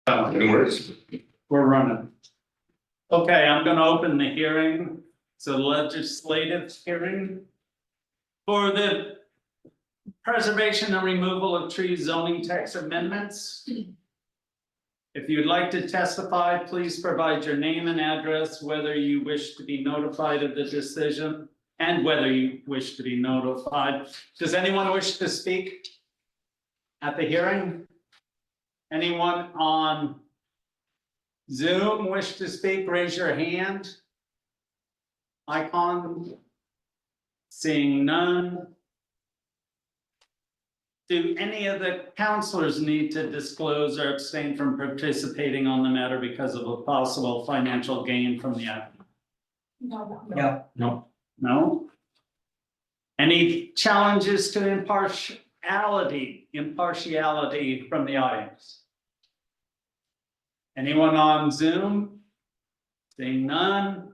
It works. We're running. Okay, I'm gonna open the hearing. It's a legislative hearing for the preservation and removal of tree zoning text amendments. If you'd like to testify, please provide your name and address, whether you wish to be notified of the decision and whether you wish to be notified. Does anyone wish to speak at the hearing? Anyone on Zoom wish to speak? Raise your hand. Icon. Seeing none. Do any of the counselors need to disclose or abstain from participating on the matter because of a possible financial gain from the act? No. No? Any challenges to impartiality from the audience? Anyone on Zoom? Seeing none.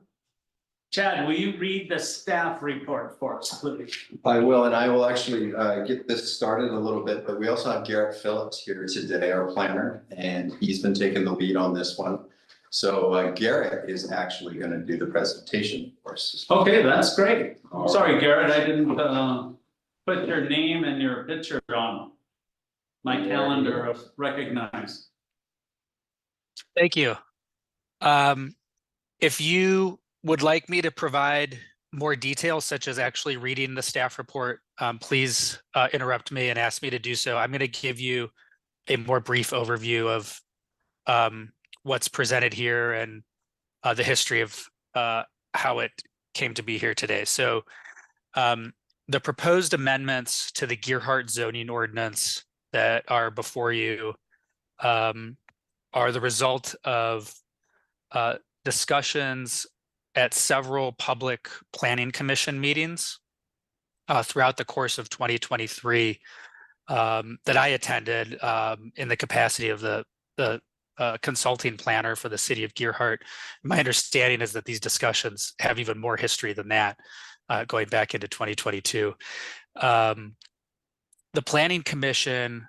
Chad, will you read the staff report for us, please? I will, and I will actually get this started a little bit, but we also have Gearhart Phillips here today, our planner, and he's been taking the lead on this one. So Garrett is actually going to do the presentation for us. Okay, that's great. All Sorry, right. Garrett, I didn't put your name and your picture on my calendar of recognized. Thank you. If you would like me to provide more details, such as actually reading the staff report, please interrupt me and ask me to do so. I'm going to give you a more brief overview of what's presented here and the history of how it came to be here today. So the proposed amendments to the Gearhart zoning ordinance that are before you are the result of discussions at several public planning commission meetings throughout the course of 2023 that I attended in the capacity of the consulting planner for the city of Gearhart. My understanding is that these discussions have even more history than that, going back into 2022. The planning commission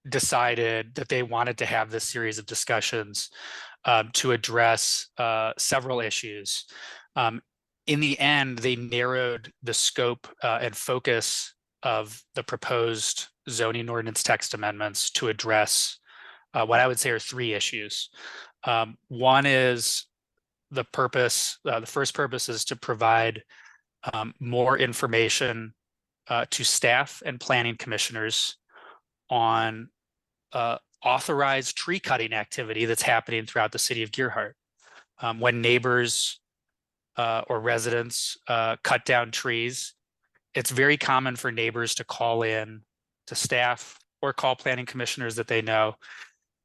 decided that they wanted to have this series of discussions to address several issues. In the end, they narrowed the scope and focus of the proposed zoning ordinance text amendments to address what I would say are three issues. One is the first purpose is to provide more information to staff and planning commissioners on authorized tree cutting activity that's happening throughout the city of Gearhart. When neighbors or residents cut down trees, it's very common for neighbors to call in to staff or call planning commissioners that they know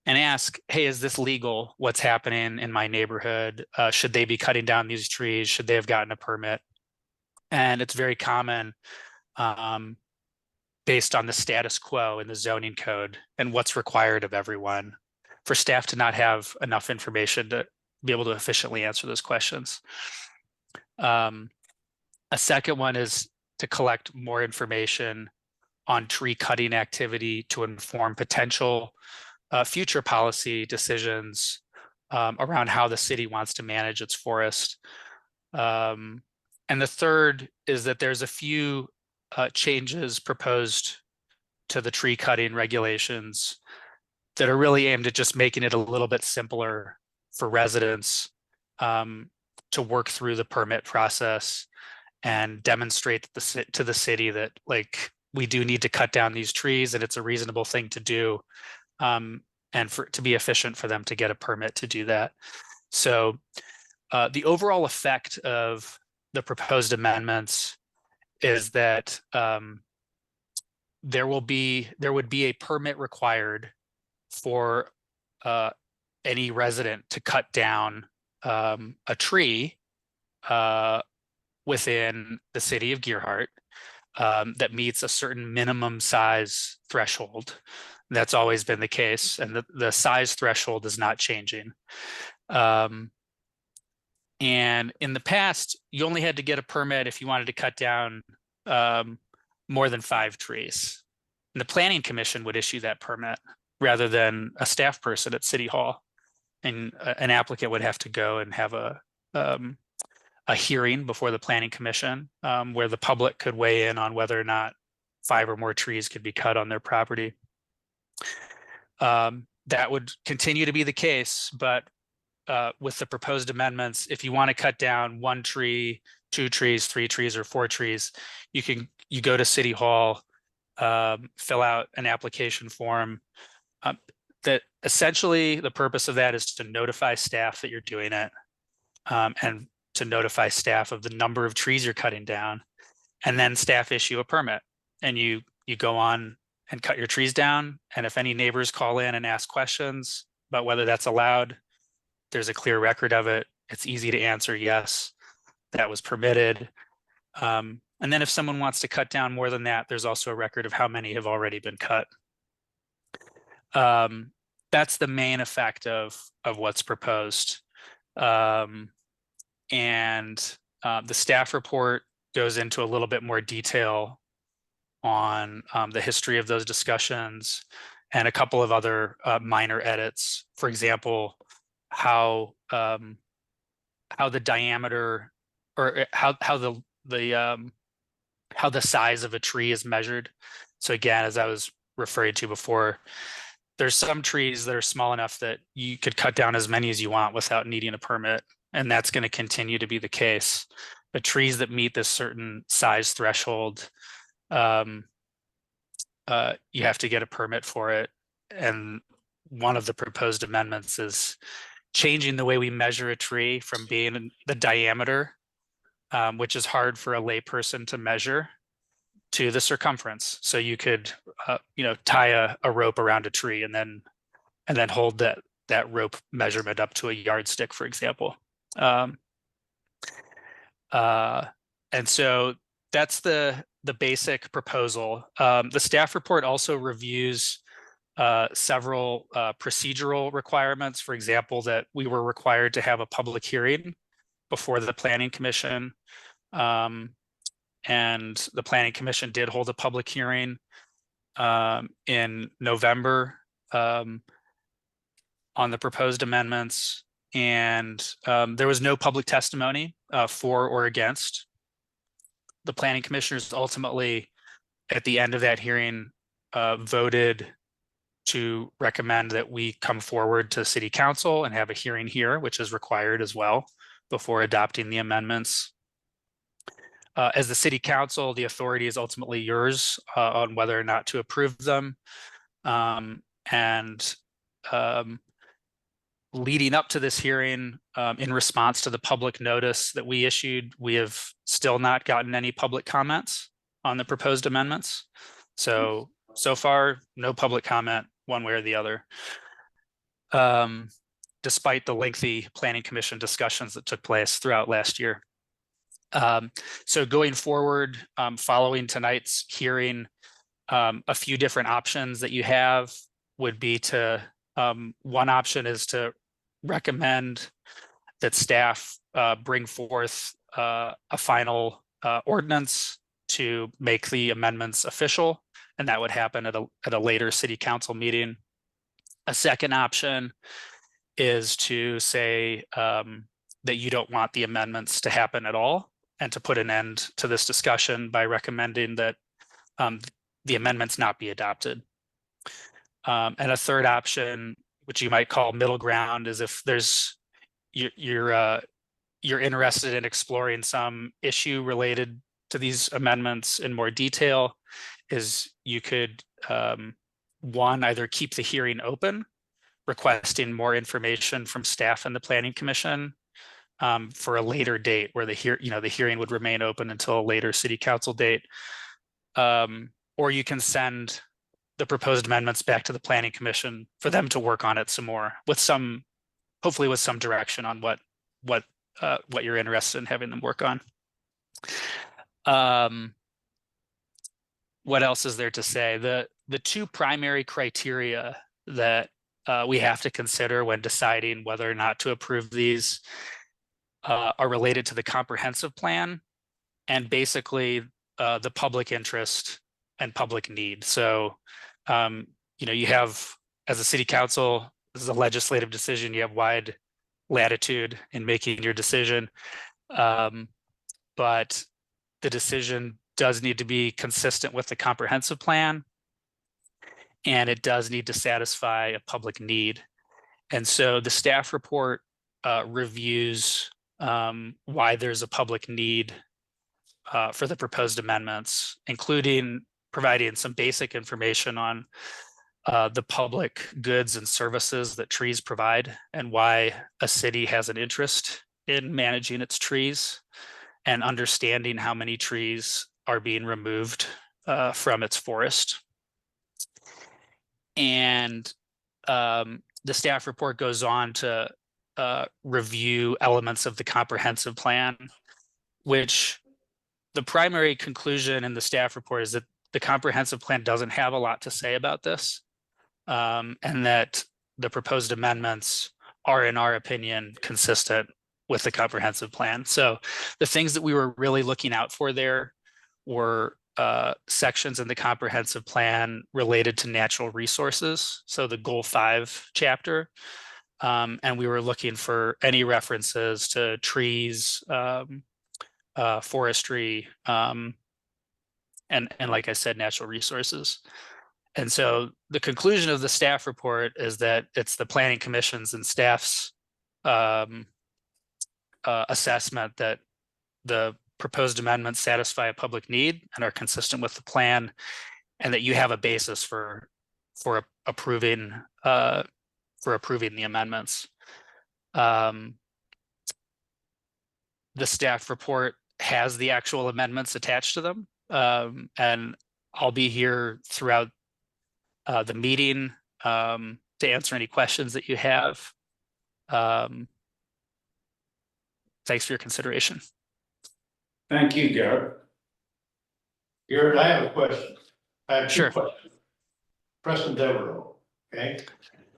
and ask, hey, is this legal? What's happening in my neighborhood? Should they be cutting down these trees? Should they have gotten a permit? And it's very common based on the status quo in the zoning code and what's required of everyone for staff to not have enough information to be able to efficiently answer those questions. A second one is to collect more information on tree cutting activity to inform potential future policy decisions around how the city wants to manage its forest. And the third is that there's a few changes proposed to the tree cutting regulations that are really aimed at just making it a little bit simpler for residents to work through the permit process and demonstrate to the city that we do need to cut down these trees and it's a reasonable thing to do, and to be efficient for them to get a permit to do that. So the overall effect of the proposed amendments is that there would be a permit required for any resident to cut down a tree within the city of Gearhart that meets a certain minimum size threshold. That's always been the case, and the size threshold is not changing. And in the past, you only had to get a permit if you wanted to cut down more than 5 trees. And the planning commission would issue that permit rather than a staff person at City Hall. And an applicant would have to go and have a hearing before the Planning Commission, where the public could weigh in on whether or not 5 or more trees could be cut on their property. That would continue to be the case, but with the proposed amendments, if you want to cut down 1 tree, 2 trees, 3 trees, or 4 trees, you go to City Hall, fill out an application form. That essentially the purpose of that is to notify staff that you're doing it, and to notify staff of the number of trees you're cutting down, and then staff issue a permit, and you go on and cut your trees down. And if any neighbors call in and ask questions about whether that's allowed, there's a clear record of it. It's easy to answer, yes, that was permitted. And then if someone wants to cut down more than that, there's also a record of how many have already been cut. That's the main effect of what's proposed. And the staff report goes into a little bit more detail on the history of those discussions and a couple of other minor edits. For example, how the diameter, or how the size of a tree is measured. So again, as I was referring to before, there's some trees that are small enough that you could cut down as many as you want without needing a permit, and that's going to continue to be the case. But trees that meet this certain size threshold, you have to get a permit for it. And one of the proposed amendments is changing the way we measure a tree from being the diameter, which is hard for a layperson to measure, to the circumference. So you could, tie a rope around a tree and then hold that rope measurement up to a yardstick, for example. And so that's the basic proposal. The staff report also reviews several procedural requirements. For example, that we were required to have a public hearing before the Planning Commission. And the Planning Commission did hold a public hearing in November on the proposed amendments. And there was no public testimony for or against. The Planning Commissioners ultimately, at the end of that hearing, voted to recommend that we come forward to City Council and have a hearing here, which is required as well before adopting the amendments. As the City Council, the authority is ultimately yours on whether or not to approve them. Leading up to this hearing, in response to the public notice that we issued, we have still not gotten any public comments on the proposed amendments. So far, no public comment one way or the other, despite the lengthy Planning Commission discussions that took place throughout last year. So going forward, following tonight's hearing, a few different options that you have would be to, one option is to recommend that staff bring forth a final ordinance to make the amendments official, and that would happen at a later City Council meeting. A second option is to say that you don't want the amendments to happen at all, and to put an end to this discussion by recommending that the amendments not be adopted. And a third option, which you might call middle ground, is if you're interested in exploring some issue related to these amendments in more detail, is you could one, either keep the hearing open, requesting more information from staff and the Planning Commission for a later date where the hearing would remain open until a later City Council date, or you can send the proposed amendments back to the Planning Commission for them to work on it some more, hopefully with some direction on what you're interested in having them work on. What else is there to say? The two primary criteria that we have to consider when deciding whether or not to approve these are related to the comprehensive plan and basically the public interest and public need. So, you have as a city council, this is a legislative decision. You have wide latitude in making your decision. But the decision does need to be consistent with the comprehensive plan. And it does need to satisfy a public need. And so the staff report reviews why there's a public need for the proposed amendments, including providing some basic information on the public goods and services that trees provide and why a city has an interest in managing its trees and understanding how many trees are being removed from its forest. And the staff report goes on to review elements of the comprehensive plan, which the primary conclusion in the staff report is that the comprehensive plan doesn't have a lot to say about this, and that the proposed amendments are, in our opinion, consistent with the comprehensive plan. So the things that we were really looking out for there were sections in the comprehensive plan related to natural resources. So the goal 5 chapter, and we were looking for any references to trees, forestry, and like I said, natural resources. And so the conclusion of the staff report is that it's the Planning Commission's and staff's assessment that the proposed amendments satisfy a public need and are consistent with the plan, and that you have a basis for approving the amendments. The staff report has the actual amendments attached to them, and I'll be here throughout the meeting to answer any questions that you have. Thanks for your consideration. Thank you, Garrett. Garrett, I have a question. I have two Sure. questions. Preston Devereaux, okay?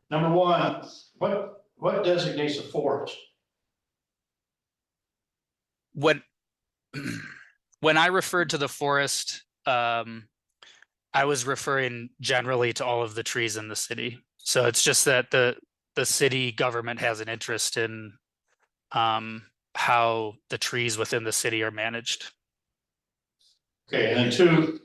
Number one, what designates a forest? When I referred to the forest, I was referring generally to all of the trees in the city. So it's just that the city government has an interest in how the trees within the city are managed. Okay, and then two,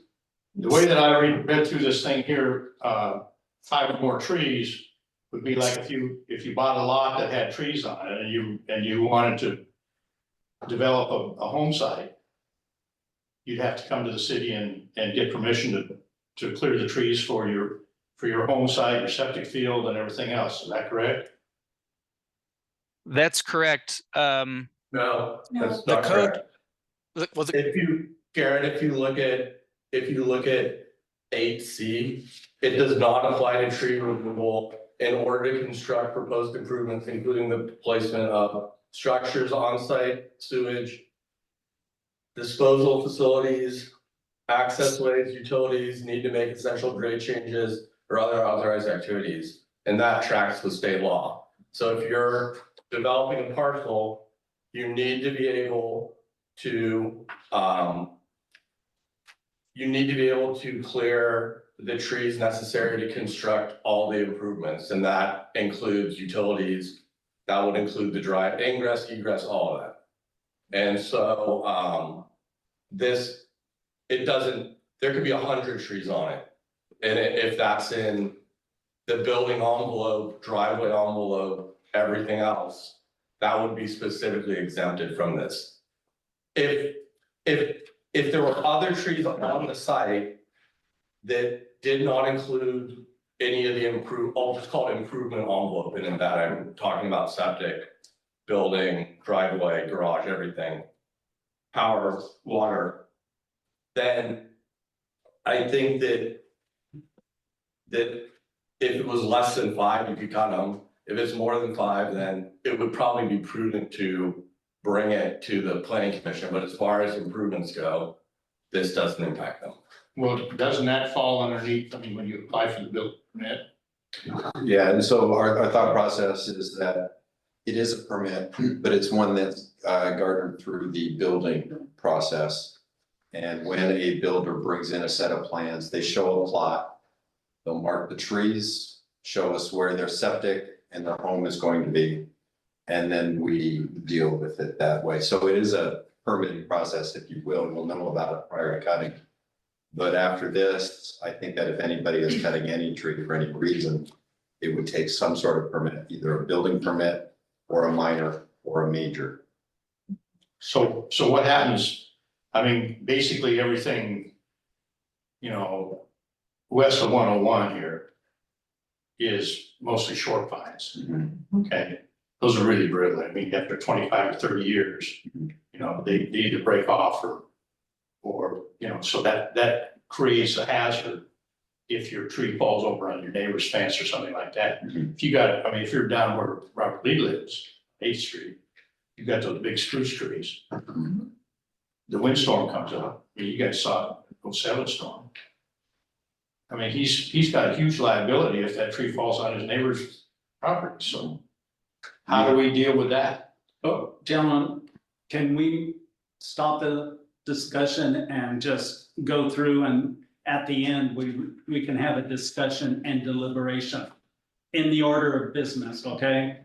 the way that I read through this thing here, 5 or more trees would be like if you bought a lot that had trees on it and you wanted to develop a home site, you'd have to come to the city and get permission to clear the trees for your home site, your septic field and everything else. Is that correct? That's correct. No, No. that's The not code- correct. Well, Garrett, if you look at 8C, it does not apply to tree removal in order to construct proposed improvements, including the placement of structures on site, sewage, disposal facilities, access ways, utilities, need to make essential grade changes or other authorized activities. And that tracks with state law. So if you're developing a parcel, you need to be able to clear the trees necessary to construct all the improvements, and that includes utilities. That would include the drive, ingress, egress, all of that. And so there could be 100 trees on it. And if that's in the building envelope, driveway envelope, everything else, that would be specifically exempted from this. If there were other trees on the site that did not include any of the I'll just call it improvement envelope, and in that I'm talking about septic, building, driveway, garage, everything, power, water, then I think that if it was less than 5, you could cut them. If it's more than 5, then it would probably be prudent to bring it to the planning commission. But as far as improvements go, this doesn't impact them. Well, doesn't that fall underneath, I mean, when you apply for the building permit? Yeah, and so our thought process is that it is a permit, but it's one that's garnered through the building process. And when a builder brings in a set of plans, they show a plot, they'll mark the trees, show us where their septic and their home is going to be. And then we deal with it that way. So it is a permitting process, if you will, and we'll know about it prior to cutting. But after this, I think that if anybody is cutting any tree for any reason, it would take some sort of permit, either a building permit or a minor or a major. So what happens, I mean, basically everything, you know, west of 101 here is mostly short pines, okay? Those are really brittle. I mean, after 25 or 30 years, you know, they either break off or, you know, so that creates a hazard if your tree falls over on your neighbor's fence or something like that. If you got, I mean, if you're down where Robert Lee lives, 8th Street, you got those big spruce trees. The windstorm comes up, I mean, you guys saw it, 07 storm. I mean, he's got a huge liability if that tree falls on his neighbor's property, so how do we deal with that? Oh, gentlemen, can we stop the discussion and just go through, and at the end, we can have a discussion and deliberation in the order of business, okay?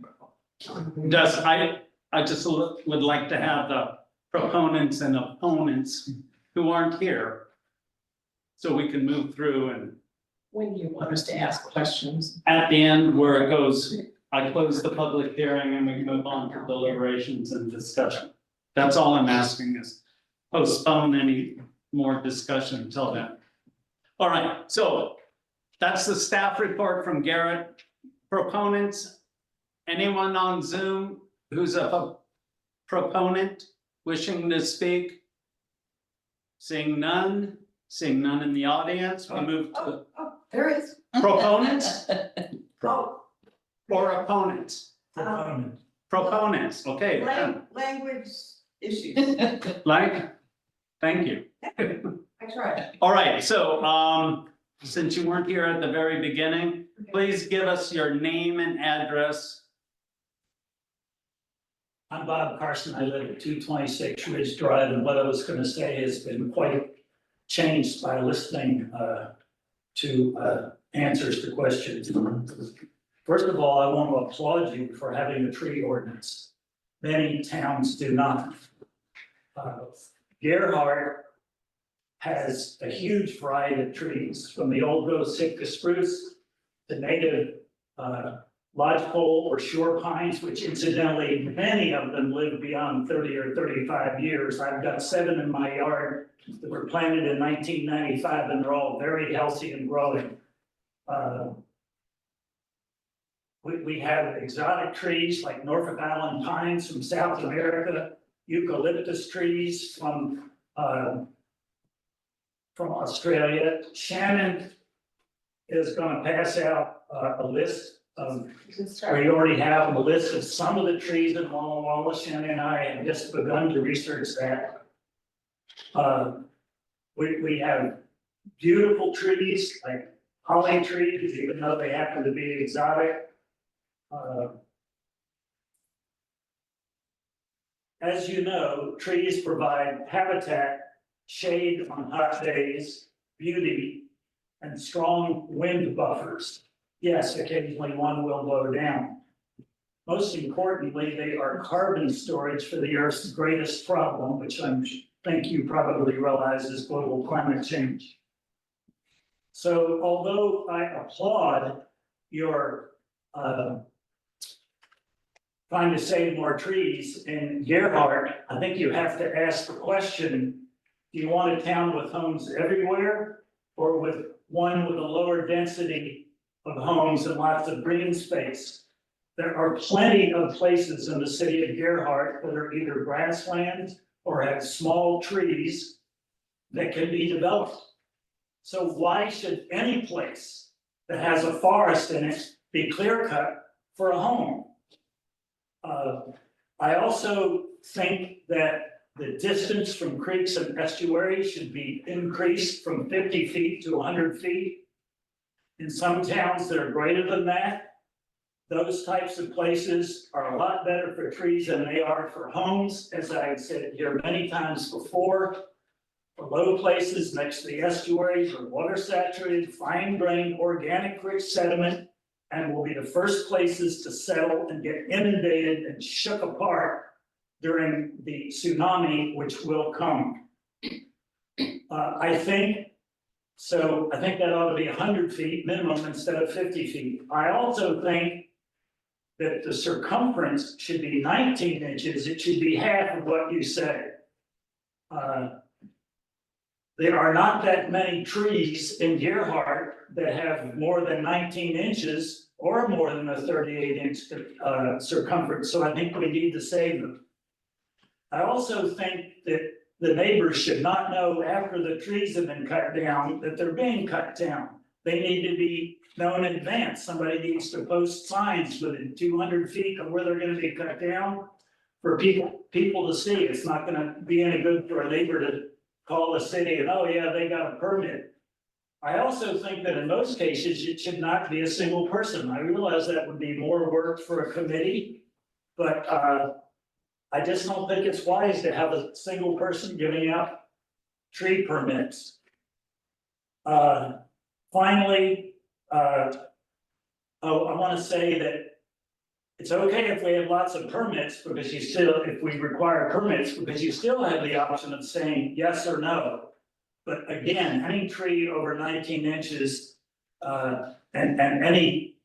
I just would like to have the proponents and opponents who aren't here, so we can move through, and When do you want us to ask questions? at the end where it goes, I close the public hearing and we move on to deliberations and discussion. That's all I'm asking, is postpone any more discussion until then. All right, so that's the staff report from Gearhart. Proponents, anyone on Zoom who's a proponent wishing to speak? Seeing none in the audience, we move to There is. proponents Oh, or opponents? Proponents, okay. language issues. Like, thank you. I tried. All right, so, since you weren't here at the very beginning, please give us your name and address. I'm Bob Carson. I live at 226 Ridge Drive, and what I was going to say has been quite changed by listening to answers to questions. First of all, I want to applaud you for having a tree ordinance. Many towns do not. Gearhart has a huge variety of trees, from the old growth Sitka spruce to native lodgepole or shore pines, which incidentally, many of them live beyond 30 or 35 years. I've got 7 in my yard that were planted in 1995, and they're all very healthy and growing. We have exotic trees like Norfolk Island pines from South America, eucalyptus trees from Australia. Shannon is going to pass out a list of, we already have a list of some of the trees in Walla Walla. Shannon and I have just begun to research that. We have beautiful trees like holly trees, even though they happen to be exotic. As you know, trees provide habitat, shade on hot days, beauty, and strong wind buffers. Yes, occasionally one will blow down. Most importantly, they are carbon storage for the Earth's greatest problem, which I think you probably realize is global climate change. So although I applaud your trying to save more trees in Gearhart, I think you have to ask the question, do you want a town with homes everywhere, or with one with a lower density of homes and lots of green space? There are plenty of places in the city of Gearhart that are either grasslands or have small trees that can be developed. So why should any place that has a forest in it be clear cut for a home? I also think that the distance from creeks and estuaries should be increased from 50 feet to 100 feet. In some towns that are greater than that, those types of places are a lot better for trees than they are for homes. As I've said here many times before, for low places next to the estuaries or water saturated, fine grained, organic rich sediment and will be the first places to settle and get inundated and shook apart during the tsunami which will come. I think that ought to be 100 feet minimum instead of 50 feet. I also think that the circumference should be 19 inches. It should be half of what you say. There are not that many trees in Gearhart that have more than 19 inches or more than a 38-inch circumference, so I think we need to save them. I also think that the neighbors should not know after the trees have been cut down that they're being cut down. They need to be known in advance. Somebody needs to post signs within 200 feet of where they're gonna be cut down for people to see. It's not gonna be any good for a neighbor to call the city and, oh yeah, they got a permit. I also think that in most cases, it should not be a single person. I realize that would be more work for a committee, but I just don't think it's wise to have a single person giving out tree permits. Finally, I want to say that it's okay if we have lots of permits because if we require permits, because you still have the option of saying yes or no. But again, any tree over 19 inches, and any,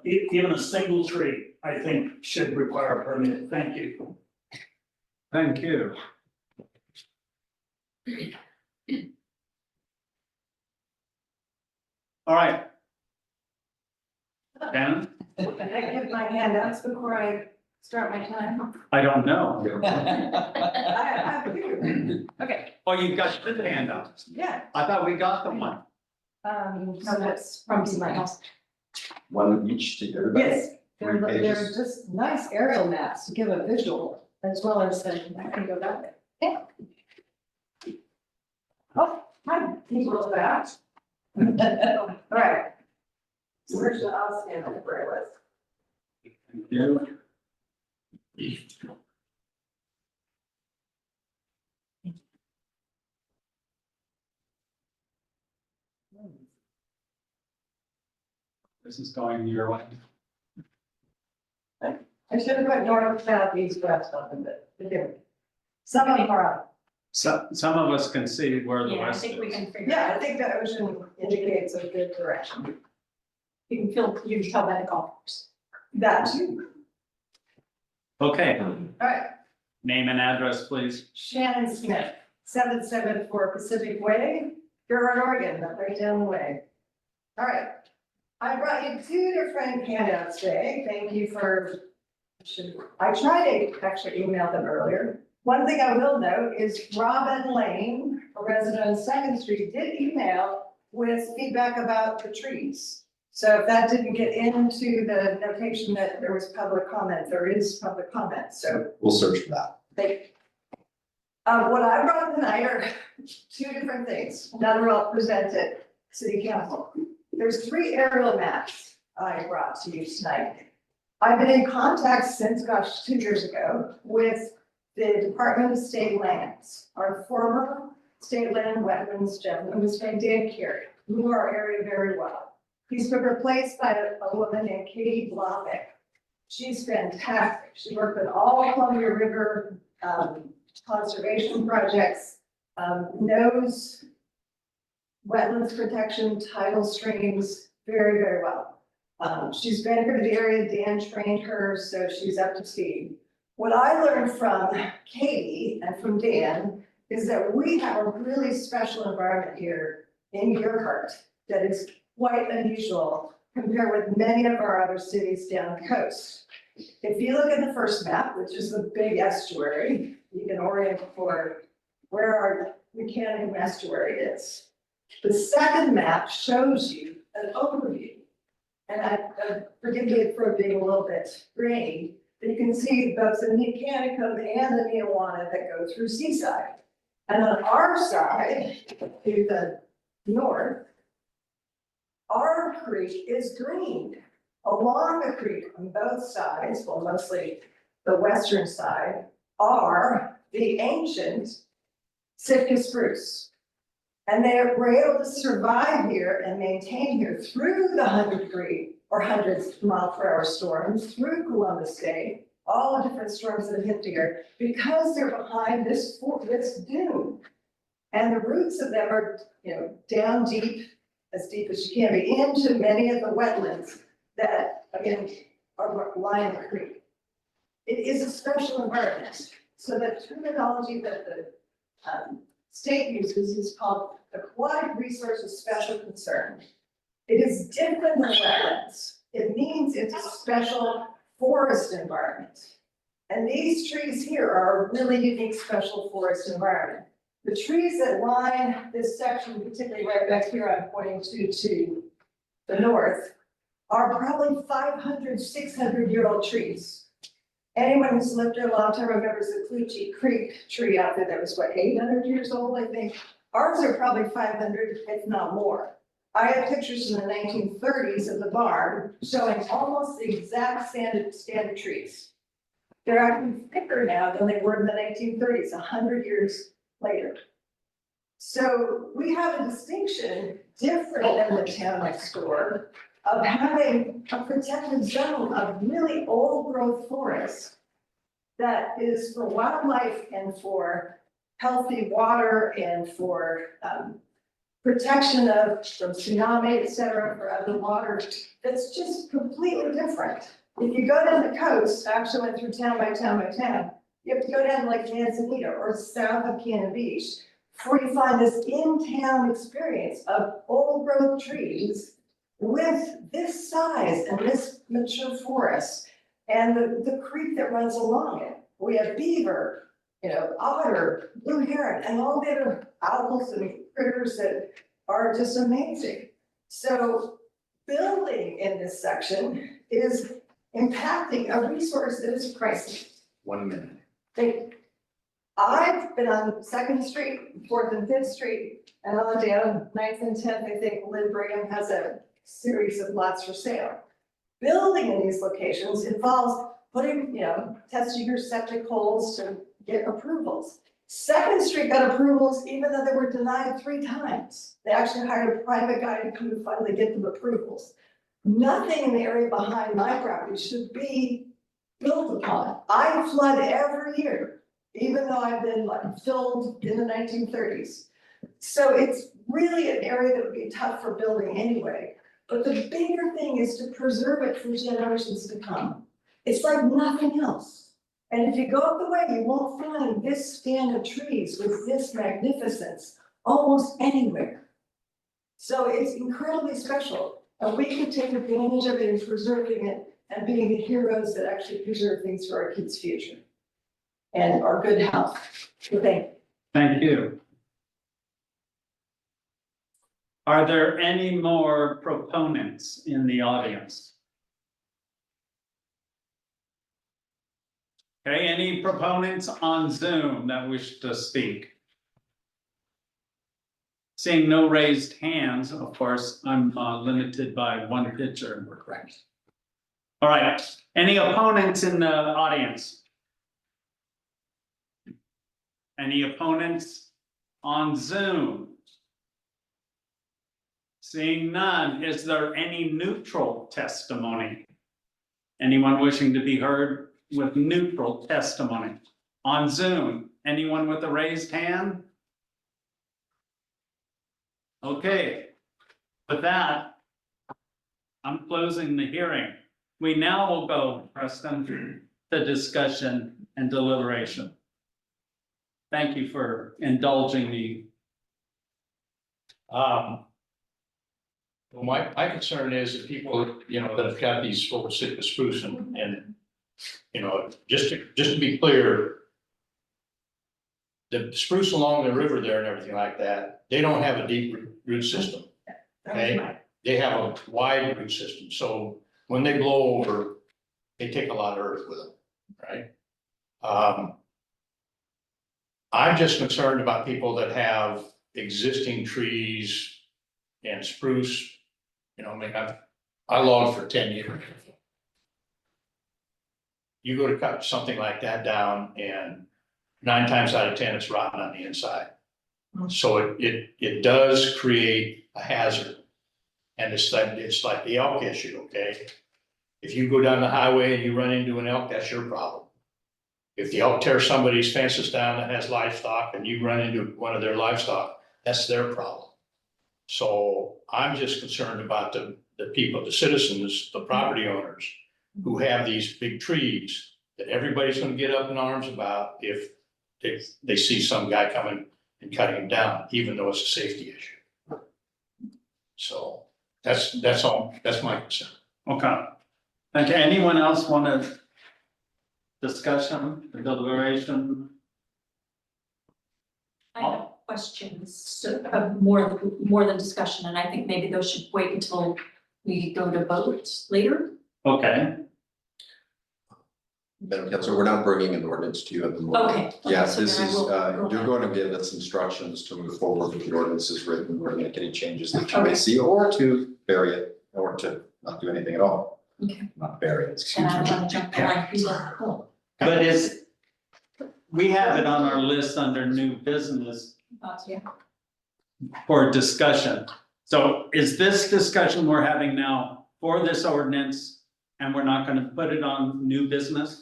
even a single tree, I think should require a permit. Thank you. Thank you. All right. Dan, Can I give my handouts before I start my time? I don't know. I have two. Okay, Oh, you got the handout. yeah, I thought we got the one. so that's from somebody else. One each to everybody. Yes, they're 3 pages. just nice aerial maps to give a visual as well as, I can go that way. Yeah. Oh, hi, people back. All right. So where's the, I'll stand up where I was. Thank you. This is going your way. I should have put north, south, east, west on it, but different. Some of them are up. Some of us can see where the Yeah, I west think we is. can figure Yeah, I out. think the ocean indicates a good direction. You can tell by the golf course. That too. Okay, All right, name and address, please. Shannon Smith, 774 Pacific Way, Gearhart, Oregon, right down the way. All right. I brought you two different handouts today. Thank you for, I tried to actually email them earlier. One thing I will note is Robin Lane, a resident of Second Street, did email with feedback about the trees. So if that didn't get into the notation that there was public comment, there is public comment, so We'll search for that. they. What I brought tonight are two different things, none were all presented, city council. There's 3 aerial maps I brought to you tonight. I've been in contact since, 2 years ago with the Department of State Lands. Our former state land wetlands gentleman was named Dan Carey, who knew our area very well. He's been replaced by a woman named Katie Blombeck. She's fantastic. She worked with all Columbia River conservation projects, knows wetlands protection, tidal streams very, very well. She's been here to the area, Dan trained her, so she's up to speed. What I learned from Katie and from Dan is that we have a really special environment here in Gearhart that is quite unusual compared with many of our other cities down the coast. If you look at the first map, which is the big estuary, you can orient for where our Mechanical estuary is. The second map shows you an overview. And forgive me for being a little bit grainy, but you can see both the Mechanicum and the Neawana that go through Seaside. And on our side, to the north, our creek is green. Along the creek on both sides, well, mostly the western side, are the ancient Sitka spruce. And they were able to survive here and maintain here through the 100-degree or hundreds of mile-per-hour storms through Columbus Day, all the different storms that have hit here, because they're behind this dune. And the roots of them are, down deep as you can be, into many of the wetlands that, again, are line the creek. It is a special environment. So the terminology that the state uses is called aquatic resource of special concern. It is different than wetlands. It means it's a special forest environment. And these trees here are a really unique special forest environment. The trees that line this section, particularly right back here, I'm pointing to the north, are probably 500, 600-year-old trees. Anyone who's lived there a long time remembers the Clutchie Creek tree out there that was, 800 years old, I think. Ours are probably 500, if not more. I have pictures in the 1930s of the barn showing almost the exact standard trees. They're actually thicker now than they were in the 1930s, 100 years later. So we have a distinction different than the town next door of having a protected zone of really old growth forest that is for wildlife and for healthy water and for protection from tsunami, et cetera, for other water. That's just completely different. If you go down the coast, I actually went through town by town by town, you have to go down to like Manzanita or south of Cannon Beach before you find this in-town experience of old growth trees with this size and this mature forest and the creek that runs along it. We have beaver, otter, blue heron, and all the other owls and critters that are just amazing. So building in this section is impacting a resource that is priceless. 1 minute. I've been on 2nd Street, 4th and 5th Street, and on down 9th and 10th, I think Lynn Brigham has a series of lots for sale. Building in these locations involves putting, testing your septic holes to get approvals. 2nd Street got approvals even though they were denied 3 times. They actually hired a private guy to come and finally get them approvals. Nothing in the area behind my property should be built upon. I flood every year, even though I've been filled in the 1930s. So it's really an area that would be tough for building anyway. But the bigger thing is to preserve it for generations to come. It's like nothing else. And if you go up the way, you won't find this stand of trees with this magnificence almost anywhere. So it's incredibly special. And we can take advantage of it in preserving it and being the heroes that actually preserve things for our kids' future and our good health. So thank you. Thank you. Are there any more proponents in the audience? Okay, any proponents on Zoom that wish to speak? Seeing no raised hands, of course, I'm limited by 1 picture. Correct. All right, any opponents in the audience? Any opponents on Zoom? Seeing none, is there any neutral testimony? Anyone wishing to be heard with neutral testimony? On Zoom, anyone with a raised hand? Okay, with that, I'm closing the hearing. We now will go, Preston, to discussion and deliberation. Thank you for indulging me. Well, my concern is that people, that have got these full sick of spruce and, just to be clear, the spruce along the river there and everything like that, they don't have a deep root system. Okay, they have a wide root system, so when they blow over, they take a lot of earth with them, right? I'm just concerned about people that have existing trees and spruce. I logged for 10 years. You go to cut something like that down and 9 times out of 10, it's rotten on the inside. So it does create a hazard. And it's like the elk issue, okay? If you go down the highway and you run into an elk, that's your problem. If the elk tears somebody's fences down that has livestock and you run into one of their livestock, that's their problem. So I'm just concerned about the people, the citizens, the property owners who have these big trees that everybody's gonna get up in arms about if they see some guy coming and cutting them down, even though it's a safety issue. So that's all, that's my concern. Okay. Thank you. Anyone else want to discussion, deliberation? I have questions, more than discussion, and I think maybe those should wait until we go to vote later. Okay, Madam Councilor, we're not bringing an ordinance to you at the moment. Okay. Yes, So this then I is, will go you're ahead. going to give us instructions to move forward with the ordinance as written, or make any changes that you may Okay. see, or to vary it, or to not do anything at all. Okay. Not vary it, And excuse I me. don't want to jump the line, either. Cool. but we have it on our list under new business Yeah. for discussion. So is this discussion we're having now for this ordinance, and we're not gonna put it on new business?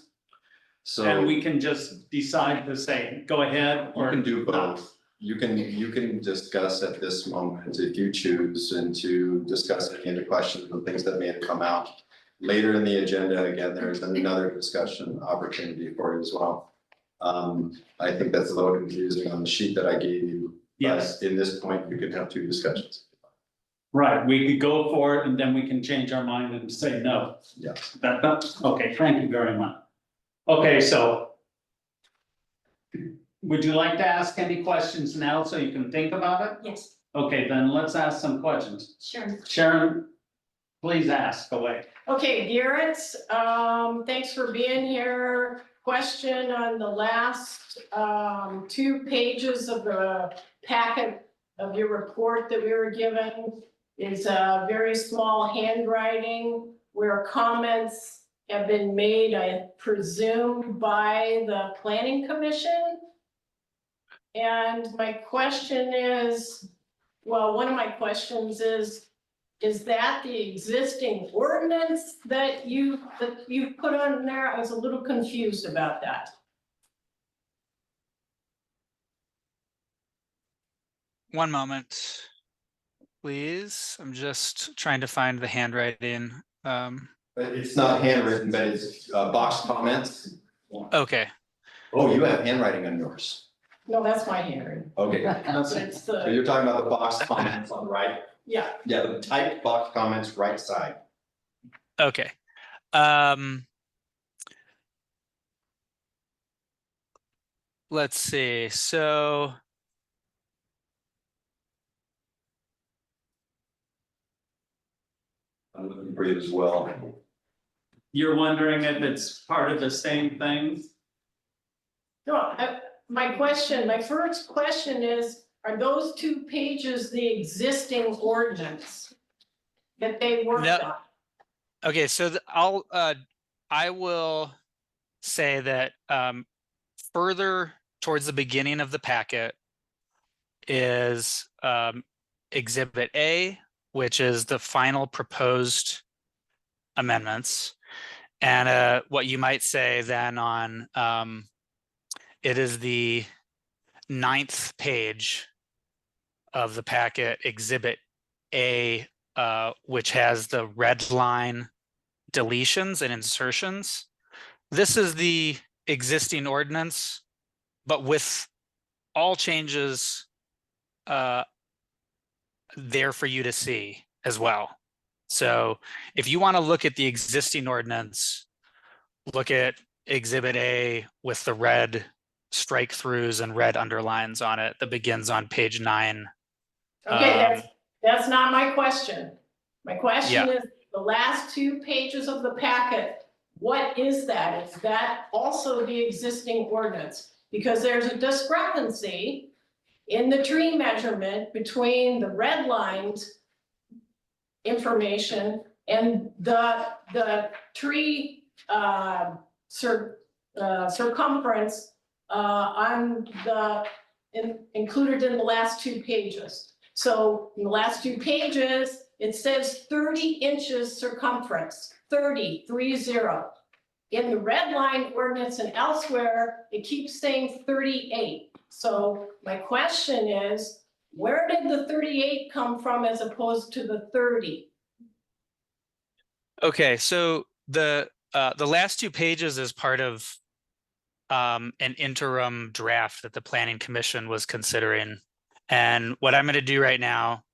So And you we can just decide to say, go ahead or can do not? both. You can discuss at this moment if you choose, and to discuss any of the questions and things that may have come out. Later in the agenda, again, there's another discussion opportunity for you as well. I think that's a little confusing on the sheet that I gave you. Yes. But in this point, you could have two discussions. Right, we could go for it and then we can change our mind and say no. Yes. Okay, thank you very much. Okay, so. Would you like to ask any questions now so you can think about it? Yes, Okay, then let's ask some questions. sure. Sharon, please ask away. Okay, Garrett, thanks for being here. Question on the last, 2 pages of the packet of your report that we were given is a very small handwriting where comments have been made, I presume, by the planning commission. And my question is, well, one of my questions is that the existing ordinance that you put on there? I was a little confused about that. One moment, please. I'm just trying to find the handwriting. But it's not handwritten, but it's box comments. Okay, Oh, you have handwriting on yours. No, that's my handwriting. Okay. But it's So the, you're talking about the box comments on the right? yeah, Yeah, the typed box comments right side. okay. Let's see, so. I'm looking for you as well. You're wondering if it's part of the same thing? no, my first question is, are those 2 pages the existing ordinance that they worked No. on? Okay, so I will say that further towards the beginning of the packet is Exhibit A, which is the final proposed amendments. And what you might say then on it is the 9th page of the packet, Exhibit A, which has the red line deletions and insertions. This is the existing ordinance, but with all changes there for you to see as well. So if you want to look at the existing ordinance, look at Exhibit A with the red strike throughs and red underlines on it that begins on page 9. Okay, that's not my question. My question is, the last 2 pages of the packet, what is that? Is that also the existing ordinance? Because there's a discrepancy in the tree measurement between the red lined information and the tree circumference on included in the last 2 pages. So in the last 2 pages, it says 30 inches circumference, 30, 30. In the red line ordinance and elsewhere, it keeps saying 38. So my question is, where did the 38 come from as opposed to the 30? Okay, so the last 2 pages is part of an interim draft that the Planning Commission was considering. And what I'm going to do right now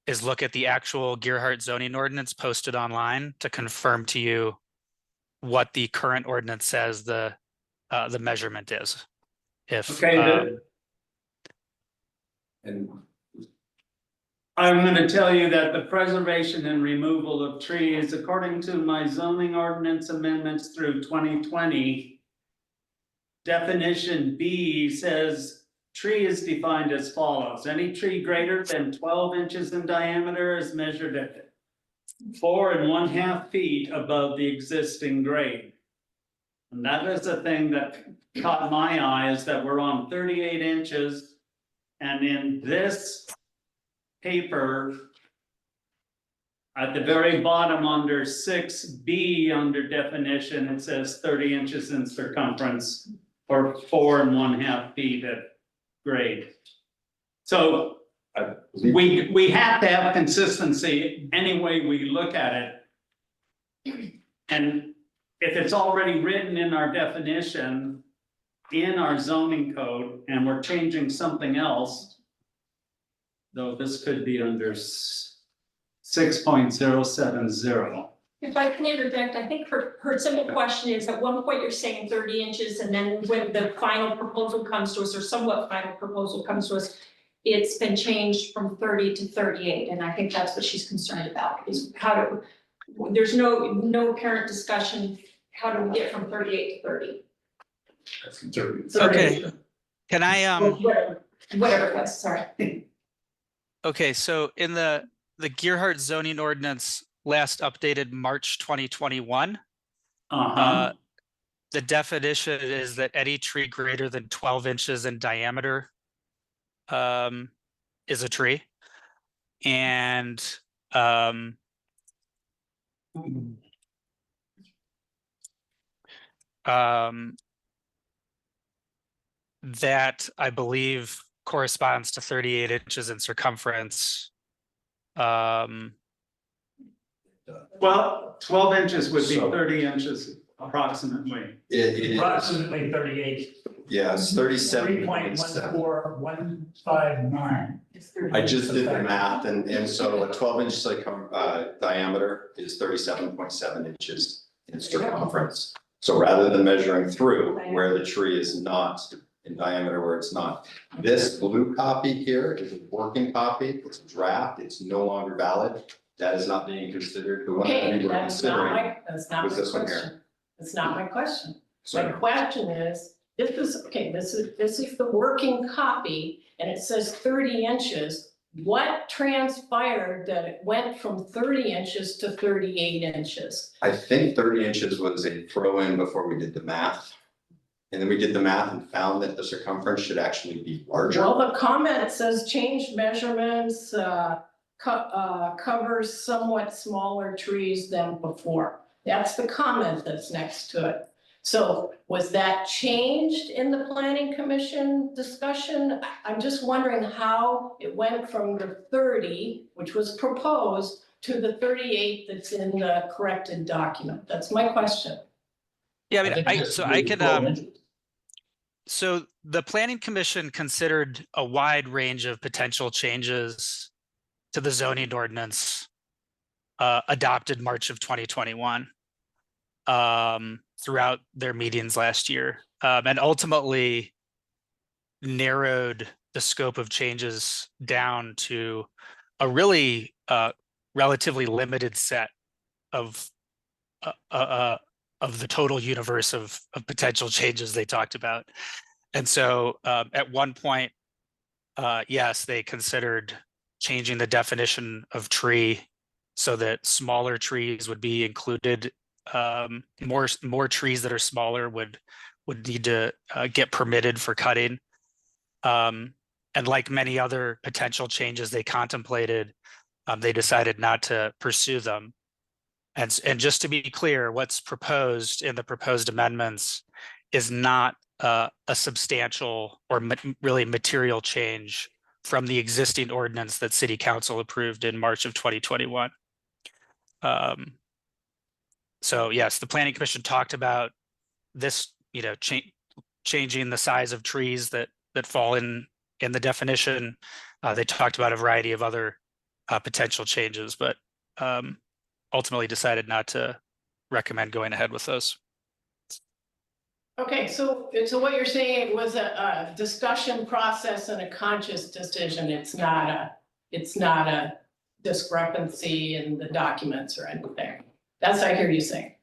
is look at the actual Gearhart zoning ordinance posted online to confirm to you what the current ordinance says the measurement is. If Okay, And I'm gonna tell you that the preservation and removal of trees, according to my zoning ordinance amendments through 2020. Definition B says, tree is defined as follows: any tree greater than 12 inches in diameter is measured at 4½ feet above the existing grade. And that is the thing that caught my eye, is that we're on 38 inches. And in this paper, at the very bottom under 6B under definition, it says 30 inches in circumference or 4½ feet at grade. So I believe we have to have consistency any way we look at it. And if it's already written in our definition, in our zoning code, and we're changing something else, though this could be under 6.070. If I can interject, I think her simple question is, at one point you're saying 30 inches, and then when the final proposal comes to us, or somewhat final proposal comes to us, it's been changed from 30 to 38, and I think that's what she's concerned about, is how to, there's no apparent discussion, how do we get from 38 to 30? okay, can I Whatever it was, sorry. okay, so in the Gearhart zoning ordinance last updated March 2021, the definition is that any tree greater than 12 inches in diameter is a tree. And that I believe corresponds to 38 inches in circumference. Well, 12 inches would be So- 30 inches approximately. it is, Approximately 38. yeah, it's 37.7. 3.14159. I just did the math, and so a 12-inch diameter is 37.7 inches in circumference. So rather than measuring through where the tree is not in diameter, where it's not. This blue copy here is a working copy, it's a draft, it's no longer valid. That is not being considered. The one that Okay, we were that's not considering my, that's not was my this one question. here. That's not my question. My So question is, this is the working copy, and it says 30 inches. What transpired that it went from 30 inches to 38 inches? I think 30 inches was a throw in before we did the math. And then we did the math and found that the circumference should actually be larger. Well, the comment says changed measurements, covers somewhat smaller trees than before. That's the comment that's next to it. So was that changed in the planning commission discussion? I'm just wondering how it went from the 30, which was proposed, to the 38 that's in the corrected document. That's my question. Yeah, I mean, so the Planning Commission considered a wide range of potential changes to the zoning ordinance adopted March of 2021 throughout their meetings last year, and ultimately narrowed the scope of changes down to a really relatively limited set of the total universe of potential changes they talked about. And so at one point, yes, they considered changing the definition of tree so that smaller trees would be included. More trees that are smaller would need to get permitted for cutting. And like many other potential changes they contemplated, they decided not to pursue them. And just to be clear, what's proposed in the proposed amendments is not a substantial or really material change from the existing ordinance that City Council approved in March of 2021. So yes, the Planning Commission talked about this, changing the size of trees that fall in the definition. They talked about a variety of other potential changes, but ultimately decided not to recommend going ahead with those. Okay, so what you're saying, it was a discussion process and a conscious decision. It's not a discrepancy in the documents or anything. That's what I hear you saying.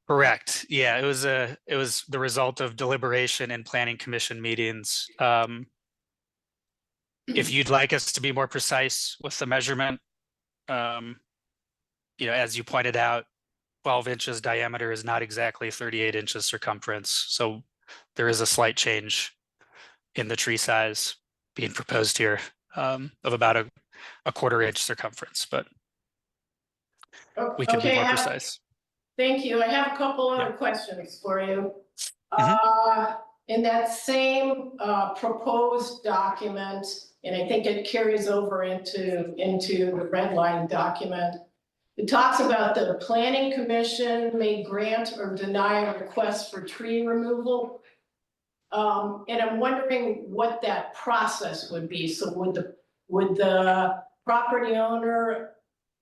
Correct. Yeah, it was the result of deliberation and planning commission meetings. If you'd like us to be more precise with the measurement, as you pointed out, 12 inches diameter is not exactly 38 inches circumference. So there is a slight change in the tree size being proposed here, of about a quarter-inch circumference, but we can be more precise. Thank you. I have a couple other questions for you. In that same proposed document, and I think it carries over into the red line document, it talks about the planning commission may grant or deny a request for tree removal. And I'm wondering what that process would be. So would the property owner,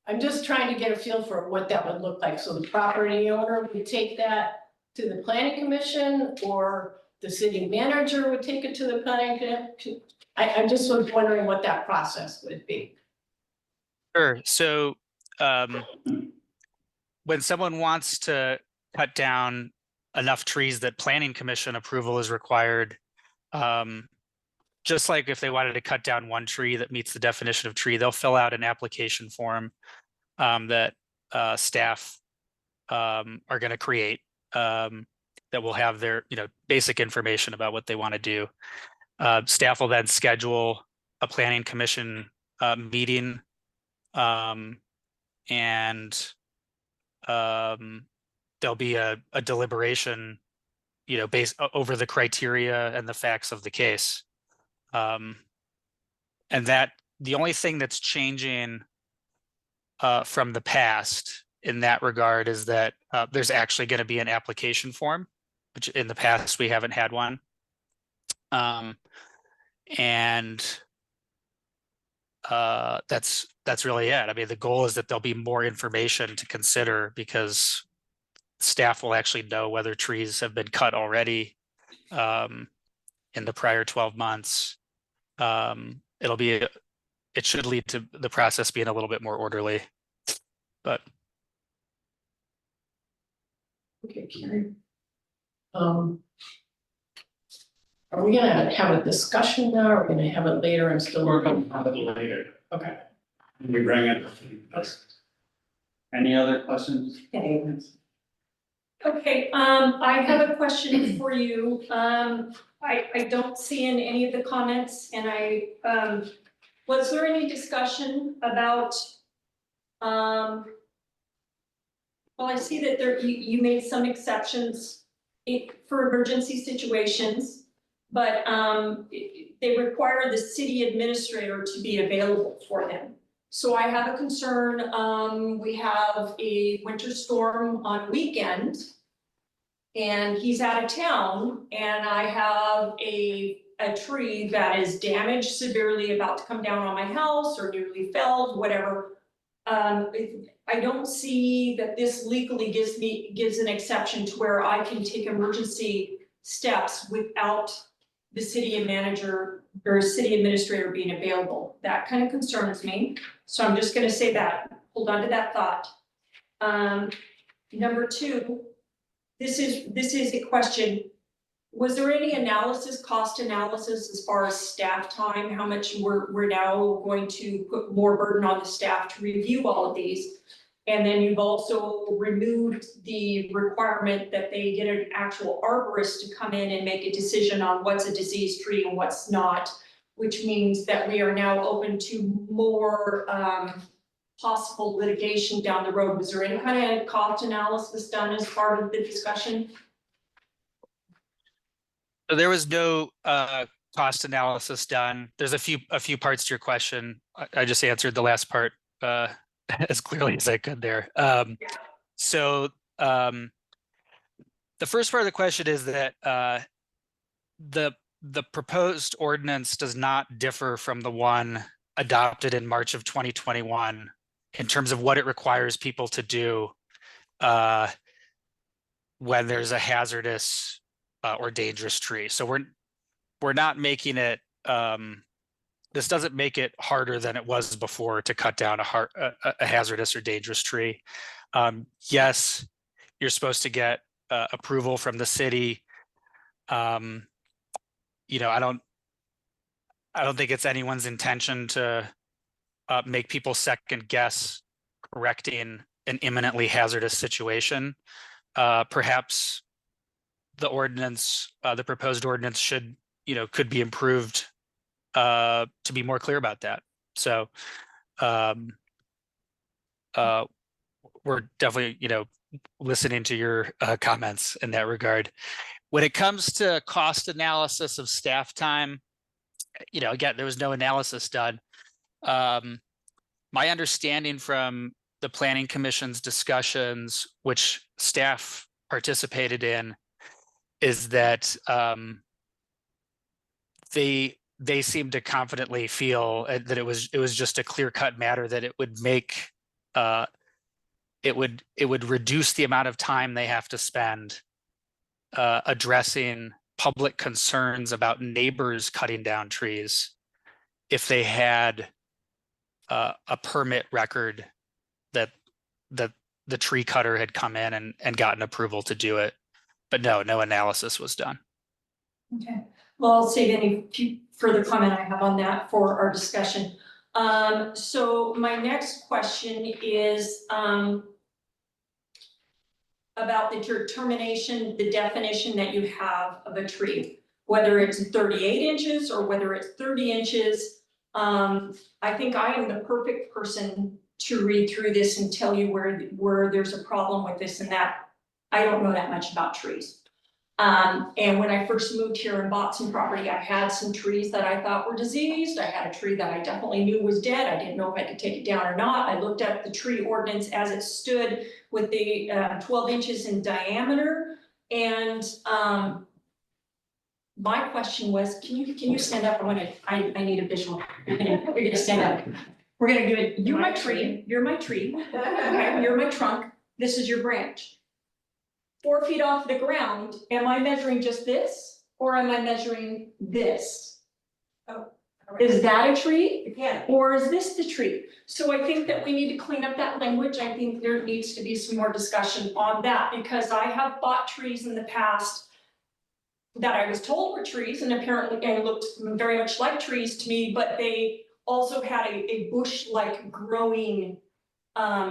I'm just trying to get a feel for what that would look like. So the property owner would take that to the planning commission, or the city manager would take it to the planning commission? I just was wondering what that process would be. Sure. So when someone wants to cut down enough trees that planning commission approval is required, just like if they wanted to cut down one tree that meets the definition of tree, they'll fill out an application form that staff are going to create, that will have their basic information about what they want to do. Staff will then schedule a planning commission meeting, and there'll be a deliberation, based over the criteria and the facts of the case. And that the only thing that's changing from the past in that regard is that there's actually going to be an application form, which in the past we haven't had one. And that's really it. I mean, the goal is that there'll be more information to consider, because staff will actually know whether trees have been cut already in the prior 12 months. It should lead to the process being a little bit more orderly, but. Okay, Karen. Are we gonna have a discussion now, or are we gonna have it later? I'm still. We're going to have it later. Okay. We bring it. Any other questions? Okay, I have a question for you. I don't see in any of the comments, and was there any discussion about, well, I see that you made some exceptions for emergency situations, but they require the city administrator to be available for them. So I have a concern. We have a winter storm on weekend, and he's out of town, and I have a tree that is damaged severely, about to come down on my house or nearly felled, whatever. I don't see that this legally gives an exception to where I can take emergency steps without the city manager or city administrator being available. That kind of concerns me. So I'm just going to say that. Hold on to that thought. Number two, this is a question. Was there any cost analysis as far as staff time? How much we're now going to put more burden on the staff to review all of these? And then you've also removed the requirement that they get an actual arborist to come in and make a decision on what's a diseased tree and what's not. which means that we are now open to more possible litigation down the road. Was there any kind of cost analysis done as part of the discussion? So there was no cost analysis done. There's a few parts to your question. I just answered the last part as clearly as I could there. So the first part of the question is that the proposed ordinance does not differ from the one adopted in March of 2021 in terms of what it requires people to do when there's a hazardous or dangerous tree. So we're not making it, this doesn't make it harder than it was before to cut down a hazardous or dangerous tree. Yes, you're supposed to get approval from the city. You know, I don't think it's anyone's intention to make people second guess correcting an imminently hazardous situation. Perhaps the ordinance, the proposed ordinance should, could be improved to be more clear about that. So we're definitely, listening to your comments in that regard. When it comes to cost analysis of staff time, again, there was no analysis done. My understanding from the Planning Commission's discussions, which staff participated in, is that they seemed to confidently feel that it was just a clear-cut matter, that it would make it would reduce the amount of time they have to spend addressing public concerns about neighbors cutting down trees if they had a permit record that the tree cutter had come in and gotten approval to do it. But no analysis was done. Okay, well, I'll save any further comment I have on that for our discussion. So my next question is about the determination, the definition that you have of a tree, whether it's 38 inches or whether it's 30 inches. I think I am the perfect person to read through this and tell you where there's a problem with this and that. I don't know that much about trees. And when I first moved here and bought some property, I had some trees that I thought were diseased. I had a tree that I definitely knew was dead. I didn't know if I could take it down or not. I looked at the tree ordinance as it stood with the 12 inches in diameter. And my question was, can you stand up? I need a visual. You're gonna stand up. We're gonna do it. You're my tree. You're my tree. Okay, you're my trunk. This is your branch. 4 feet off the ground, am I measuring just this, or am I measuring this? Oh, is that a tree? Yeah. Or is this the tree? So I think that we need to clean up that language. I think there needs to be some more discussion on that, because I have bought trees in the past that I was told were trees and apparently looked very much like trees to me, but they also had a bush-like growing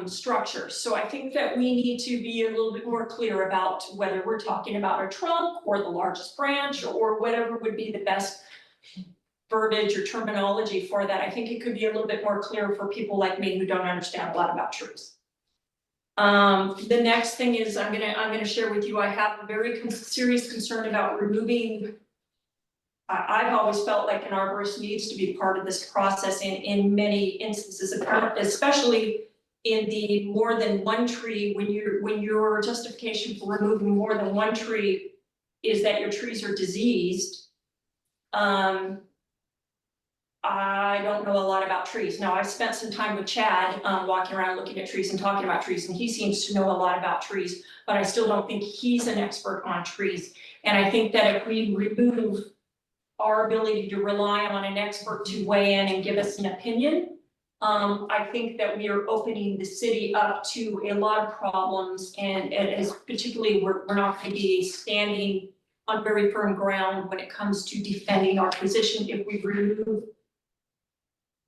structure. So I think that we need to be a little bit more clear about whether we're talking about a trunk or the largest branch or whatever would be the best verbiage or terminology for that. I think it could be a little bit more clear for people like me who don't understand a lot about trees. The next thing is I'm gonna share with you, I have a very serious concern about removing. I've always felt like an arborist needs to be part of this process in many instances, especially in the more than one tree, when your justification for removing more than one tree is that your trees are diseased. I don't know a lot about trees. Now, I spent some time with Chad, walking around looking at trees and talking about trees, and he seems to know a lot about trees, but I still don't think he's an expert on trees. And I think that if we remove our ability to rely on an expert to weigh in and give us an opinion, I think that we are opening the city up to a lot of problems, and as particularly we're not going to be standing on very firm ground when it comes to defending our position if we remove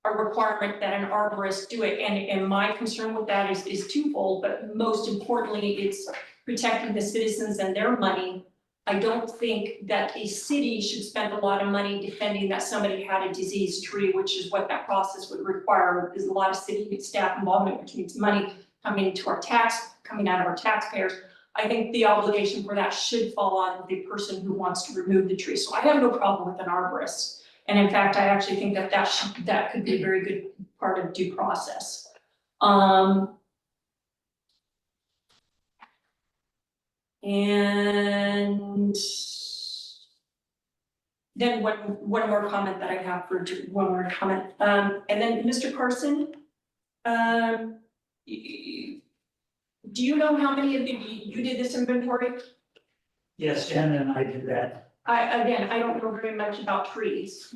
a requirement that an arborist do it. And my concern with that is twofold, but most importantly, it's protecting the citizens and their money I don't think that a city should spend a lot of money defending that somebody had a diseased tree, which is what that process would require. There's a lot of city staff involvement, which means money coming out of our taxpayers. I think the obligation for that should fall on the person who wants to remove the tree. So I have no problem with an arborist. And in fact, I actually think that that could be a very good part of due process. And then one more comment that I have for one more comment. And then Mr. Carson, do you know how many of you did this inventory? Yes, Jen and I did that. I don't know very much about trees.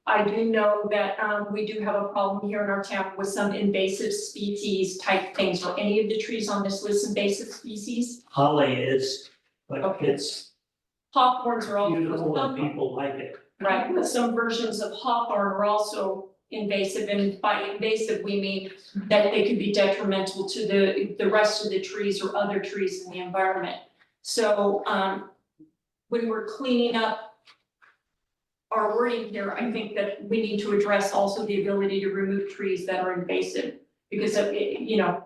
I do know that we do have a problem here in our town with some invasive species type things. Are any of the trees on this list invasive species? Holly is, but Okay. it's Hawthorns are also. beautiful and people like it. Right, but some versions of hawthorn are also invasive, and by invasive, we mean that they could be detrimental to the rest of the trees or other trees in the environment. So, when we're cleaning up our wording here, I think that we need to address also the ability to remove trees that are invasive. Because of, you know,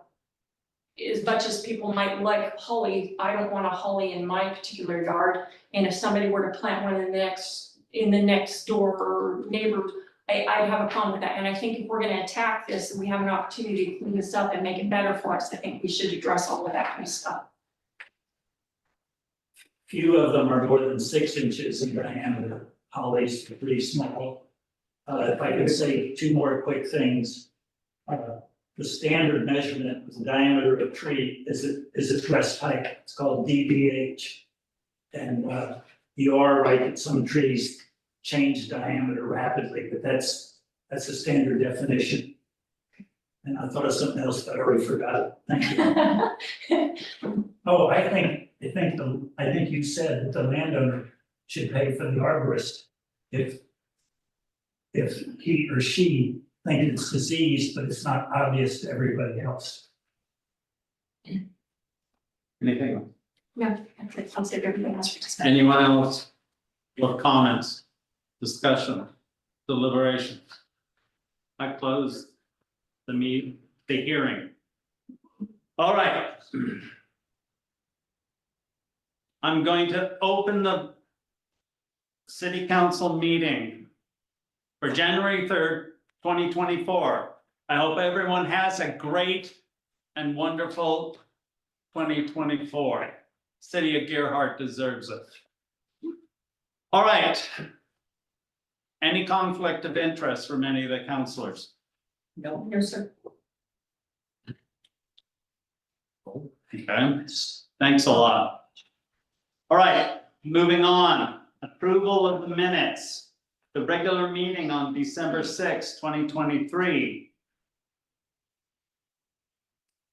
as much as people might like holly, I don't want a holly in my particular yard. And if somebody were to plant one in the next door neighbor, I'd have a problem with that. And I think if we're gonna attack this and we have an opportunity to clean this up and make it better for us, I think we should address all of that kind of stuff. Few of them are more than 6 inches in diameter. Holly's pretty small. If I could say 2 more quick things. The standard measurement of the diameter of a tree is its breast height. It's called DBH. And you are right that some trees change diameter rapidly, but that's a standard definition. And I thought of something else, but I already forgot it. Thank you. Oh, I think you said that the landowner should pay for the arborist if he or she thinks it's diseased, but it's not obvious to everybody else. Anything? No, that's it. I'll save everything else for discussion. Anyone else with comments, discussion, deliberation? I close the hearing. All right. I'm going to open the city council meeting for January 3rd, 2024. I hope everyone has a great and wonderful 2024. City of Gearhart deserves it. All right. Any conflict of interest from any of the councilors? No, no, sir. Okay, thanks a lot. All right, moving on. Approval of the minutes. The regular meeting on December 6, 2023.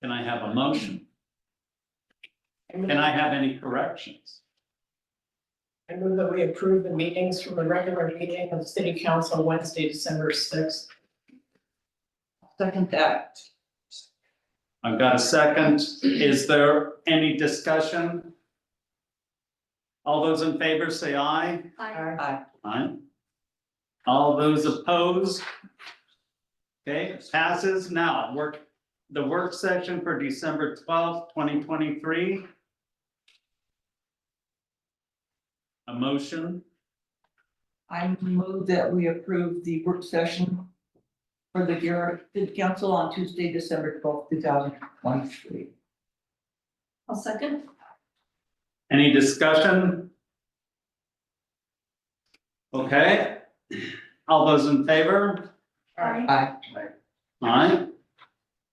Can I have a motion? Can I have any corrections? I move that we approve the meetings from the regular meeting of the city council Wednesday, December 6th. Second that. I've got a second. Is there any discussion? All those in favor say aye. Aye. Aye. All those opposed? Okay, passes. Now, the work session for December 12th, 2023. A motion, I move that we approve the work session for the Gearhart City Council on Tuesday, December 12th, 2023. I'll second. any discussion? Okay, all those in favor? Aye. Aye.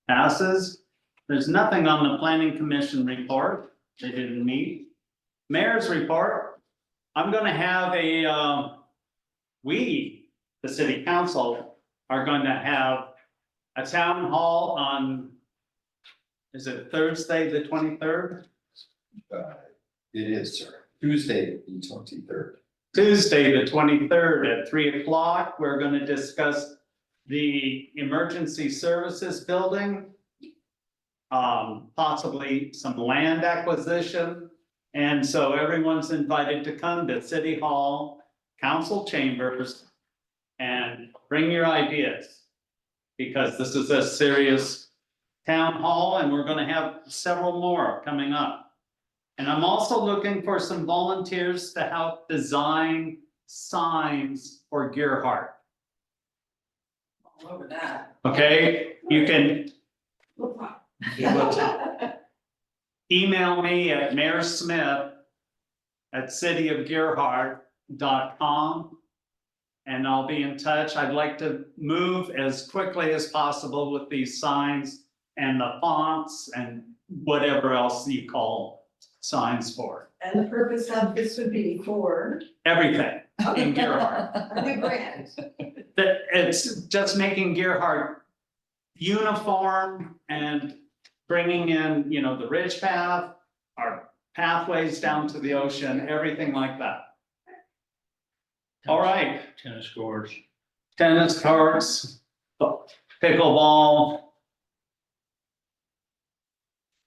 Passes. There's nothing on the planning commission report. They didn't meet. Mayor's report. I'm gonna have the city council are going to have a town hall on, is it Thursday, the 23rd? It is, sir. Tuesday, the 23rd. Tuesday, the 23rd at 3 o'clock. We're going to discuss the emergency services building. Possibly some land acquisition And so everyone's invited to come to City Hall, council chambers, and bring your ideas. Because this is a serious town hall and we're gonna have several more coming up. And I'm also looking for some volunteers to help design signs for Gearhart. All over that. Okay, you can email me at mayorsmith@cityofgearhart.com. And I'll be in touch. I'd like to move as quickly as possible with these signs and the fonts and whatever else you call signs for. And the purpose of this would be for Everything in Gearhart. a new brand. That it's just making Gearhart uniform and bringing in, you know, the ridge path, our pathways down to the ocean, everything like that. All right. Tennis courts. Tennis courts, pickleball.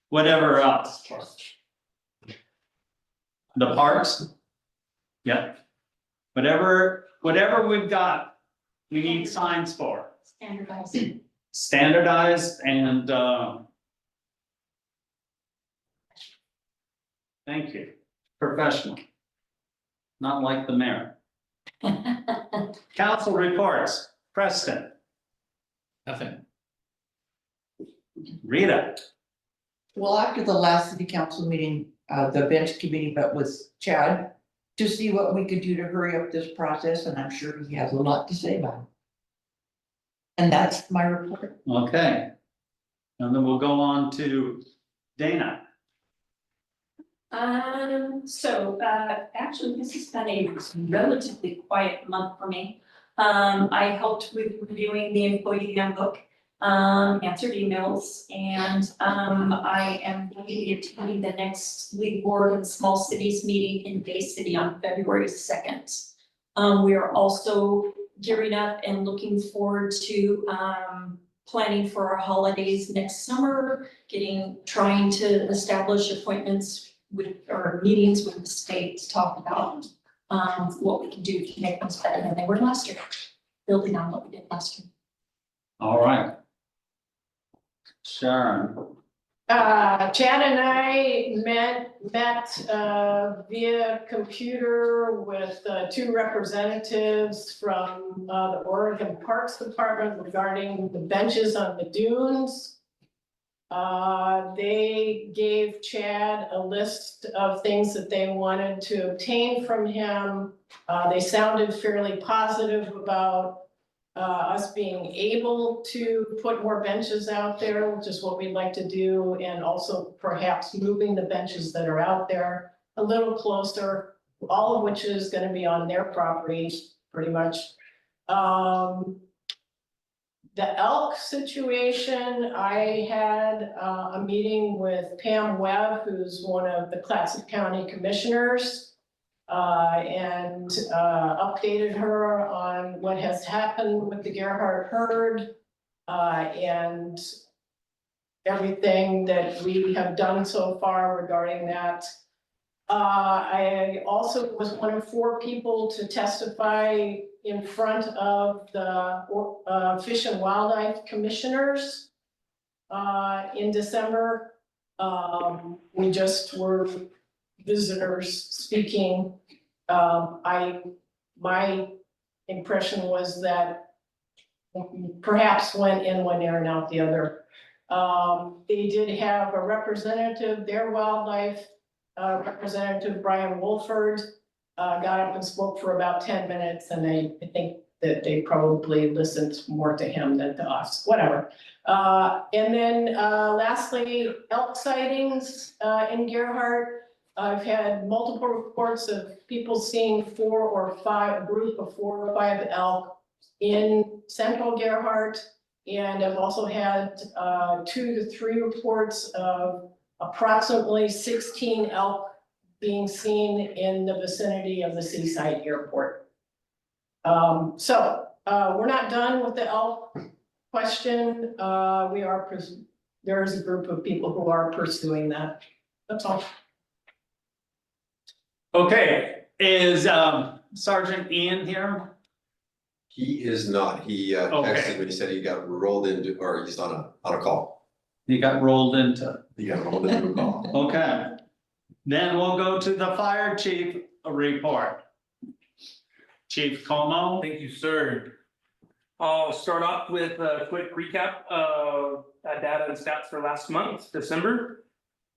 Whatever else. The parks. Yep. Whatever we've got, we need signs for. Standardized. Standardized and, thank you, professional. Not like the mayor. Council reports, Preston, Nothing. Rita, Well, after the last city council meeting, the bench committee met with Chad to see what we could do to hurry up this process, and I'm sure he has a lot to say about it. And that's my report. okay. And then we'll go on to Dana. Actually, this has been a relatively quiet month for me. I helped with reviewing the employee handbook, answered emails, and, I am going to be attending the next League Board and Small Cities meeting in Bay City on February 2nd. We are also gearing up and looking forward to, planning for our holidays next summer, trying to establish appointments with, or meetings with the state to talk about what we can do to make things better than they were last year, building on what we did last year. All right. Sharon, Chad and I met via computer with two representatives from the Oregon Parks Department regarding the benches on the dunes. They gave Chad a list of things that they wanted to obtain from him. They sounded fairly positive about us being able to put more benches out there, which is what we'd like to do, and also perhaps moving the benches that are out there a little closer, all of which is gonna be on their property, pretty much. The elk situation, I had a meeting with Pam Webb, who's one of the Clatsop County Commissioners. And updated her on what has happened with the Gearhart herd. And everything that we have done so far regarding that. I also was one of 4 people to testify in front of the Fish and Wildlife Commissioners in December. We just were visitors speaking. My impression was that perhaps went in one ear and out the other. They did have a representative, their wildlife representative, Brian Wolford, got up and spoke for about 10 minutes, and I think that they probably listened more to him than to us, whatever. And then lastly, elk sightings in Gearhart. I've had multiple reports of people seeing 4 or 5, a group of 4 or 5 elk in central Gearhart. And I've also had 2 to 3 reports of approximately 16 elk being seen in the vicinity of the Seaside Airport. So we're not done with the elk question. There is a group of people who are pursuing that. That's all. Okay, is Sergeant Ian here? He is not. He Okay. texted me, he said he got rolled into, or he's on a call. He got rolled into. He got rolled into a call. Okay. Then we'll go to the fire chief report. Chief Como. Thank you, sir. I'll start off with a quick recap of data and stats for last month, December.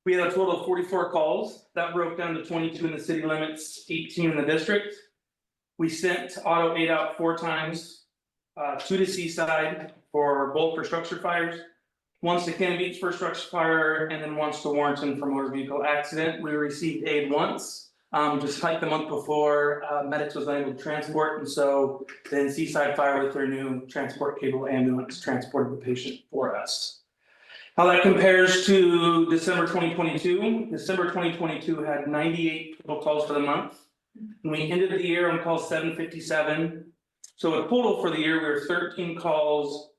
We had a total of 44 calls. That broke down to 22 in the city limits, 18 in the district. We sent auto aid out 4 times, 2 to Seaside for both for structure fires, once to Cannon Beach for structure fire, and then once to Warrenton for motor vehicle accident. We received aid once, just like the month before, medics was unable to transport, and so then Seaside Fire with their new transport cable ambulance transported the patient for us. How that compares to December 2022, December 2022 had 98 total calls for the month. And we ended the year on call 757. So a total for the year, we were 13 calls,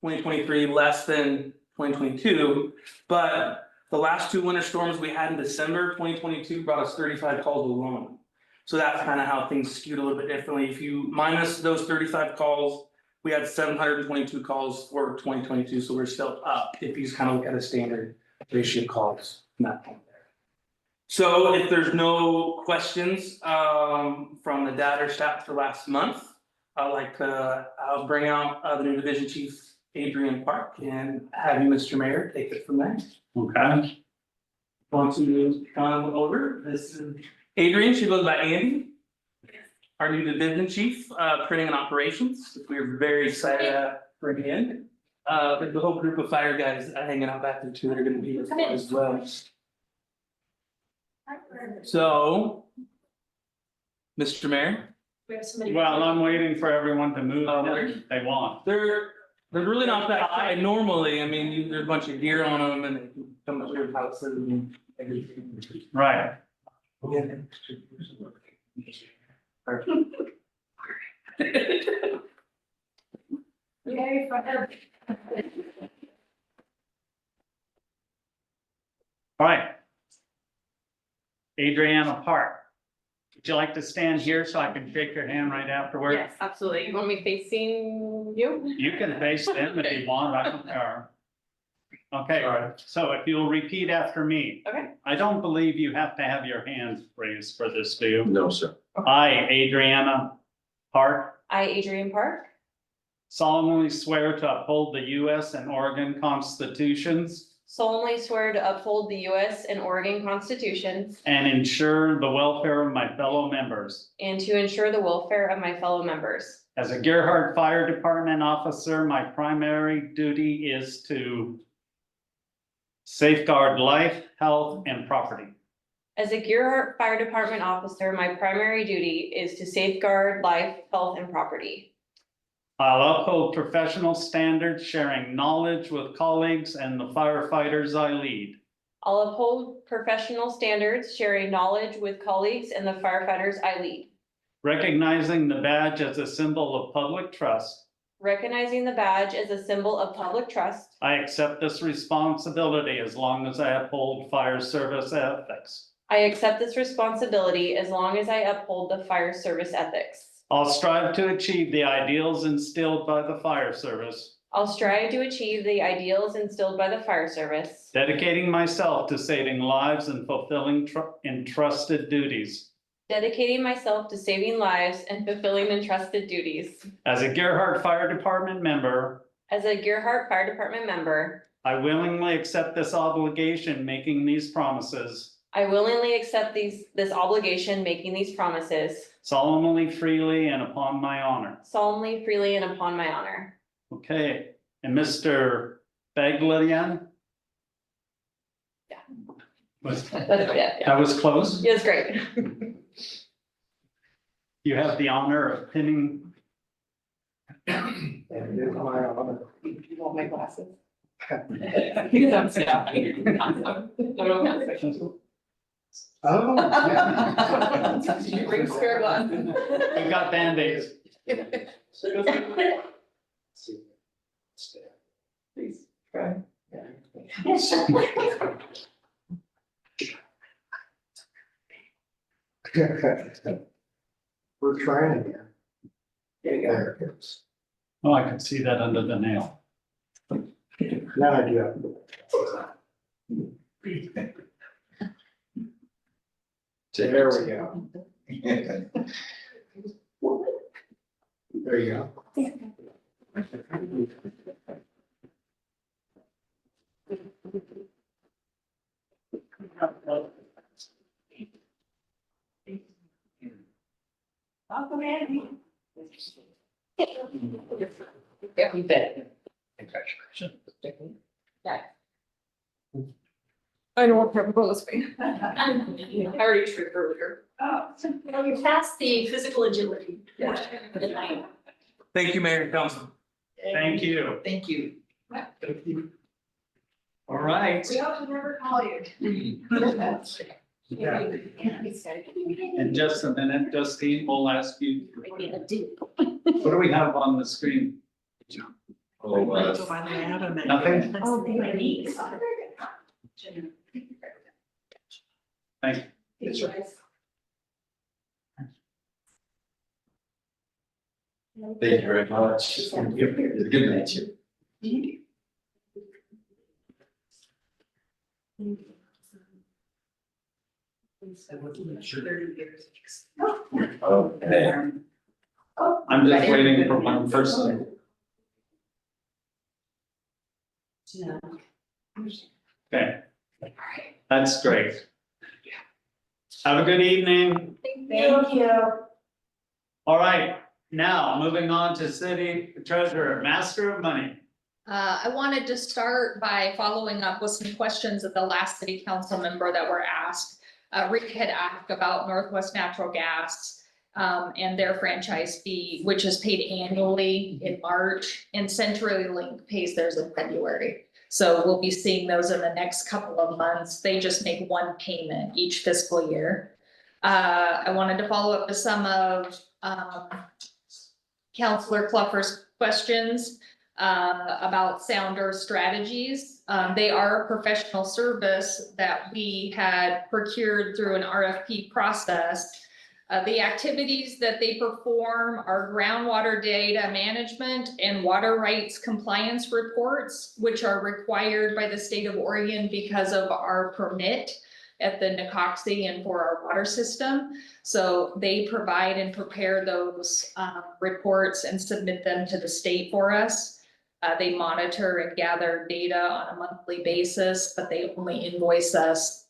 2023 less than 2022. But the last 2 winter storms we had in December 2022 brought us 35 calls alone. So that's kind of how things skewed a little bit differently. If you minus those 35 calls, we had 722 calls for 2022. So we're still up if you just kind of look at a standard ratio of calls from that point there. So if there's no questions from the data or stats for last month, I'd like to bring out the new division chief, Adrian Park, and have you, Mr. Mayor, take it from there. Okay. Want to come over? This is Adrian, she goes by Andy. Our new division chief, printing and operations, which we're very excited to bring in. There's a whole group of fire guys hanging out back there too, that are gonna be here as well. So, Mr. Mayor, We have somebody. well, I'm waiting for everyone to move if they want. They're really not that high normally. I mean, there's a bunch of gear on them and they can come to your houses and everything. Right. Yay, forever. All right. Adriana Park. Would you like to stand here so I can shake your hand right afterward? Yes, absolutely. You want me facing you? You can face them if you want, I don't care. Okay, All right. so if you'll repeat after me. Okay. I don't believe you have to have your hands raised for this, do you? No, sir. I, Adriana Park, I, Adrian Park, solemnly swear to uphold the US and Oregon constitutions solemnly swear to uphold the US and Oregon constitutions and ensure the welfare of my fellow members. and to ensure the welfare of my fellow members. As a Gearhart Fire Department officer, my primary duty is to safeguard life, health, and property. As a Gearhart Fire Department officer, my primary duty is to safeguard life, health, and property. I'll uphold professional standards, sharing knowledge with colleagues and the firefighters I lead. I'll uphold professional standards, sharing knowledge with colleagues and the firefighters I lead. Recognizing the badge as a symbol of public trust, Recognizing the badge as a symbol of public trust, I accept this responsibility as long as I uphold fire service ethics. I accept this responsibility as long as I uphold the fire service ethics. I'll strive to achieve the ideals instilled by the fire service, I'll strive to achieve the ideals instilled by the fire service, dedicating myself to saving lives and fulfilling entrusted duties. dedicating myself to saving lives and fulfilling entrusted duties. As a Gearhart Fire Department member, As a Gearhart Fire Department member, I willingly accept this obligation, making these promises I willingly accept this obligation, making these promises solemnly, freely, and upon my honor. solemnly, freely, and upon my honor. Okay, and Mr. Bagladian? Yeah. Was, That's yeah. that was close. It's great. You have the honor of pinning. You want my glasses? Because I'm staff. Oh. You bring spare glasses. We've got Band-Aids. Please, try. We're trying again. There you go. There it is. Oh, I can see that under the nail. Now I do have. There we go. There you go. Yeah, you bet. I don't want to propose me. I already tripped earlier. Well, you passed the physical agility. Thank you, Mayor and Council. Thank you. Thank you. All right. We hope to never call you. In just a minute, Justine, we'll ask you, what do we have on the screen? Oh, Nothing? Oh, baby. Thank you. Thank you very much. It's good to meet you. Okay. I'm just waiting for one person. Okay. That's great. Have a good evening. Thank you. All right, now moving on to city treasurer, master of money. I wanted to start by following up with some questions of the last city council member that were asked. Rick had asked about Northwest Natural Gas and their franchise fee, which is paid annually in March, and CenturyLink pays theirs in February. So we'll be seeing those in the next couple of months. They just make one payment each fiscal year. I wanted to follow up with some of Councilor Cluffer's questions about Sounder Strategies. They are a professional service that we had procured through an RFP process. The activities that they perform are groundwater data management and water rights compliance reports, which are required by the state of Oregon because of our permit at the Nicoxie and for our water system. So they provide and prepare those reports and submit them to the state for us. They monitor and gather data on a monthly basis, but they only invoice us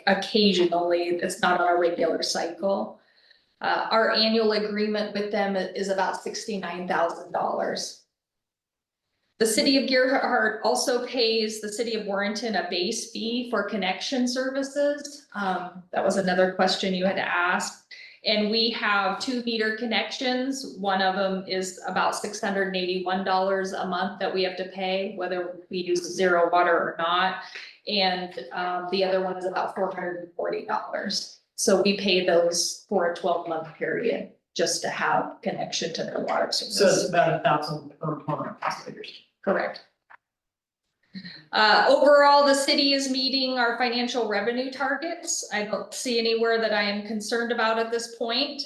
occasionally. It's not on a regular cycle. Our annual agreement with them is about $69,000. The city of Gearhart also pays the city of Warrenton a base fee for connection services. That was another question you had asked. And we have 2 meter connections. One of them is about $681 a month that we have to pay, whether we use zero water or not. And the other one is about $440. So we pay those for a 12-month period just to have connection to their water service. So it's about 1,000 per month. Correct. Overall, the city is meeting our financial revenue targets. I don't see anywhere that I am concerned about at this point.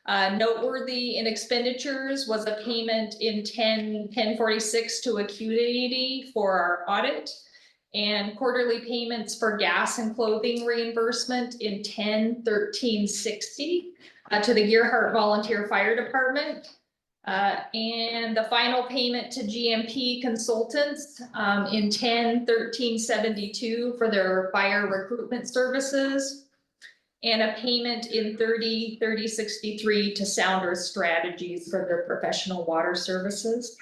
Noteworthy in expenditures was a payment in 1046 to Acuity for our audit, and quarterly payments for gas and clothing reimbursement in 101360 to the Gearhart Volunteer Fire Department. And the final payment to GMP Consultants in 101372 for their fire recruitment services. And a payment in 303063 to Sounder Strategies for their professional water services.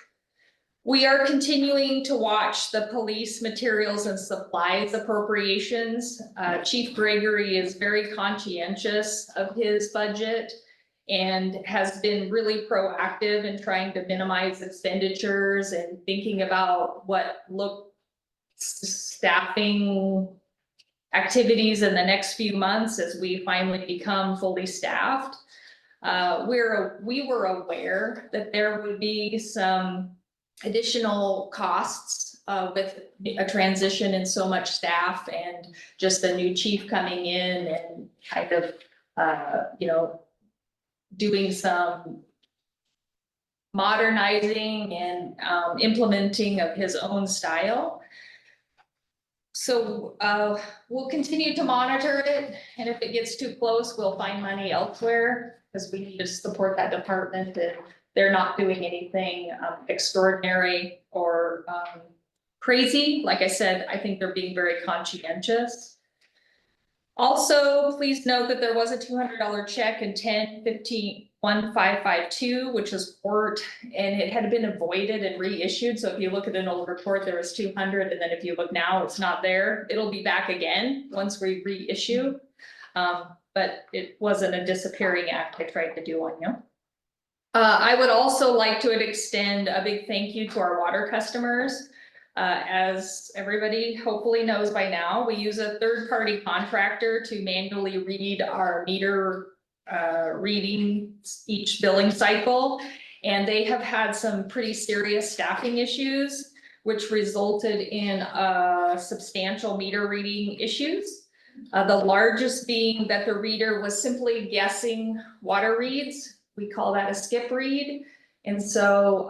We are continuing to watch the police materials and supplies appropriations. Chief Gregory is very conscientious of his budget and has been really proactive in trying to minimize expenditures and thinking about what staffing activities in the next few months as we finally become fully staffed. We were aware that there would be some additional costs with a transition in so much staff and just a new chief coming in and kind of, doing some modernizing and implementing of his own style. So we'll continue to monitor it, and if it gets too close, we'll find money elsewhere, because we need to support that department, and they're not doing anything extraordinary or crazy. Like I said, I think they're being very conscientious. Also, please note that there was a $200 check in 10-15-1552, which was court, and it had been avoided and reissued. So if you look at an old report, there was 200, and then if you look now, it's not there. It'll be back again once we reissue. But it wasn't a disappearing act I tried to do on you. I would also like to extend a big thank you to our water customers. As everybody hopefully knows by now, we use a third-party contractor to manually read our meter readings each billing cycle. And they have had some pretty serious staffing issues, which resulted in substantial meter reading issues. The largest being that the reader was simply guessing water reads. We call that a skip read. And so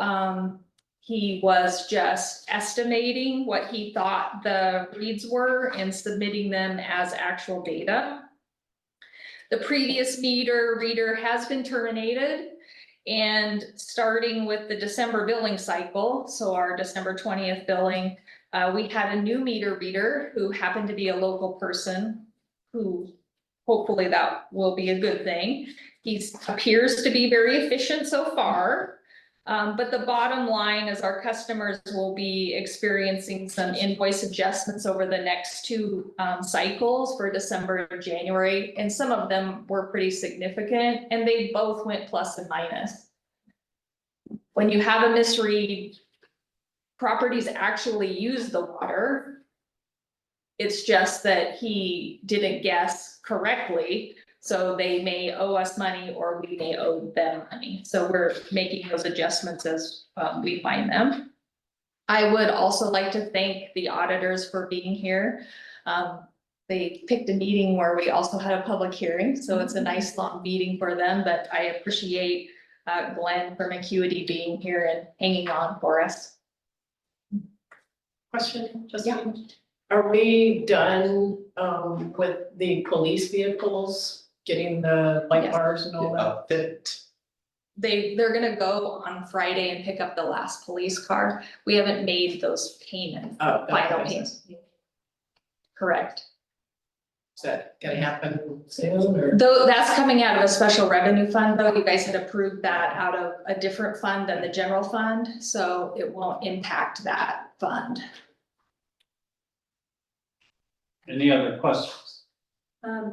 he was just estimating what he thought the reads were and submitting them as actual data. The previous meter reader has been terminated, and starting with the December billing cycle, so our December 20th billing, we had a new meter reader who happened to be a local person, who hopefully that will be a good thing. He appears to be very efficient so far. But the bottom line is our customers will be experiencing some invoice adjustments over the next two cycles for December and January. And some of them were pretty significant, and they both went plus and minus. When you have a misread, properties actually use the water. It's just that he didn't guess correctly. So they may owe us money, or we may owe them money. So we're making those adjustments as we find them. I would also like to thank the auditors for being here. They picked a meeting where we also had a public hearing, so it's a nice long meeting for them, but I appreciate Glenn from Acuity being here and hanging on for us. Question, Are we done with the police vehicles, getting the light bars and all that? They're gonna go on Friday and pick up the last police car. We haven't made those payments, final payments. Correct. Is that gonna happen soon, or? Though that's coming out of a special revenue fund, though, you guys had approved that out of a different fund than the general fund, so it won't impact that fund. Any other questions?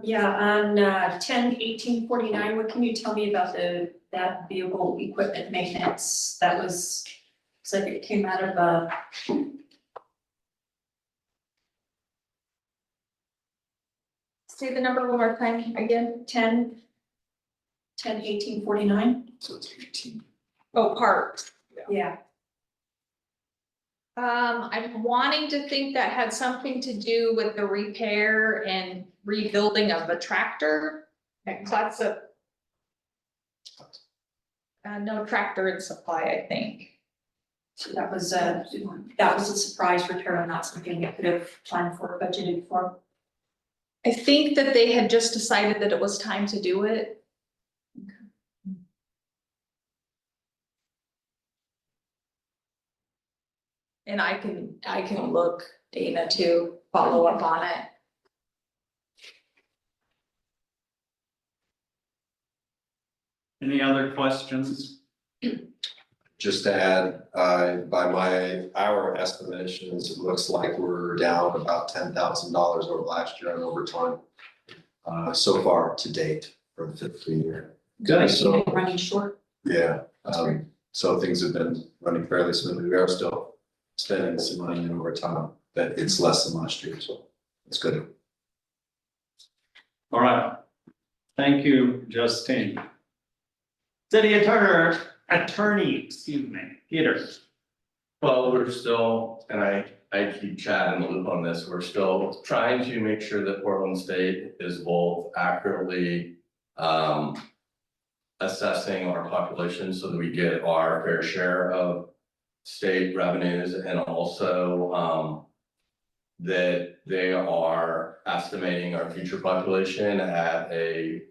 Yeah, on 10-18-49, what can you tell me about that vehicle equipment maintenance? That was, it's like it came out of say the number one more time again, 10-18-49? So it's 18. Oh, parts. Yeah. I'm wanting to think that had something to do with the repair and rebuilding of the tractor. That's a. No tractor in supply, I think. So that was a surprise return, not something you could have planned for or budgeted for. I think that they had just decided that it was time to do it. And I can look, Dana, to follow up on it. Any other questions? Just to add, by our estimations, it looks like we're down about $10,000 over last year on overtime. So far to date for the fiscal year. Good. So, Running short. yeah, so things have been running fairly smoothly. We are still spending some money in overtime, but it's less than last year, so it's good. All right. Thank you, Justine. City attorney, Peter. Well, we're still, and I keep Chad in the loop on this, we're still trying to make sure that Portland State is both accurately assessing our population so that we get our fair share of state revenues, and also that they are estimating our future population at a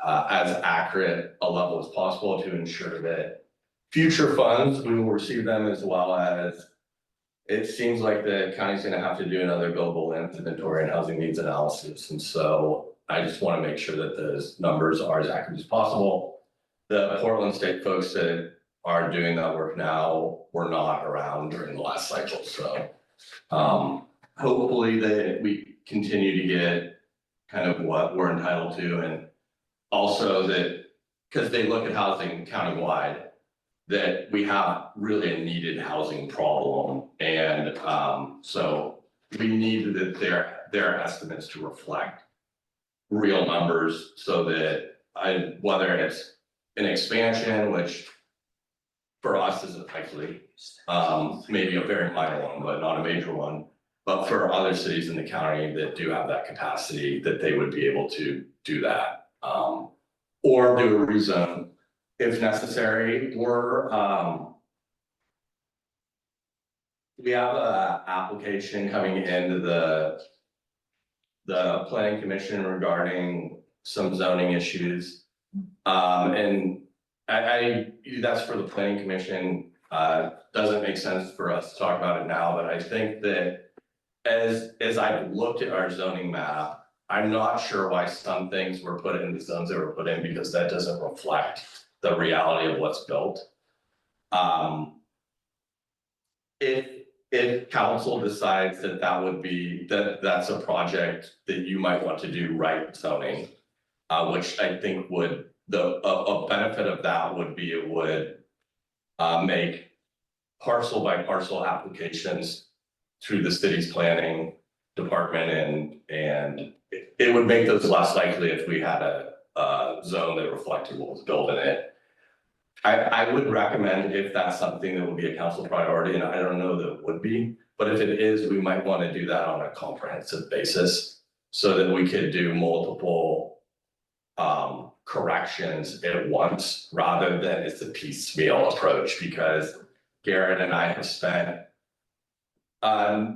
as accurate a level as possible to ensure that future funds, we will receive them, as well as it seems like the county's gonna have to do another billable land inventory and housing needs analysis. And so I just want to make sure that those numbers are as accurate as possible. The Portland State folks that are doing that work now were not around during the last cycle, so hopefully that we continue to get kind of what we're entitled to, and also that, because they look at housing countywide, that we have really a needed housing problem, and so we need that their estimates to reflect real numbers, so that whether it's an expansion, which for us is likely, maybe a very minor one, but not a major one. But for other cities in the county that do have that capacity, that they would be able to do that. Or do a rezone if necessary. We have an application coming into the planning commission regarding some zoning issues. And that's for the planning commission. Doesn't make sense for us to talk about it now, but I think that as I've looked at our zoning map, I'm not sure why some things were put in the zones that were put in, because that doesn't reflect the reality of what's built. If council decides that that's a project that you might want to do right zoning, which I think would, a benefit of that would be it would make parcel by parcel applications through the city's planning department, and it would make those less likely if we had a zone that reflected what was built in it. I would recommend, if that's something that would be a council priority, and I don't know that it would be, but if it is, we might want to do that on a comprehensive basis so that we could do multiple corrections at once, rather than it's a piecemeal approach, because Garrett and I have spent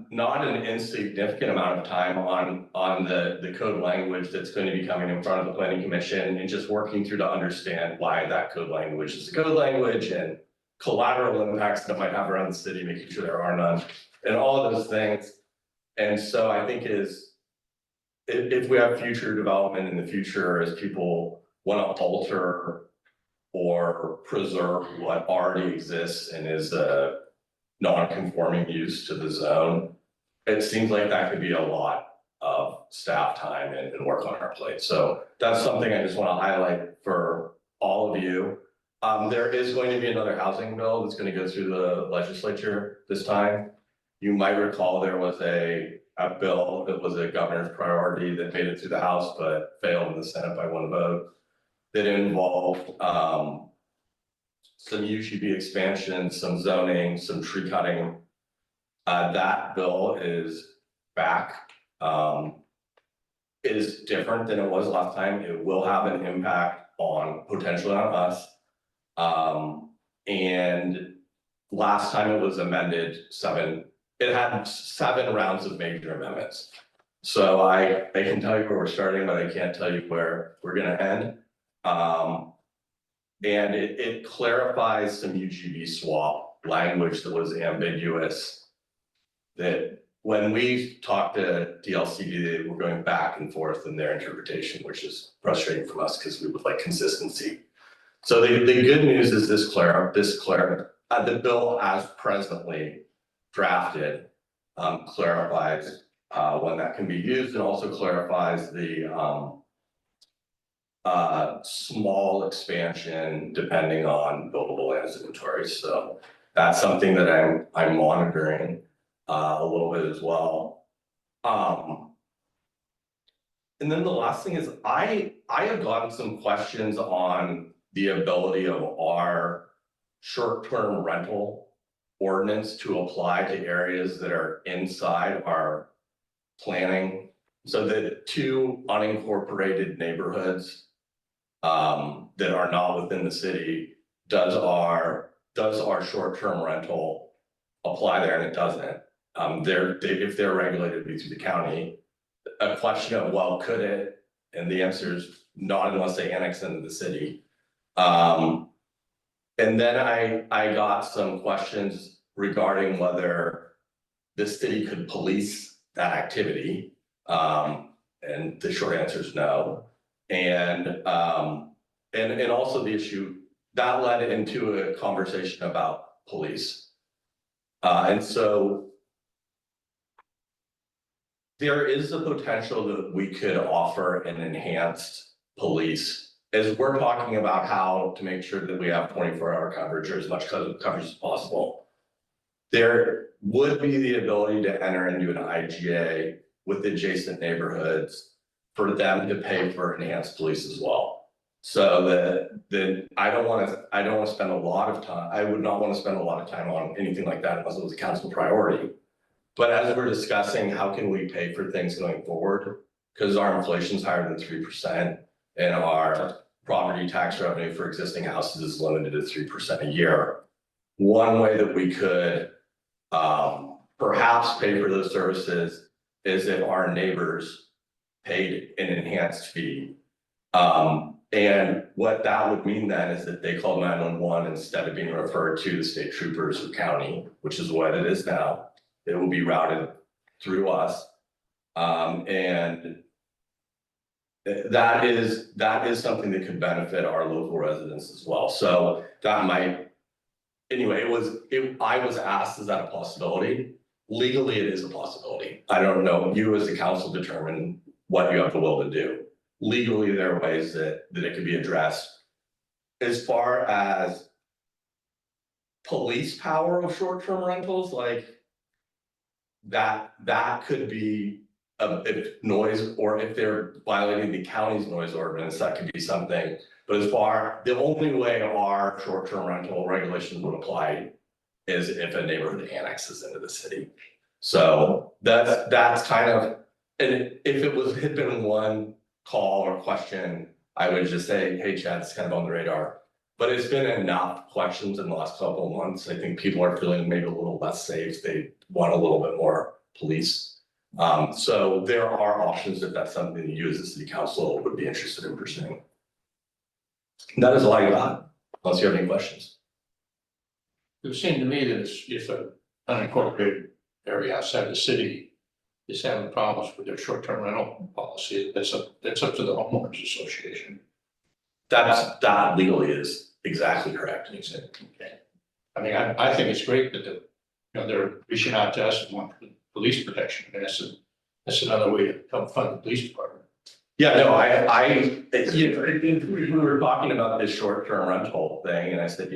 not an insignificant amount of time on the code language that's going to be coming in front of the planning commission, and just working through to understand why that code language is a code language, and collateral impacts that it might have around the city, making sure there are none, and all of those things. And so I think if we have future development in the future, as people want to alter or preserve what already exists and is a non-conforming use to the zone, it seems like that could be a lot of staff time and work on our plate. So that's something I just want to highlight for all of you. There is going to be another housing bill that's going to go through the legislature this time. You might recall there was a bill that was a governor's priority that made it through the House but failed in the Senate by one vote, that involved some UGB expansion, some zoning, some tree cutting. That bill is back. It is different than it was last time. It will have an impact potentially on us. And last time it was amended, it had 7 rounds of major amendments. So I can tell you where we're starting, but I can't tell you where we're gonna end. And it clarifies some UGB swap language that was ambiguous. That when we talked to DLCD, they were going back and forth in their interpretation, which is frustrating for us because we would like consistency. So the good news is the bill as presently drafted clarifies when that can be used, and also clarifies the small expansion depending on buildable land inventory. So that's something that I'm monitoring a little bit as well. And then the last thing is I have gotten some questions on the ability of our short-term rental ordinance to apply to areas that are inside our planning. So the two unincorporated neighborhoods that are not within the city, does our short-term rental apply there? And it doesn't. If they're regulated through the county, a question of, well, could it? And the answer is not unless they annex into the city. And then I got some questions regarding whether the city could police that activity. And the short answer is no. And also the issue that led into a conversation about police. And so there is the potential that we could offer an enhanced police, as we're talking about how to make sure that we have 24-hour coverage or as much coverage as possible. There would be the ability to enter into an IGA with adjacent neighborhoods for them to pay for enhanced police as well. So that I don't want to spend a lot of time. I would not want to spend a lot of time on anything like that unless it was a council priority. But as we're discussing, how can we pay for things going forward? Because our inflation's higher than 3% and our property tax revenue for existing houses is limited to 3% a year. One way that we could perhaps pay for those services is if our neighbors paid an enhanced fee. And what that would mean then is that they call 911 instead of being referred to the state troopers or county, which is what it is now. It will be routed through us. And that is something that could benefit our local residents as well. So that might, anyway, I was asked, is that a possibility? Legally, it is a possibility. I don't know, you as the council determine what you have the will to do. Legally, there are ways that it could be addressed. As far as police power of short-term rentals, like that could be if noise, or if they're violating the county's noise ordinance, that could be something. But the only way our short-term rental regulations would apply is if a neighborhood annexes into the city. So that's kind of, and if it had been one call or question, I would just say, hey, Chad, it's kind of on the radar. But it's been enough questions in the last couple of months. I think people are feeling maybe a little less safe. They want a little bit more police. So there are options if that's something you as a city council would be interested in pursuing. And that is all I got, unless you have any questions. It would seem to me that if an unincorporated area outside the city is having problems with their short-term rental policy, that's up to the homeowners association. That legally is exactly correct. Okay. I mean, I think it's great that they're reaching out to us and want police protection. I mean, that's another way to help fund the police department. Yeah, no, we were talking about this short-term rental thing, and I said,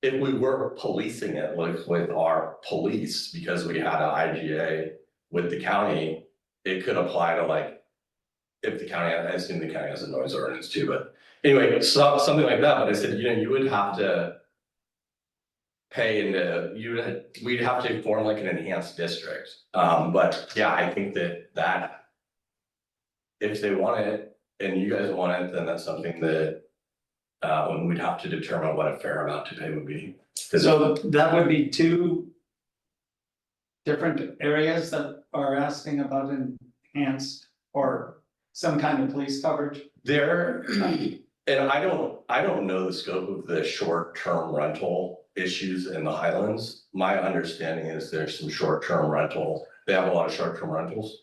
if we were policing it with our police, because we had an IGA with the county, it could apply to if the county, I assume the county has a noise ordinance too, but anyway, so something like that. But I said, you would have to pay into, we'd have to form like an enhanced district. But yeah, I think that if they want it and you guys want it, then that's something that we'd have to determine what a fair amount to pay would be. So that would be two different areas that are asking about enhanced or some kind of police coverage? And I don't know the scope of the short-term rental issues in the Highlands. My understanding is there's some short-term rental. They have a lot of short-term rentals.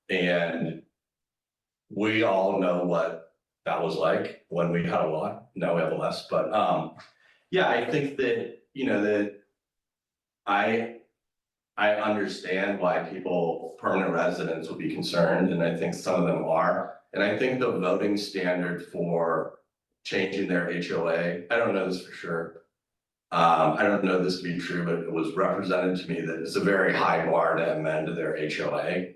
And we all know what that was like when we had a lot. Now we have less, but yeah, I think that, that I understand why permanent residents would be concerned, and I think some of them are. And I think the voting standard for changing their HOA, I don't know this for sure. I don't know this to be true, but it was represented to me that it's a very high bar to amend their HOA,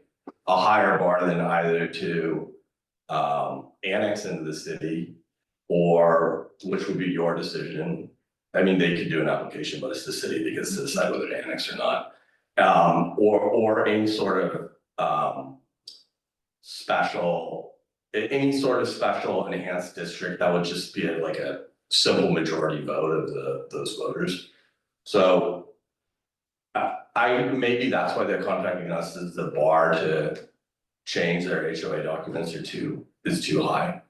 a higher bar than either to annex into the city, or which would be your decision, I mean, they could do an application, but it's the city that gets to decide whether to annex or not. Or any sort of, any sort of special enhanced district that would just be like a simple majority vote of those voters. So maybe that's why they're contacting us, is the bar to change their HOA documents is too high.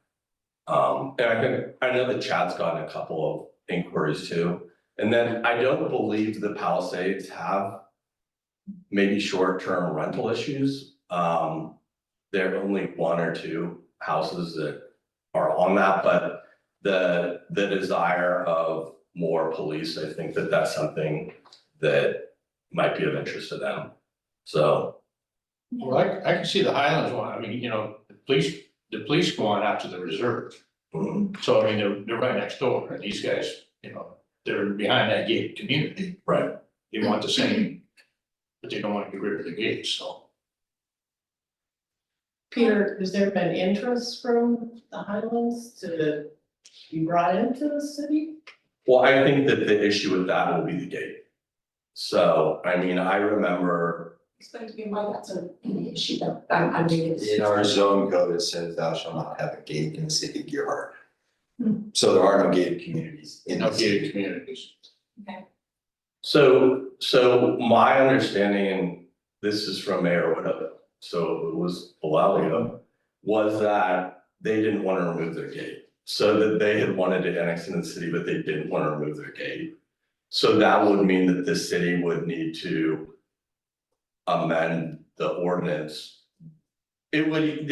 And I know that Chad's gotten a couple of inquiries too. And then I don't believe the Palisades have maybe short-term rental issues. There are only 1 or 2 houses that are on that, but the desire of more police, I think that that's something that might be of interest to them. So. Well, I can see the Highlands one. I mean, you know, the police go on out to the reserve. So I mean, they're right next door, and these guys, you know, they're behind that gated community. Right. They want the same, but they don't want to get rid of the gates, so. Peter, has there been interest from the Highlands to be brought into the city? Well, I think that the issue with that will be the gate. So, I mean, I remember. Explain to me why that's an issue that I'm reading. In our zone code, it says thou shalt not have a gate in the city of Gearhart. So there are no gated communities in No the city. gated communities. So my understanding, and this is from Mayor Widow, so it was a while ago, was that they didn't want to remove their gate. So that they had wanted to annex into the city, but they didn't want to remove their gate. So that would mean that the city would need to amend the ordinance. It would,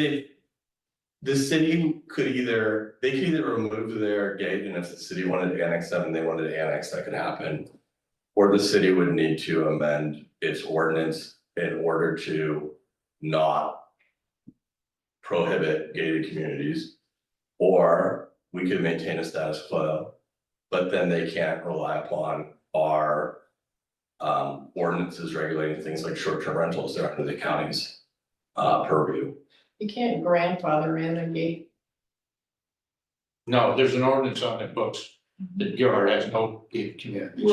the city could either remove their gate, and if the city wanted to annex them and they wanted to annex, that could happen. Or the city would need to amend its ordinance in order to not prohibit gated communities. Or we could maintain a status quo, but then they can't rely upon our ordinances regulating things like short-term rentals. They're under the county's purview. You can't grandfather in a gate. No, there's an ordinance on the books that Gearhart has no gated communities.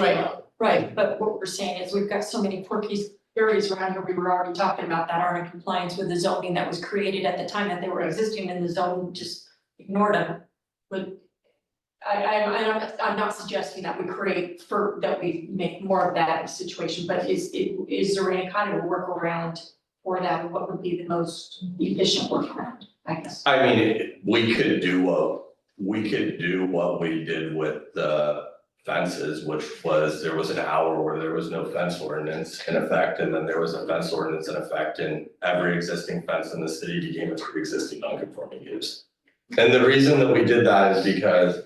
Right, but what we're saying is we've got so many quirky areas around here, we were already talking about that are in compliance with the zoning that was created at the time that they were existing in the zone, just ignored them. But I'm not suggesting that we make more of that situation, but is there any kind of a workaround for that? And what would be the most efficient workaround, I guess? I mean, we could do what we did with the fences, which was, there was an hour where there was no fence ordinance in effect, and then there was a fence ordinance in effect, and every existing fence in the city became a pre-existing non-conforming use. And the reason that we did that is because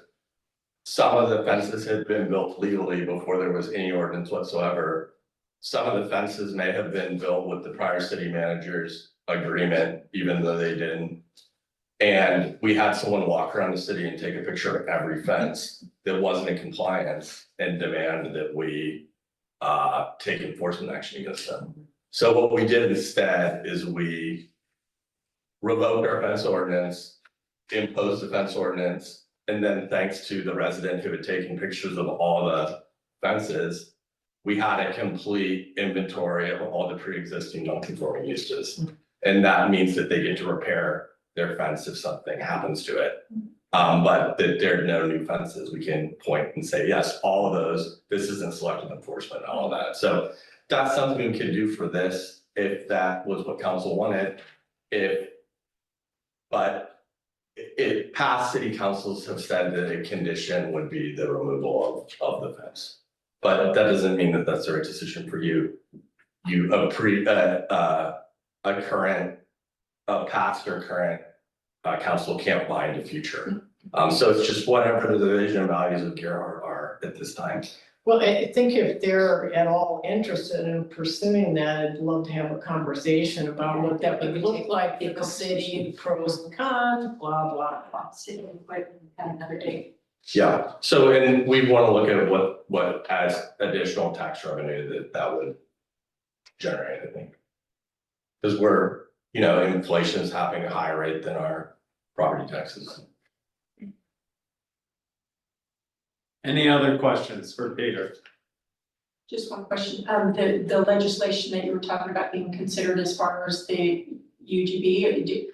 some of the fences had been built legally before there was any ordinance whatsoever. Some of the fences may have been built with the prior city manager's agreement, even though they didn't. And we had someone walk around the city and take a picture of every fence that wasn't in compliance and demand that we take enforcement action against them. So what we did instead is we revoked our fence ordinance, imposed the fence ordinance, and then thanks to the resident who had taken pictures of all the fences, we had a complete inventory of all the pre-existing non-conforming uses. And that means that they get to repair their fence if something happens to it. But that there are no new fences. We can point and say, yes, all of those, this isn't selective enforcement, all of that. So that's something we can do for this, if that was what council wanted. But past city councils have said that a condition would be the removal of the fence. But that doesn't mean that that's the right decision for you. A past or current council can't bind a future. So it's just whatever the vision and values of Gearhart are at this time. Well, I think if they're at all interested in pursuing that, I'd love to have a conversation about what that would look like for the city, pros and cons, blah, blah, blah. Sitting and another day. Yeah, so and we want to look at what as additional tax revenue that would generate, I think. Because we're, inflation is happening at a higher rate than our property taxes. Any other questions for Peter? Just one question, the legislation that you were talking about being considered as far as the UGB,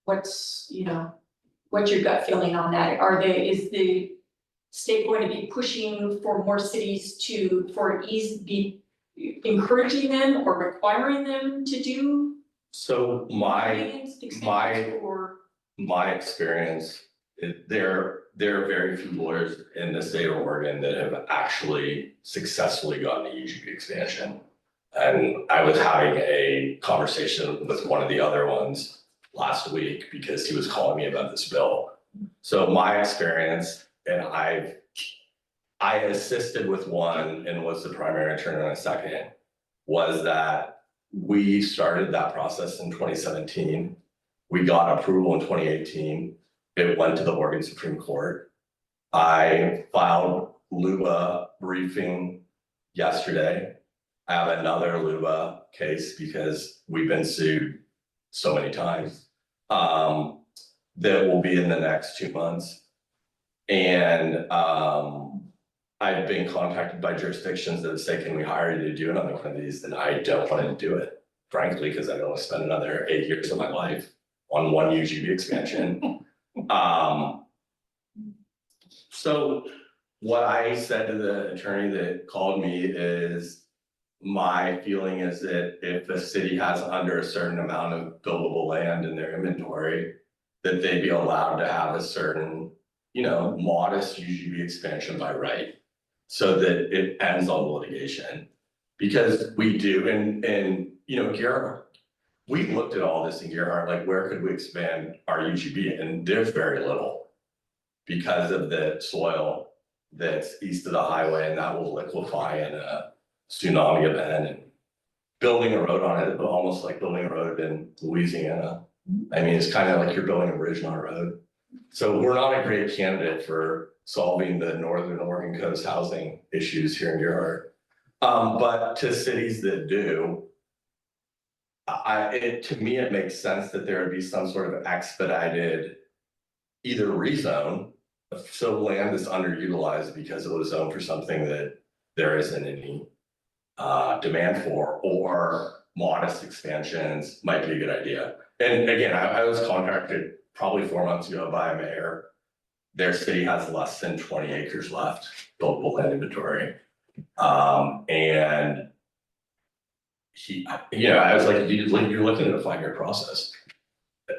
what's your gut feeling on that? Is the state going to be pushing for more cities be encouraging them or requiring them to do? So expansions, or? my experience, there are very few lawyers in the state of Oregon that have actually successfully gotten the UGB expansion. And I was having a conversation with one of the other ones last week because he was calling me about this bill. So my experience, and I assisted with one and was the primary attorney on a second, was that we started that process in 2017. We got approval in 2018. It went to the Oregon Supreme Court. I filed LUBA briefing yesterday. I have another LUBA case because we've been sued so many times. That will be in the next 2 months. And I've been contacted by jurisdictions that say, can we hire you to do another one of these? And I don't want to do it, frankly, because I don't want to spend another 8 years of my life on one UGB expansion. So what I said to the attorney that called me is, my feeling is that if the city has under a certain amount of buildable land in their inventory, that they'd be allowed to have a certain, modest UGB expansion by right, so that it ends on the litigation. Because we do, and Gearhart, we looked at all this in Gearhart, like where could we expand our UGB, and there's very little because of the soil that's east of the highway, and that will liquefy in a tsunami event. And building a road on it, almost like building a road in Louisiana. I mean, it's kind of like you're building a bridge on a road. So we're not a great candidate for solving the Northern Oregon coast housing issues here in Gearhart. But to cities that do, to me, it makes sense that there would be some sort of expedited either rezone, so land is underutilized because it was zoned for something that there isn't any demand for, or modest expansions might be a good idea. And again, I was contacted probably 4 months ago by a mayor. Their city has less than 20 acres left, buildable land inventory. And I was like, you're looking at a 5-year process.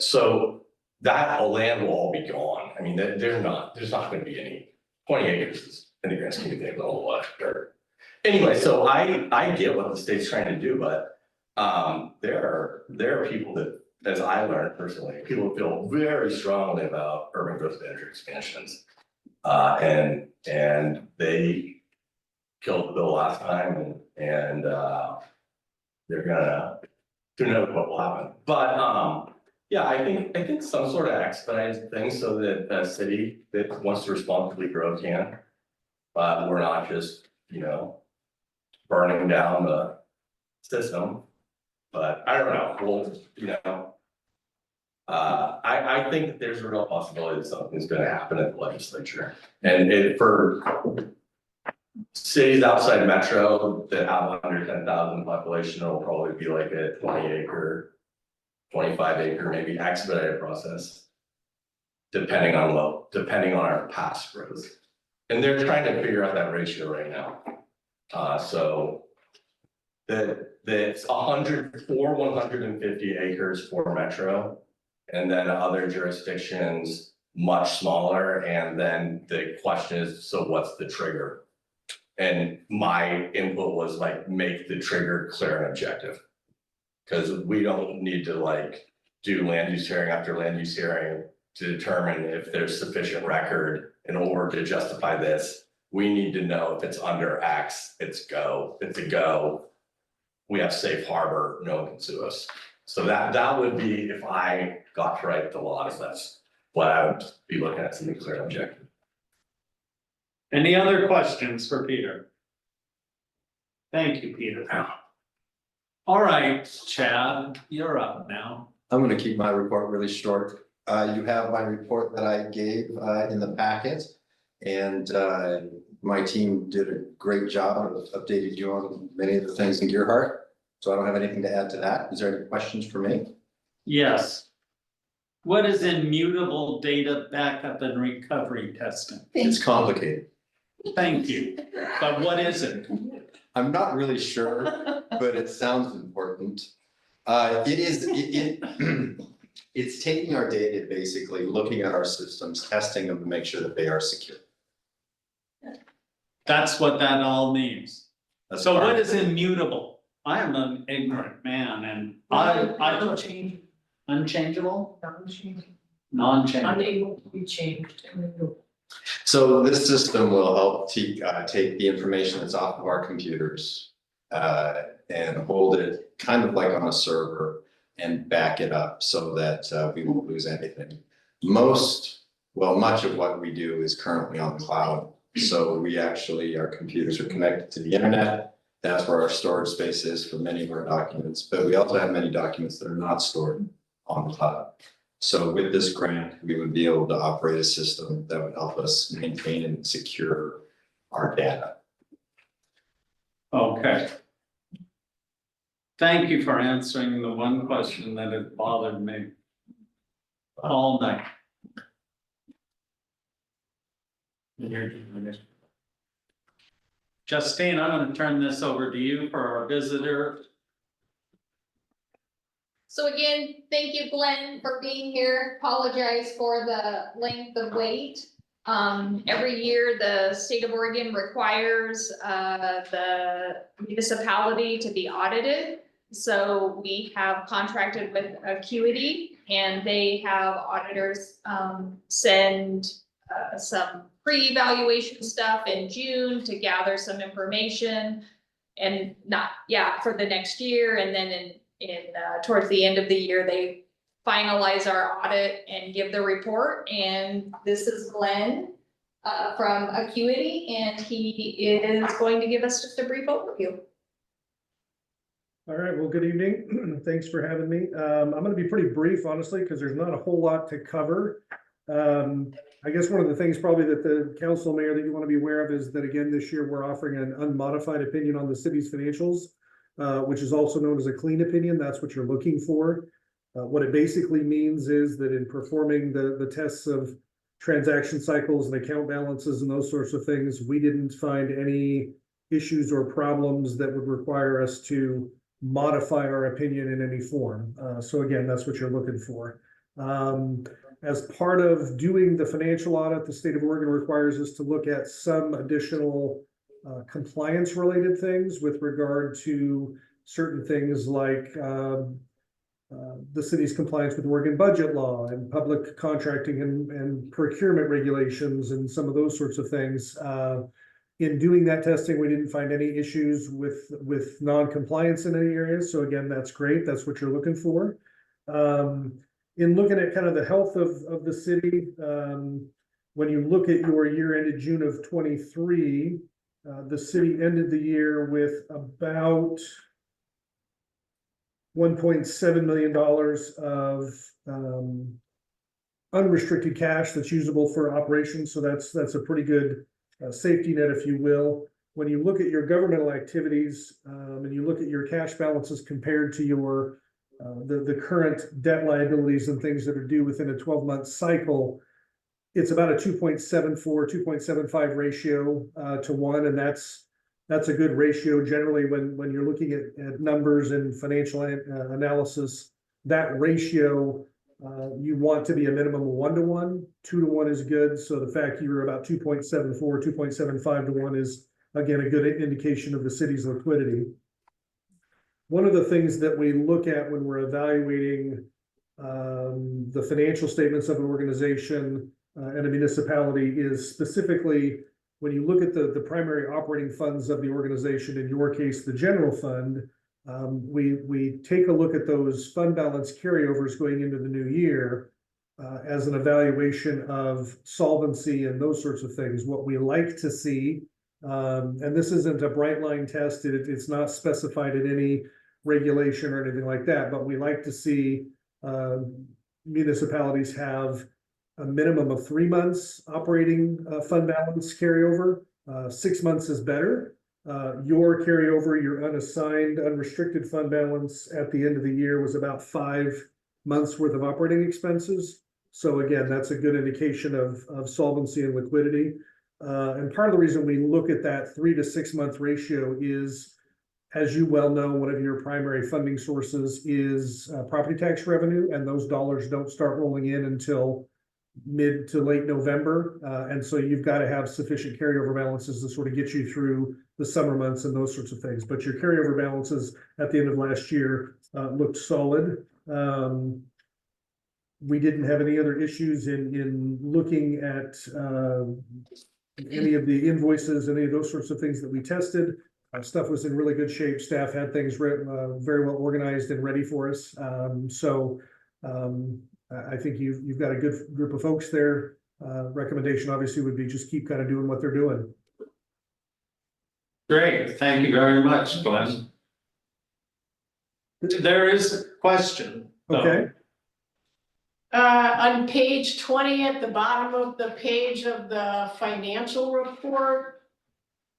So that land will all be gone. I mean, there's not going to be any 20 acres in the grand scheme of things, a whole lot of dirt. Anyway, so I get what the state's trying to do, but there are people that, as I learned personally, people feel very strongly about urban growth boundary expansions. And they killed the bill last time, and they're gonna, who knows what will happen. But yeah, I think some sort of expedited thing so that a city that wants to responsibly grow can. But we're not just, burning down the system. But I don't know, well, I think that there's a real possibility that something's gonna happen at the legislature. And for cities outside Metro that have under 10,000 population, it'll probably be like a 20-acre, 25-acre, maybe expedited process. Depending on our past growth. And they're trying to figure out that ratio right now. So that's 150 acres for Metro, and then other jurisdictions much smaller. And then the question is, so what's the trigger? And my input was like, make the trigger clear and objective. Because we don't need to do land use hearing after land use hearing to determine if there's sufficient record in order to justify this. We need to know if it's under X, it's go. If it's a go, we have safe harbor, no one can sue us. So that would be, if I got to write the laws, that's what I would be looking at, something clear and objective. Any other questions for Peter? Thank you, Peter. All right, Chad, you're up now. I'm gonna keep my report really short. You have my report that I gave in the packet. And my team did a great job of updating you on many of the things in Gearhart. So I don't have anything to add to that. Is there any questions for me? Yes. What is immutable data backup and recovery testing? It's complicated. Thank you, but what is it? I'm not really sure, but it sounds important. It's taking our data, basically looking at our systems, testing them to make sure that they are secure. That's what that all means. That's So part what of is it. immutable? I am an ignorant man and I don't change. Unchangeable? Non-changeable. Unable to be changed. So this system will help take the information that's off of our computers and hold it kind of like on a server and back it up so that we won't lose anything. Much of what we do is currently on the cloud. So our computers are connected to the internet. That's where our storage space is for many of our documents, but we also have many documents that are not stored on the cloud. So with this grant, we would be able to operate a system that would help us maintain and secure our data. Okay. Thank you for answering the one question that had bothered me all night. Justine, I'm going to turn this over to you for our visitor. So again, thank you, Glenn, for being here. Apologize for the length of wait. Every year, the state of Oregon requires the municipality to be audited. So we have contracted with Acuity and they have auditors send some pre-evaluation stuff in June to gather some information and for the next year. And then towards the end of the year, they finalize our audit and give the report. And this is Glenn from Acuity, and he is going to give us just a brief overview. All right, well, good evening. Thanks for having me. I'm going to be pretty brief, honestly, because there's not a whole lot to cover. I guess one of the things probably that the council mayor that you want to be aware of is that, again, this year we're offering an unmodified opinion on the city's financials, which is also known as a clean opinion. That's what you're looking for. What it basically means is that in performing the tests of transaction cycles and account balances and those sorts of things, we didn't find any issues or problems that would require us to modify our opinion in any form. So again, that's what you're looking for. As part of doing the financial audit, the state of Oregon requires us to look at some additional compliance related things with regard to certain things like the city's compliance with Oregon budget law and public contracting and procurement regulations and some of those sorts of things. In doing that testing, we didn't find any issues with non-compliance in any areas. So again, that's great. That's what you're looking for. In looking at kind of the health of the city, when you look at your year ended June of 23, the city ended the year with about $1.7 million of unrestricted cash that's usable for operations. So that's a pretty good safety net, if you will. When you look at your governmental activities and you look at your cash balances compared to your the current debt liabilities and things that are due within a 12-month cycle, it's about a 2.74, 2.75 ratio to 1, and that's a good ratio generally when you're looking at numbers and financial analysis. That ratio you want to be a minimum of 1 to 1. 2 to 1 is good. So the fact you're about 2.74, 2.75 to 1 is again a good indication of the city's liquidity. One of the things that we look at when we're evaluating the financial statements of an organization and a municipality is specifically when you look at the primary operating funds of the organization, in your case, the general fund, we take a look at those fund balance carryovers going into the new year as an evaluation of solvency and those sorts of things. What we like to see, and this isn't a bright line test, it's not specified in any regulation or anything like that, but we like to see municipalities have a minimum of 3 months operating fund balance carryover. 6 months is better. Your carryover, your unassigned, unrestricted fund balance at the end of the year was about 5 months worth of operating expenses. So again, that's a good indication of solvency and liquidity. And part of the reason we look at that 3 to 6 month ratio is, as you well know, one of your primary funding sources is property tax revenue, and those dollars don't start rolling in until mid to late November. And so you've got to have sufficient carryover balances to sort of get you through the summer months and those sorts of things. But your carryover balances at the end of last year looked solid. We didn't have any other issues in looking at any of the invoices, any of those sorts of things that we tested. Stuff was in really good shape. Staff had things very well organized and ready for us. I think you've got a good group of folks there. Recommendation obviously would be just keep kind of doing what they're doing. Great, thank you very much, Glenn. There is a question. though. Okay. On page 20, at the bottom of the page of the financial report,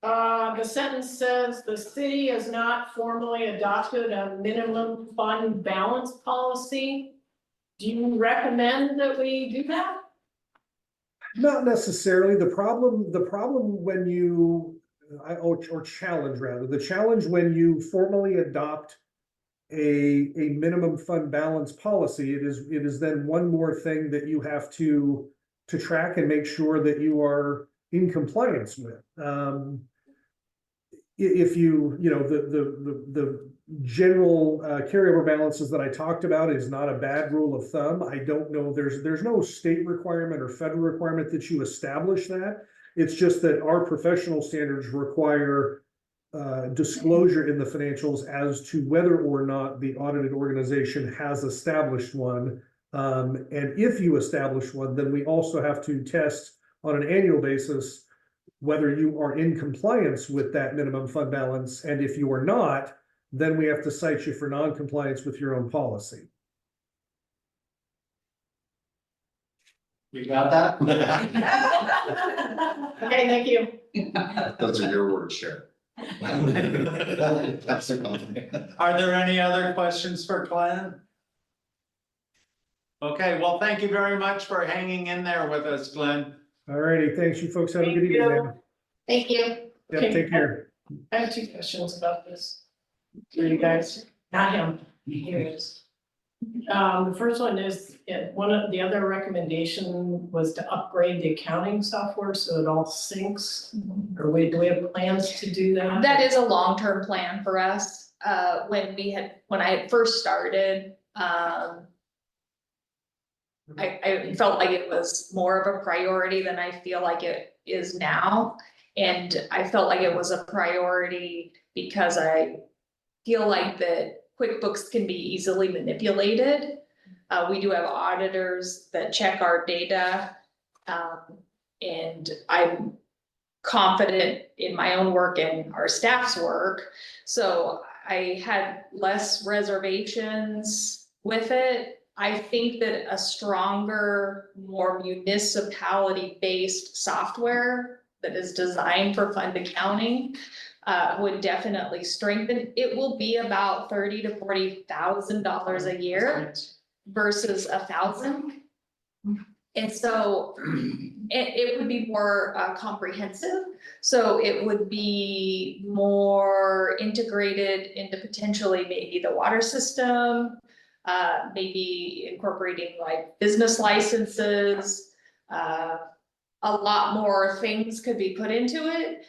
the sentence says, the city has not formally adopted a minimum fund balance policy. Do you recommend that we do that? Not necessarily. The problem when you, or challenge rather, the challenge when you formally adopt a minimum fund balance policy, it is then one more thing that you have to track and make sure that you are in compliance with. If the general carryover balances that I talked about is not a bad rule of thumb. I don't know, there's no state requirement or federal requirement that you establish that. It's just that our professional standards require disclosure in the financials as to whether or not the audited organization has established one. And if you establish one, then we also have to test on an annual basis whether you are in compliance with that minimum fund balance. And if you are not, then we have to cite you for non-compliance with your own policy. You got that? Okay, thank you. Those are your words, Sharon. That's a compliment. Are there any other questions for Glenn? Okay, well, thank you very much for hanging in there with us, Glenn. All righty, thanks. You folks have a good Thank evening. you. man. Thank you. Yep, take care. I have 2 questions about this. For you guys, not him, here it is. The first one is, one of the other recommendation was to upgrade the accounting software so it all syncs. Or do we have plans to do that? That is a long-term plan for us. When I had first started, I felt like it was more of a priority than I feel like it is now. And I felt like it was a priority because I feel like that QuickBooks can be easily manipulated. We do have auditors that check our data. And I'm confident in my own work and our staff's work. So I had less reservations with it. I think that a stronger, more municipality-based software that is designed for fund accounting would definitely strengthen. It will be about $30,000 to $40,000 a year versus $1,000. And so it would be more comprehensive. So it would be more integrated into potentially maybe the water system, maybe incorporating like business licenses. A lot more things could be put into it.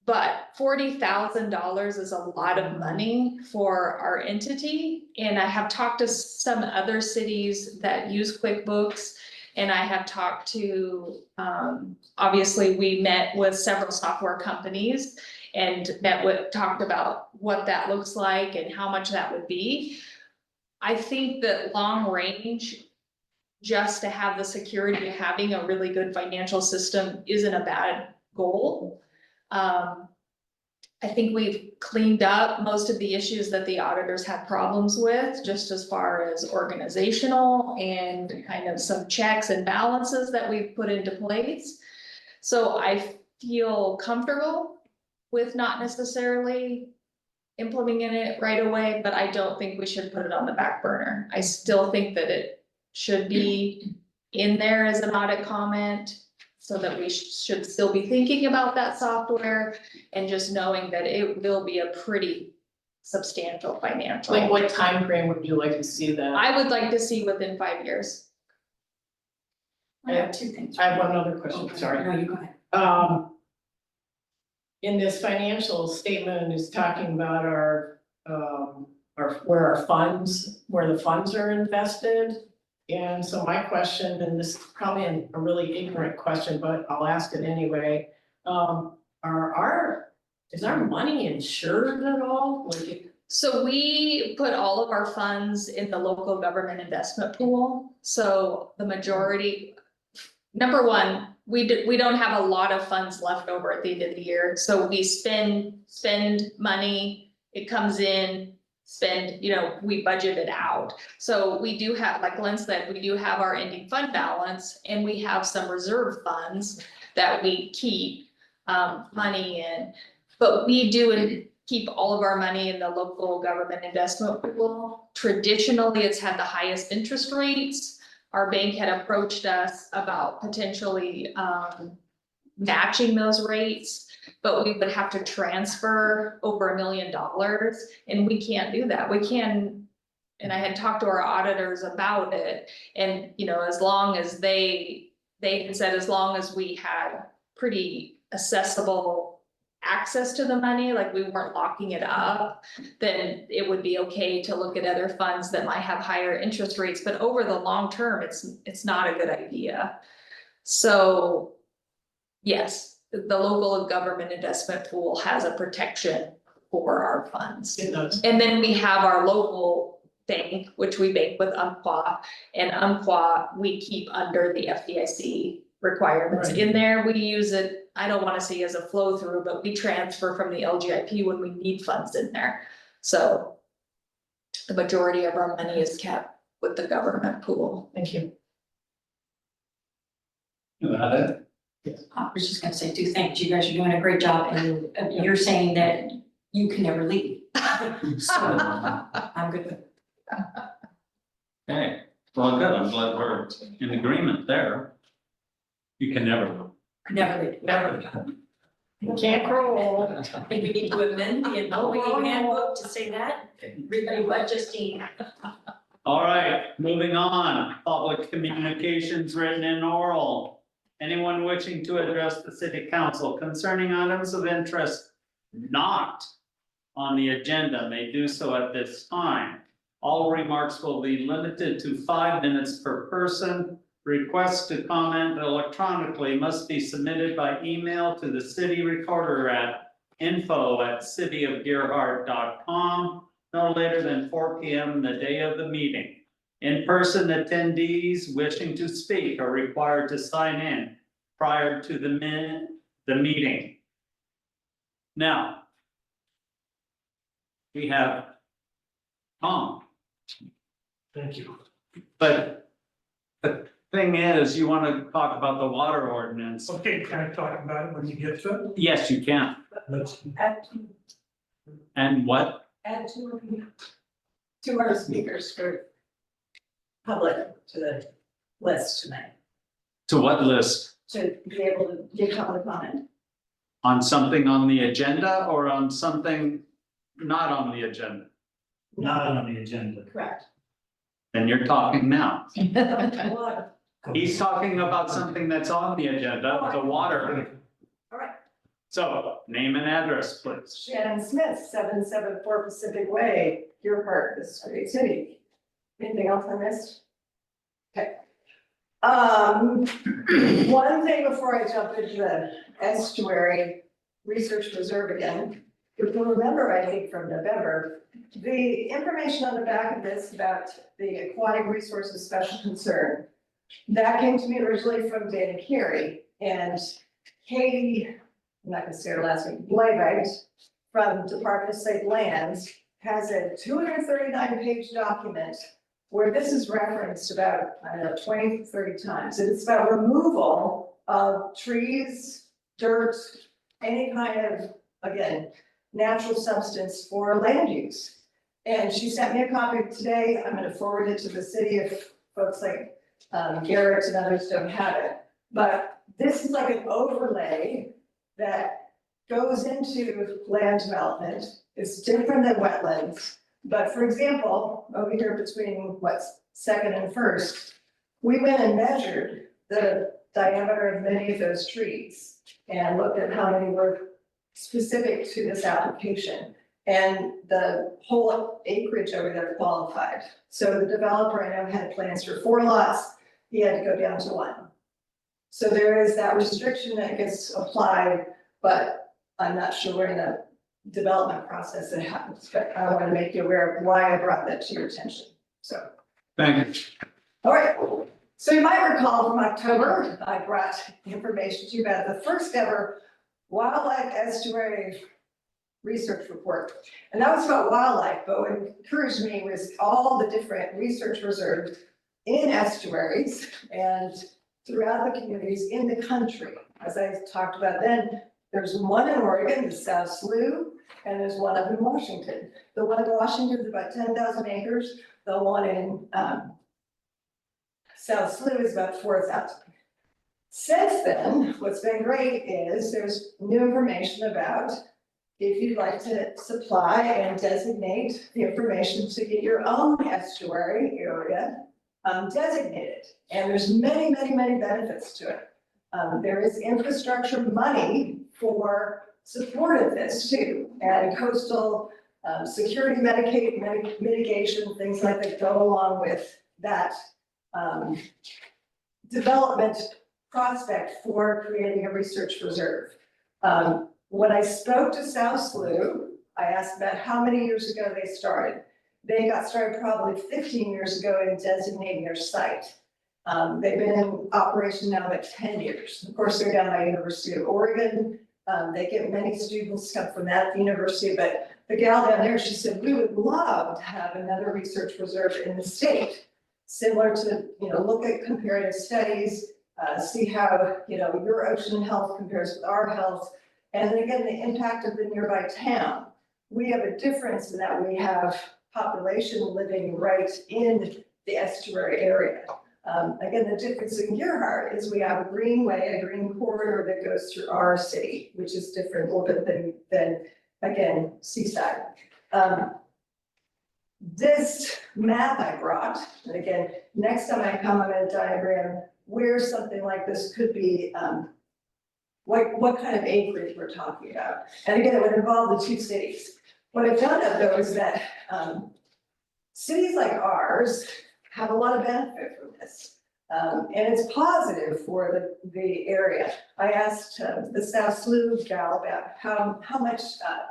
But $40,000 is a lot of money for our entity. And I have talked to some other cities that use QuickBooks. And I have talked to, obviously we met with several software companies and talked about what that looks like and how much that would be. I think that long range, just to have the security of having a really good financial system isn't a bad goal. I I think we've cleaned up most of the issues that the auditors had problems with, just as far as organizational and kind of some checks and balances that we've put into place. So I feel comfortable with not necessarily implementing it right away, but I don't think we should put it on the back burner. I still think that it should be in there as an audit comment, so that we should still be thinking about that software and just knowing that it will be a pretty substantial financial. Like what time frame would you like to see that? I would like to see within 5 years. I have two things. I have one other question, sorry. No, you go ahead. In this financial statement is talking about our, where our funds, where the funds are invested. And so my question, and this is probably a really ignorant question, but I'll ask it anyway. Is our money insured at all? Like, So we put all of our funds in the local government investment pool. So the majority, number one, we don't have a lot of funds left over at the end of the year. So we spend money, it comes in, we budget it out. So we do have, like Glenn said, we do have our ending fund balance, and we have some reserve funds that we keep money in. But we do keep all of our money in the local government investment pool. Traditionally, it's had the highest interest rates. Our bank had approached us about potentially matching those rates, but we would have to transfer over $1 million, and we can't do that. We can, and I had talked to our auditors about it, and as long as they had said, as long as we had pretty accessible access to the money, like we weren't locking it up, then it would be okay to look at other funds that might have higher interest rates, but over the long term, it's not a good idea. So yes, the local government investment pool has a protection for our funds. it does. And then we have our local bank, which we bank with Umpqua, and Umpqua, we keep under the FDIC requirements in there. We use it, I don't want to say as a flow through, but we transfer from the LGIP when we need funds in there. So the majority of our money is kept with the government pool. Thank you. That it? I was just gonna say two things. You guys are doing a great job, and you're saying that you can never leave. So I'm good with it. Okay, well, good, I'm glad we're in agreement there. You can never. Never leave. Never. Can't roll. I think we need to amend the employee handbook to say that, everybody but Justine. All right, moving on, public communications written and oral. Anyone wishing to address the city council concerning items of interest not on the agenda may do so at this time. All remarks will be limited to 5 minutes per person. Requests to comment electronically must be submitted by email to the city recorder at info@cityofgearhart.com no later than 4 p.m. the day of the meeting. In-person attendees wishing to speak are required to sign in prior to the meeting. Now, we have Tom. Thank you. But the thing is, you want to talk about the water ordinance. Okay, can I talk about it when you get to it? Yes, you can. Let's, And what? Add two more speakers for public to the list tonight, To what list? to be able to give public comment. On something on the agenda or on something not on the agenda? not on the agenda. Correct. And you're talking now. Well, He's talking about something that's on the agenda, the water. all right, So name and address, please. Shannon Smith, 774 Pacific Way, Gearhart, this is a great city. Anything else I missed? Okay. One thing before I jump into the estuary research reserve again. If you remember, I think from November, the information on the back of this about the aquatic resources special concern, that came to me originally from Dana Carey, and Katie, I'm not gonna say her last name, Blavite from Department of State Lands has a 239-page document where this is referenced about, I don't know, 20, 30 times. And it's about removal of trees, dirt, any kind of, again, natural substance for land use. And she sent me a copy today. I'm gonna forward it to the city if folks like Gearhart and others don't have it. But this is like an overlay that goes into land development. It's different than wetlands. But for example, over here between what's Second and First, we went and measured the diameter of many of those trees and looked at how many were specific to this application. And the whole acreage over there qualified. So the developer, I know, had plans for 4 lots, he had to go down to 1. So there is that restriction that gets applied, but I'm not sure we're in a development process that happens, but I want to make you aware of why I brought that to your attention, so. Thank you. All right, so you might recall from October, I brought information to you about the first ever wildlife estuary research report. And that was about wildlife, but what encouraged me was all the different research reserves in estuaries and throughout the communities in the country. As I talked about then, there's one in Oregon, the South Slough, and there's one up in Washington. The one in Washington is about 10,000 acres. The one in South Slough is about 4,000. Since then, what's been great is there's new information about if you'd like to supply and designate the information to get your own estuary area designated. And there's many, many, many benefits to it. There is infrastructure money for support of this too, and coastal security mitigation, things like that go along with that development prospect for creating a research reserve. When I spoke to South Slough, I asked about how many years ago they started. They got started probably 15 years ago in designating their site. They've been in operation now about 10 years. Of course, they're down by University of Oregon. They get many students come from that university, but the gal down there, she said, we would love to have another research reserve in the state, similar to, look at comparative studies, see how, your ocean health compares with our health. And then again, the impact of the nearby town. We have a difference in that we have population living right in the estuary area. Again, the difference in Gearhart is we have a greenway, a green corridor that goes through our city, which is different a little bit than again, Seaside. This map I brought, and again, next time I come, I'm going to diagram where something like this could be, what kind of acreage we're talking about. And again, it would involve the 2 cities. What I found out though is that cities like ours have a lot of benefit from this. And it's positive for the area. I asked the South Slough gal about how much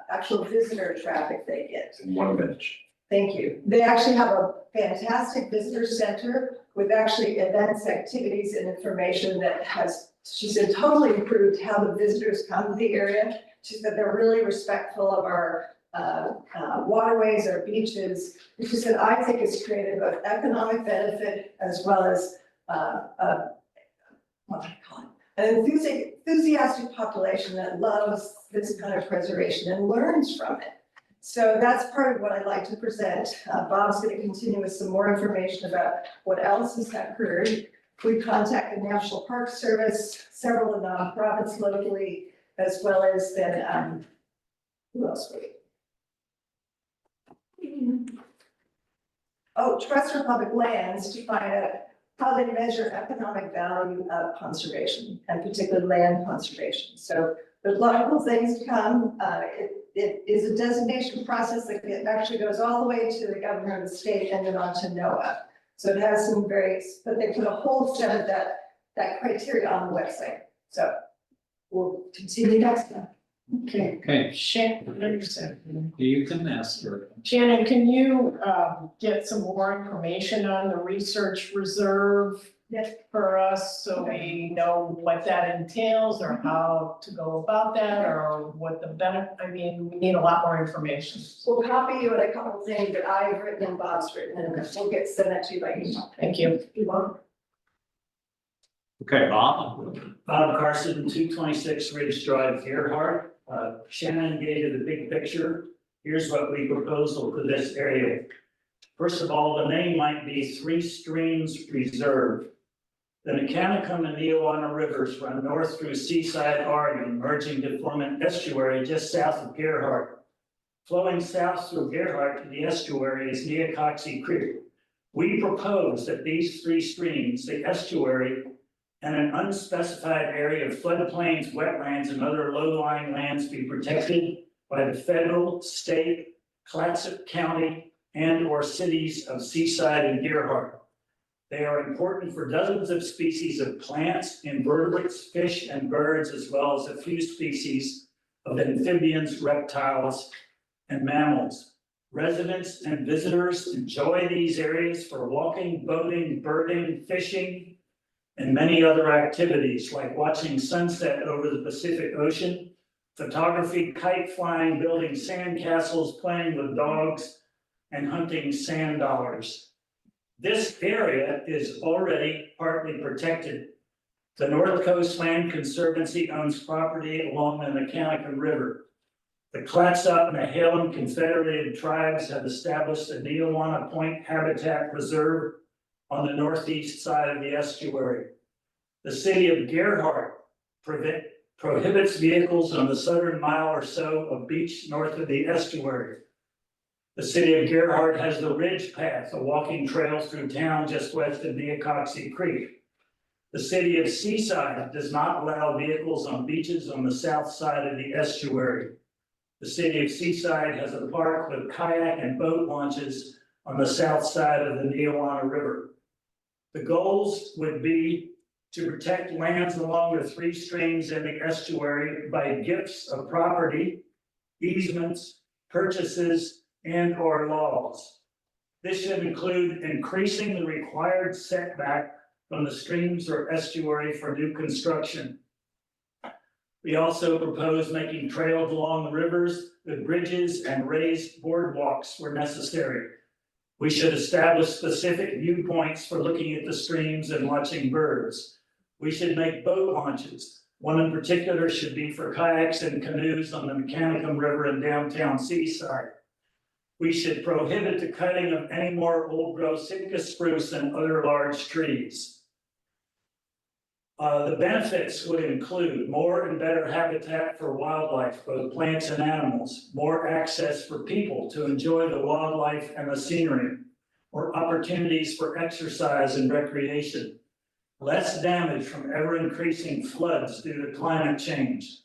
actual visitor traffic they get. In 1 minute. Thank you. They actually have a fantastic visitor center with actually events, activities, and information that has, she said, totally improved how the visitors come to the area. She said they're really respectful of our waterways, our beaches. She said, I think it's created both economic benefit as well as what do I call it? An enthusiastic population that loves this kind of preservation and learns from it. So that's part of what I'd like to present. Bob's going to continue with some more information about what else has occurred. We contacted National Park Service, several of the nonprofits locally, as well as then, who else were we? Oh, Trust for Public Lands to find out how they measure economic value of conservation and particularly land conservation. So there's a lot of cool things to come. It is a designation process that actually goes all the way to the governor of the state and then on to NOAA. So it has some various, but they put a whole set of that criteria on the website. So we'll continue next time. Okay. Shannon, You can ask her. Shannon, can you get some more information on the research reserve for us, so we know what that entails or how to go about that or what the benefit, I mean, we need a lot more information. We'll copy you on a couple of things that I've written and Bob's written, and we'll get sent that to you by email. Thank you. You want? Okay, Bob? Bob Carson, 226 Ridge Drive, Gearhart. Shannon gave you the big picture. Here's what we proposal for this area. First of all, the name might be Three Streams Reserve. The Mechanicsburg and Neowana rivers run north through Seaside, Oregon, merging to form an estuary just south of Gearhart. Flowing south through Gearhart to the estuary is Neocoxie Creek. We propose that these three streams, the estuary, and an unspecified area of floodplains, wetlands, and other low-lying lands be protected by the federal, state, Clatsop County, and/or cities of Seaside and Gearhart. They are important for dozens of species of plants, invertebrates, fish, and birds, as well as a few species of amphibians, reptiles, and mammals. Residents and visitors enjoy these areas for walking, boating, birding, fishing, and many other activities like watching sunset over the Pacific Ocean, photography, kite flying, building sand castles, playing with dogs, and hunting sand dollars. This area is already partly protected. The North Coast Land Conservancy owns property along the Mechanicsburg River. The Clatsop and Nehalem Confederated Tribes have established a Neowana Point Habitat Reserve on the northeast side of the estuary. The city of Gearhart prohibits vehicles on the southern mile or so of beach north of the estuary. The city of Gearhart has the Ridge Path, a walking trail through town just west of Neocoxie Creek. The city of Seaside does not allow vehicles on beaches on the south side of the estuary. The city of Seaside has a park with kayak and boat launches on the south side of the Neowana River. The goals would be to protect lands along the three streams in the estuary by gifts of property, easements, purchases, and/or laws. This should include increasing the required setback from the streams or estuary for new construction. We also propose making trails along the rivers with bridges and raised boardwalks where necessary. We should establish specific viewpoints for looking at the streams and watching birds. We should make boat launches. One in particular should be for kayaks and canoes on the Mechanicsburg River in downtown Seaside. We should prohibit the cutting of any more old growth Sitka spruce and other large trees. The benefits would include more and better habitat for wildlife, both plants and animals, more access for people to enjoy the wildlife and the scenery, more opportunities for exercise and recreation, less damage from ever-increasing floods due to climate change,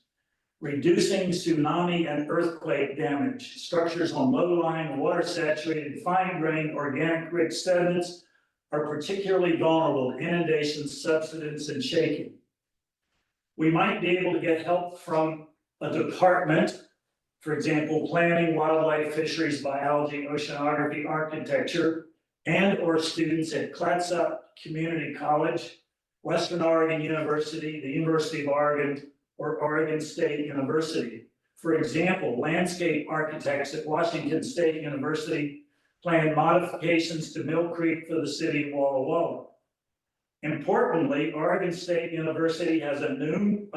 reducing tsunami and earthquake damage. Structures on low-lying, water-saturated, fine-grained, organic-rich sediments are particularly vulnerable to inundations, subsidence, and shaking. We might be able to get help from a department, for example, planning, wildlife, fisheries, biology, oceanography, architecture, and/or students at Clatsop Community College, Western Oregon University, the University of Oregon, or Oregon State University. For example, landscape architects at Washington State University planned modifications to Mill Creek for the city of Walla Walla. Importantly, Oregon State University has a new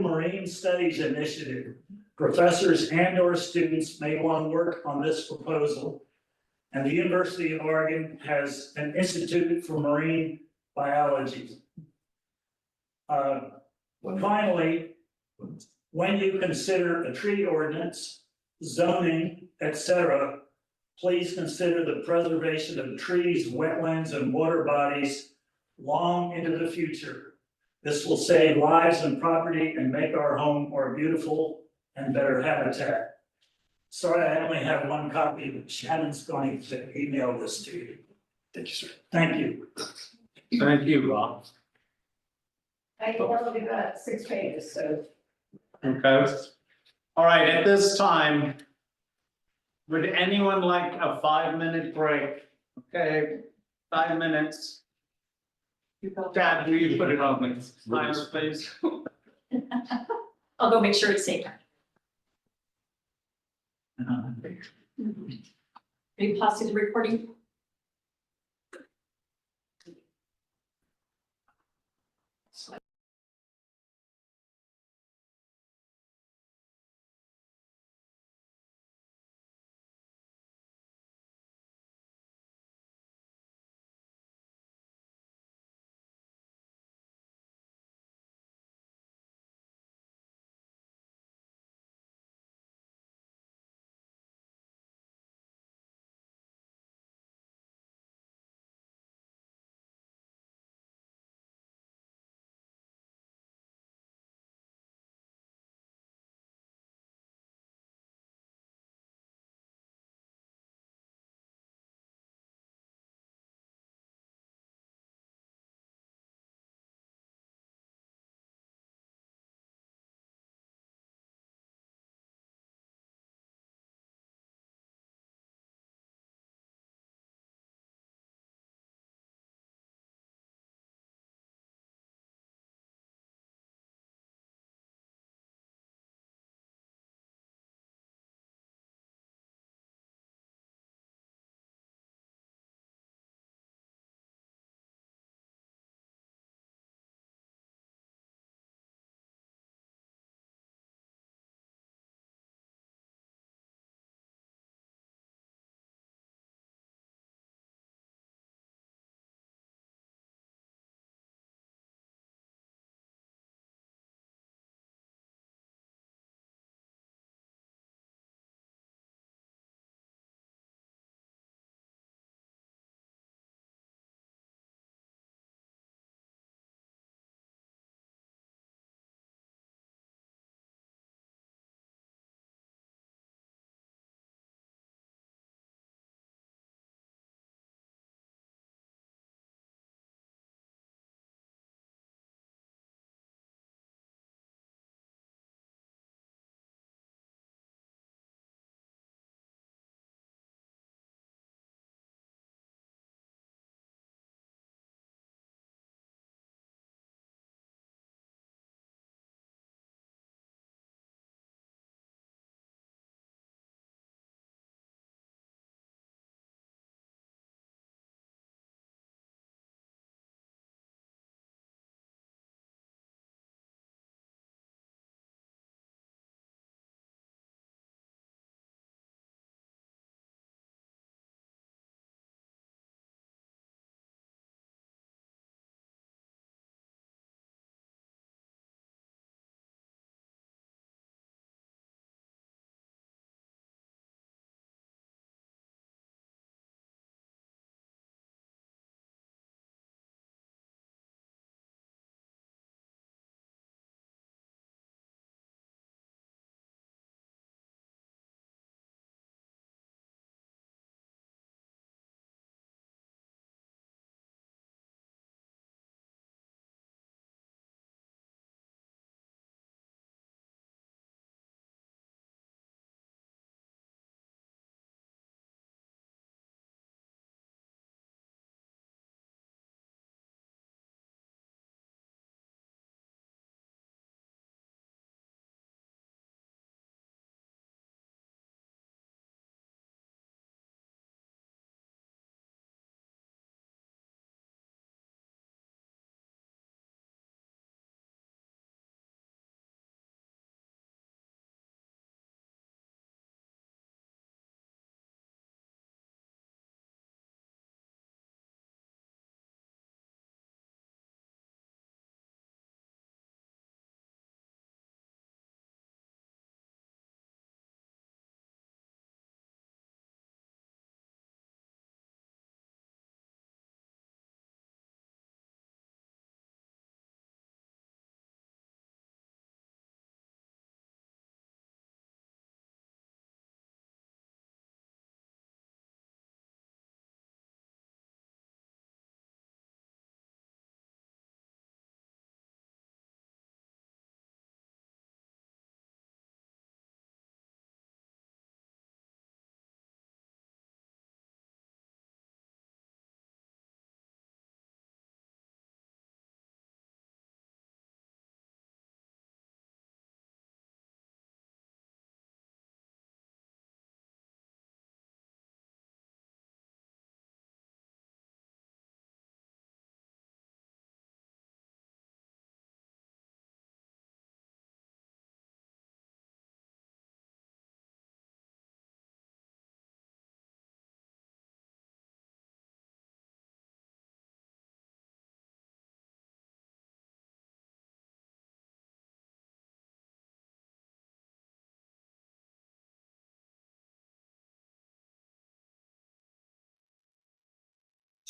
marine studies initiative. Professors and/or students may want to work on this proposal. And the University of Oregon has an Institute for Marine Biology. Finally, when you consider a tree ordinance, zoning, etc., please consider the preservation of trees, wetlands, and water bodies long into the future. This will save lives and property and make our home more beautiful and better habitat. Sorry, I only have one copy, but Shannon's going to email this to you. Thank you, sir. Thank you. Thank you, Bob. I only got 6 pages, so. Okay. All right, at this time, would anyone like a 5-minute break? Okay, 5 minutes. Chad, will you put it on the timer, please? I'll go make sure it's safe. Are you pausing the recording?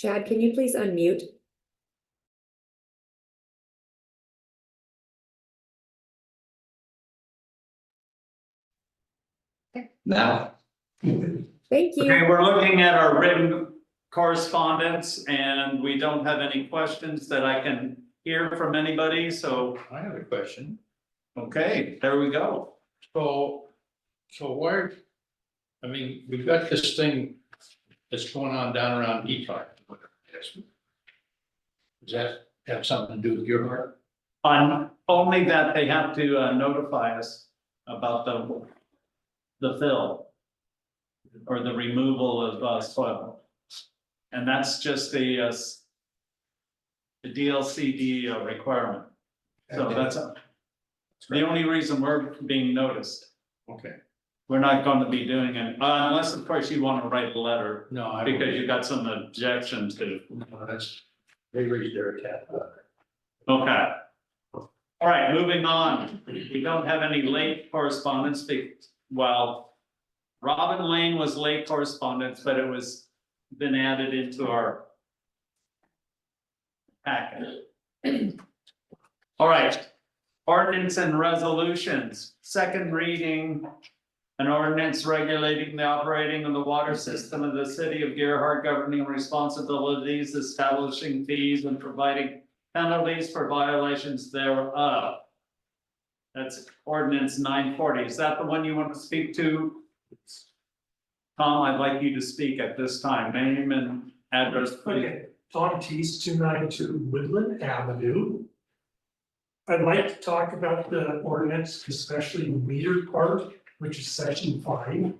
Chad, can you please unmute? Now, Thank you. Okay, we're looking at our written correspondence and we don't have any questions that I can hear from anybody, so, I have a question. okay, there we go. So where, I mean, we've got this thing that's going on down around E5. Does that have something to do with Gearhart? On only that they have to notify us about the fill. Or the removal of soil. And that's just the DLCD requirement. So that's the only reason we're being noticed. Okay. We're not going to be doing it, unless of course you want to write a letter, No, I. because you got some objections to. No, that's, they raised their attack. Okay. All right, moving on. We don't have any late correspondence, well. Robin Lane was late correspondence, but it was been added into our packet. All right, ordinance and resolutions, second reading. An ordinance regulating the operating of the water system of the city of Gearhart, governing responsibilities, establishing fees and providing penalties for violations thereof. That's ordinance 940. Is that the one you want to speak to? Tom, I'd like you to speak at this time. Name and address, please. Okay, Tom Tease, 292 Woodland Avenue. I'd like to talk about the ordinance, especially the meter part, which is section 5.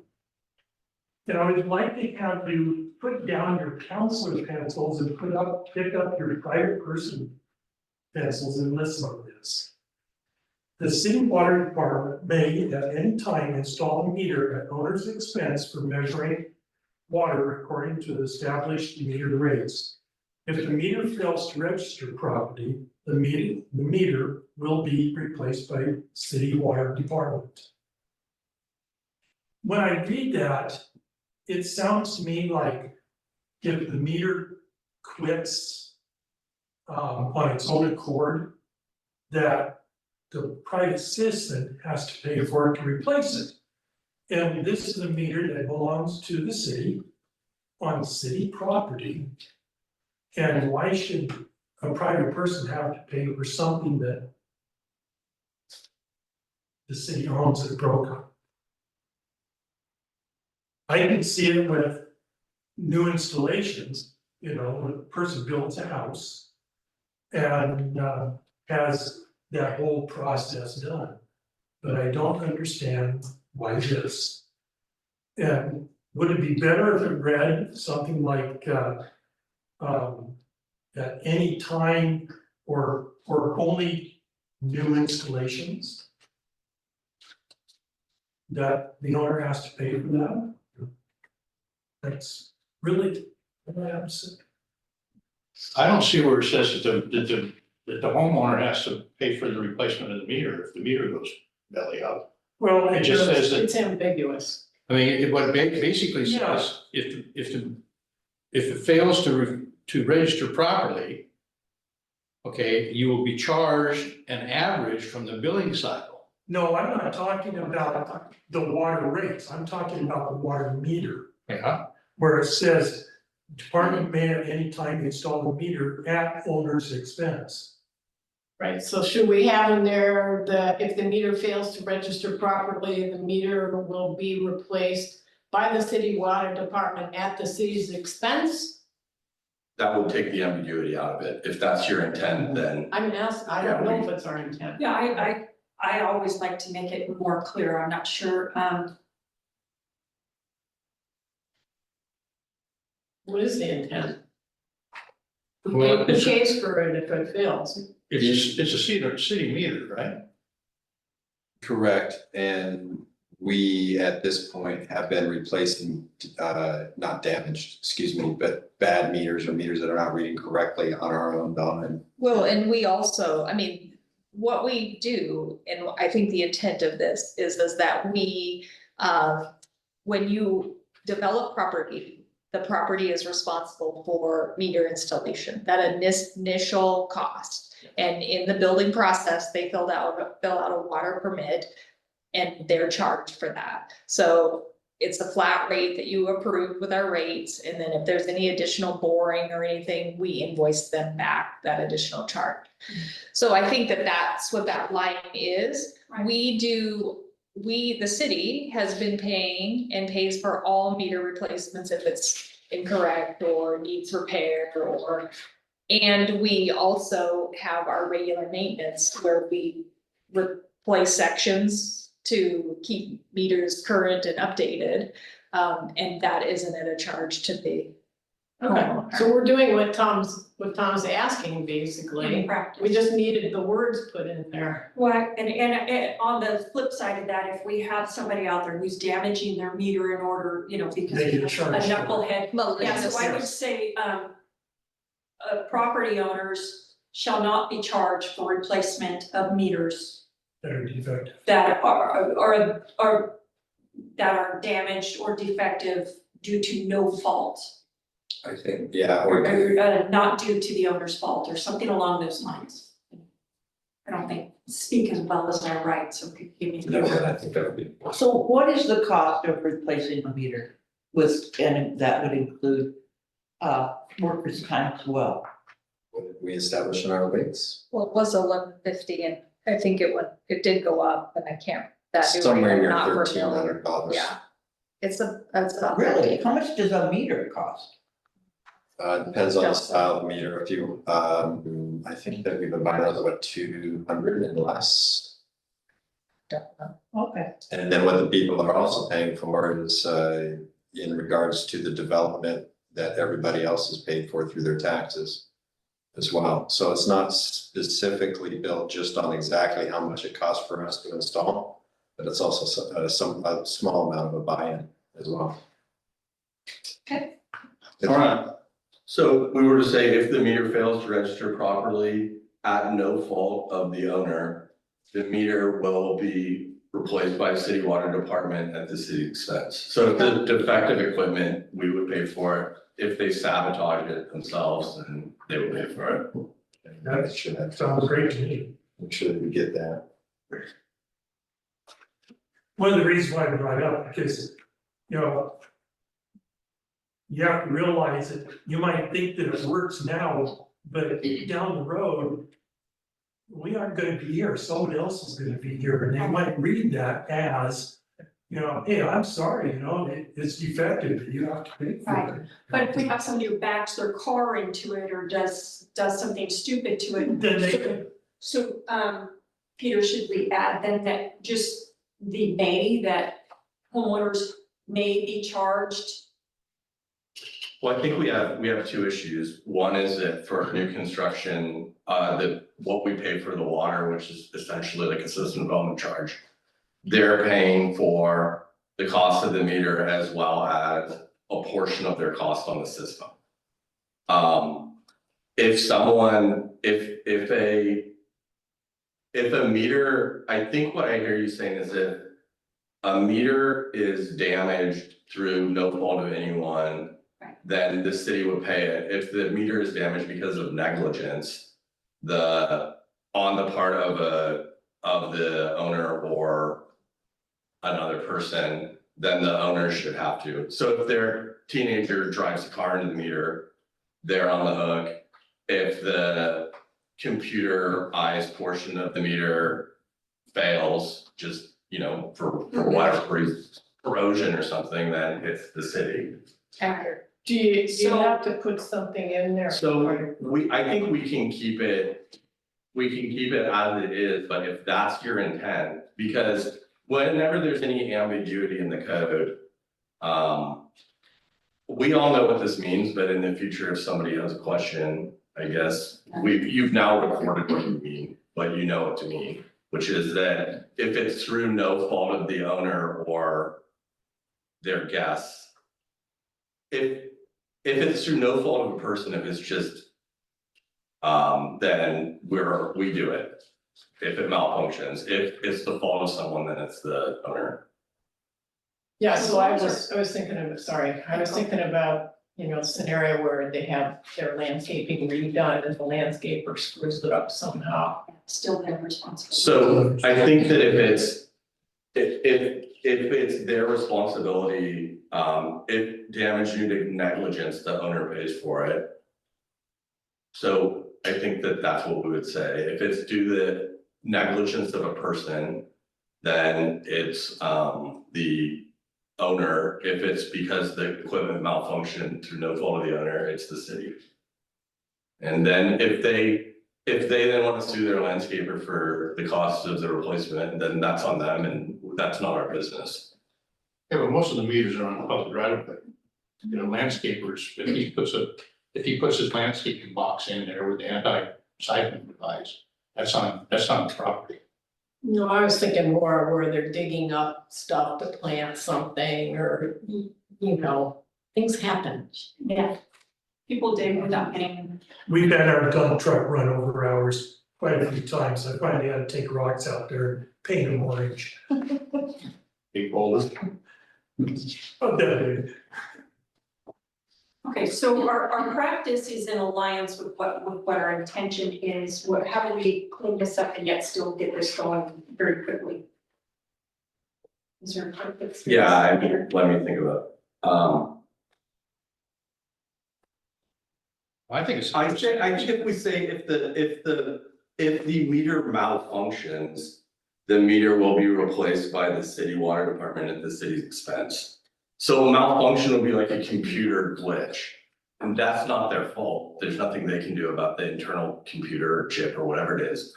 And I would like to have you put down your counselor pencils and pick up your private person pencils and listen on this. The city water department may at any time install a meter at owner's expense for measuring water according to the established metered rates. If the meter fails to register properly, the meter will be replaced by city water department. When I read that, it sounds to me like if the meter quits on its own accord, that the private citizen has to pay for it to replace it. And this is a meter that belongs to the city on city property. And why should a private person have to pay for something that the city owns that broke up? I can see it with new installations, you know, when a person builds a house and has that whole process done. But I don't understand why this. And would it be better if it read something like at any time or only new installations? That the owner has to pay for that? That's really what I have to say. I don't see where it says that the homeowner has to pay for the replacement of the meter if the meter goes belly up. Well, It just says that, It's ambiguous. I mean, what it basically Yeah. says, if it fails to register properly, okay, you will be charged an average from the billing cycle. No, I'm not talking about the water rates, I'm talking about the water meter. Yeah. Where it says, department may at any time install a meter at owner's expense. Right, so should we have in there if the meter fails to register properly, the meter will be replaced by the city water department at the city's expense? That would take the ambiguity out of it. If that's your intent, then I mean, I don't know if it's our intent. Yeah, I always like to make it more clear. I'm not sure, What is the intent? Well, Who pays for it if it fails? It's a city meter, right? correct, and we at this point have been replacing not damaged, excuse me, but bad meters or meters that are not reading correctly on our own dime. Well, and we also, I mean, what we do, and I think the intent of this is that we, when you develop property the property is responsible for meter installation, that initial cost. And in the building process, they fill out a water permit and they're charged for that. So it's a flat rate that you approve with our rates, and then if there's any additional boring or anything, we invoice them back that additional charge. So I think that that's what that line is. The city has been paying and pays for all meter replacements if it's incorrect or needs repair and we also have our regular maintenance where we replace sections to keep meters current and updated. And that isn't at a charge to the Okay, homeowner. so we're doing what Tom's asking, basically. In practice. We just needed the words put in there. Well, and on the flip side of that, if we have somebody out there who's damaging their meter in order, because They get a charged for it. knucklehead. Yeah, so I would say, property owners shall not be charged for replacement of meters That are defective. that are damaged or defective due to no fault. I think, yeah, Or, or not due to the owner's fault or something along those lines. I don't think, speak as well as I write, so could give me. No, I think that would be. So what is the cost of replacing a meter and that would include workers' time as well? what did we establish in our rates? Well, it was 1150 and I think it did go up, and I can't, that. new Somewhere rate, near not per million. $1,300. Yeah. That's about. Really? How much does a meter cost? Depends on the style of meter. If you, I think that we've been buying those about 200 and less. Okay. And then what the people are also paying for is, in regards to the development that everybody else is paid for through their taxes as well. So it's not specifically built just on exactly how much it costs for us to install, but it's also a small amount of a buy-in as well. Okay. All right, so we were to say if the meter fails to register properly at no fault of the owner, the meter will be replaced by the city water department at the city expense. So if the defective equipment, we would pay for it. If they sabotage it themselves, then they would pay for it. That sounds great to me. Make sure that we get that. One of the reasons why I brought it up, because, you have to realize that you might think that it works now, but down the road, we aren't gonna be here, someone else is gonna be here, and they might read that as, hey, I'm sorry, it's defective, you have to pay for it. But if we have somebody who backs their car into it or does something stupid to it. Then they can, So, Peter, should we add then that just the that homeowners may be charged? Well, I think we have two issues. One is that for new construction, what we pay for the water, which is essentially like a system development charge. They're paying for the cost of the meter as well as a portion of their cost on the system. If a meter, I think what I hear you saying is if a meter is damaged through no fault of anyone, then the city would pay it. If the meter is damaged because of negligence, on the part of the owner or another person, then the owner should have to. So if their teenager drives a car into the meter, they're on the hook. If the computer eyes portion of the meter fails, just, for whatever reason, corrosion or something, then it's the city. Accurate. Do you have to put something in there? So I think we can keep it as it is, but if that's your intent, because whenever there's any ambiguity in the code, we all know what this means, but in the future, if somebody has a question, I guess you've now recorded what you mean, but you know what to mean, which is that if it's through no fault of the owner or their guests, if it's through no fault of a person, if it's just, then we do it. If it malfunctions, if it's the fault of someone, then it's the owner. Yeah, so I was thinking about scenario where they have their landscaping redone and the landscaper screws it up somehow. Still their responsibility. So I think that if it's their responsibility, if damage due to negligence, the owner pays for it. So I think that that's what we would say. If it's due to negligence of a person, then it's the owner. If it's because the equipment malfunctioned through no fault of the owner, it's the city. And then if they then want to sue their landscaper for the cost of the replacement, then that's on them and that's not our business. Yeah, but most of the meters are on public right of way. Landscapers, if he puts his landscaping box in there with the anti-siphon device, that's on the property. No, I was thinking more where they're digging up stuff to plant something or, things happen. Yeah. People dig without paying. We've had our dump truck run over hours quite a few times. I finally had to take rocks out there and paint them orange. Big boulders. Oh, definitely. Okay, so our practice is in alliance with what our intention is. How do we clean this up and yet still get this going very quickly? Is there a purpose? Yeah, let me think about it. I think it's. I think if we say if the meter malfunctions, the meter will be replaced by the city water department at the city's expense. So a malfunction will be like a computer glitch, and that's not their fault. There's nothing they can do about the internal computer chip or whatever it is.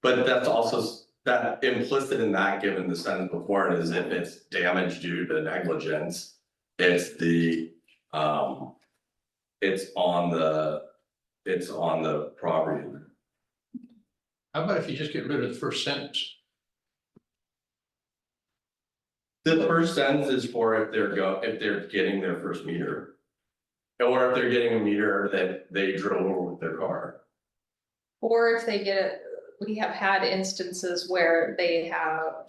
But that's also that implicit in that, given the sentence before it, is if it's damage due to negligence, it's on the property owner. How about if you just get rid of the first sentence? The first sentence is for if they're getting their first meter. Or if they're getting a meter that they drove over with their car. Or if they get we have had instances where they have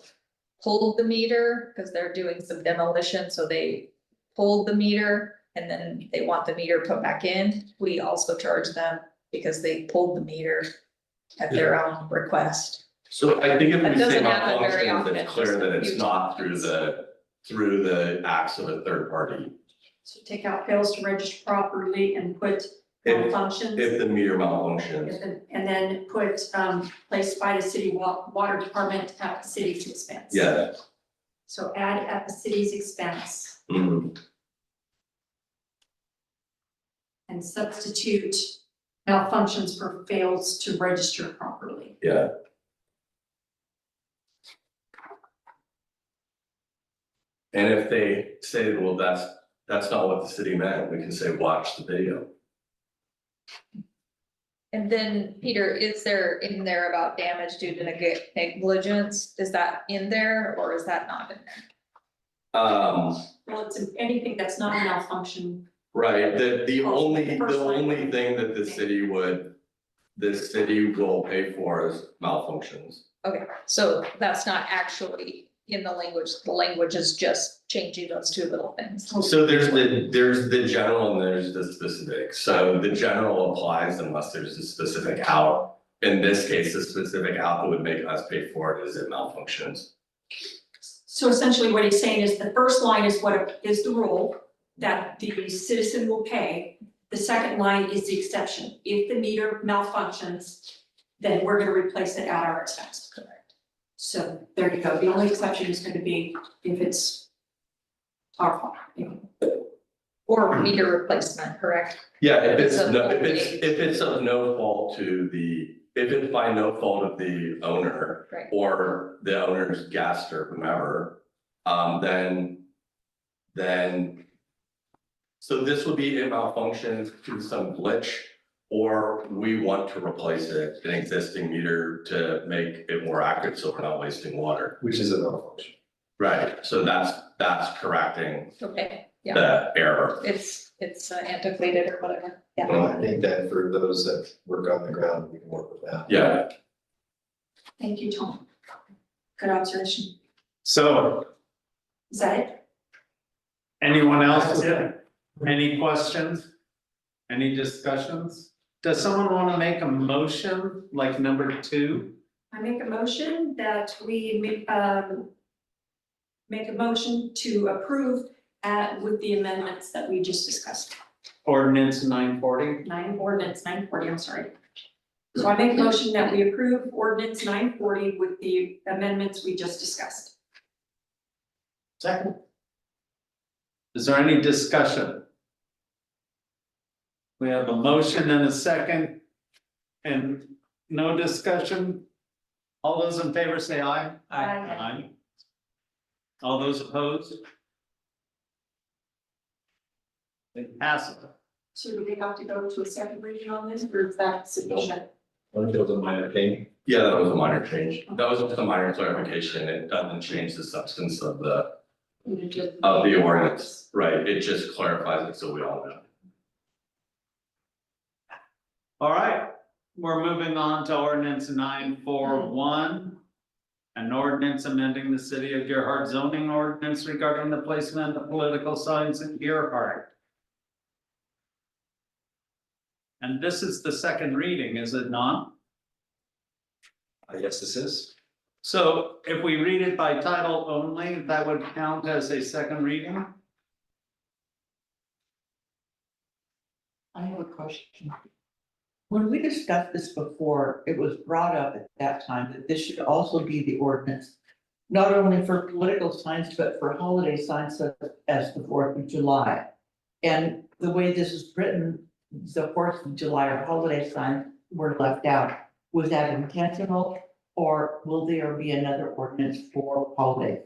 pulled the meter because they're doing some demolition, so they pulled the meter and then they want the meter put back in. We also charge them because they pulled the meter at their own request. So I think if That we say doesn't happen very malfunctions, often, it's clear just a that it's few not times. through the acts of a third party. So take out fails to register properly and put If functions. the meter malfunctions, And then put placed by the city water department at the city's expense. yeah. So add at the city's expense Mhm. and substitute malfunctions for fails to register properly. Yeah. And if they say, well, that's not what the city meant, we can say, watch the video. And then, Peter, is there in there about damage due to negligence? Is that in there or is that not in there? Well, it's anything that's not a malfunction. Right, the only First line. thing that the city will pay for is malfunctions. Okay, so that's not actually in the language is just changing those two little things. So there's the general and there's the specific. So the general applies unless there's a specific out. In this case, the specific out that would make us pay for it is it malfunctions. So essentially what he's saying is the first line is what is the rule that the citizen will pay. The second line is the exception. If the meter malfunctions, then we're gonna replace it at our expense. Correct. So there you go. The only exception is gonna be if it's our fault. Or meter replacement, correct? Yeah, if it's So- of no fault if it's by no fault of the owner. Right. Or the owner's guest or whomever, then. So this would be a malfunction through some glitch, or we want to replace it, an existing meter to make it more accurate, so we're not wasting water. Which is a malfunction. Right, so that's correcting Okay, yeah, the error. it's antiquated or whatever, yeah. Well, I think that for those that work on the ground, we can work with that. Yeah, Thank you, Tom. Good observation. So Is that it? anyone else? That's it. Any questions? Any discussions? Does someone want to make a motion like number 2? I make a motion that we make a motion to approve with the amendments that we just discussed. Ordinance 940. Ordinance 940, I'm sorry. So I make a motion that we approve ordinance 940 with the amendments we just discussed. Second. Is there any discussion? We have a motion and a second. And no discussion. All those in favor say aye. Aye. All those opposed? It passes. So do we have to go to a second reading on this, or is that sufficient? Yeah, that was a minor change. That was just a minor clarification. It doesn't change the substance of the ordinance, right? It just clarifies it so we all know. All right, we're moving on to ordinance 941. An ordinance amending the city of Gearhart zoning ordinance regarding the placement of political signs in Gearhart. And this is the second reading, is it not? Yes, this is. So if we read it by title only, that would count as a second reading? I have a question. When we discussed this before, it was brought up at that time that this should also be the ordinance, not only for political signs, but for holiday signs such as the 4th of July. And the way this is written, the 4th of July or holiday signs were left out. Was that intentional, or will there be another ordinance for holiday?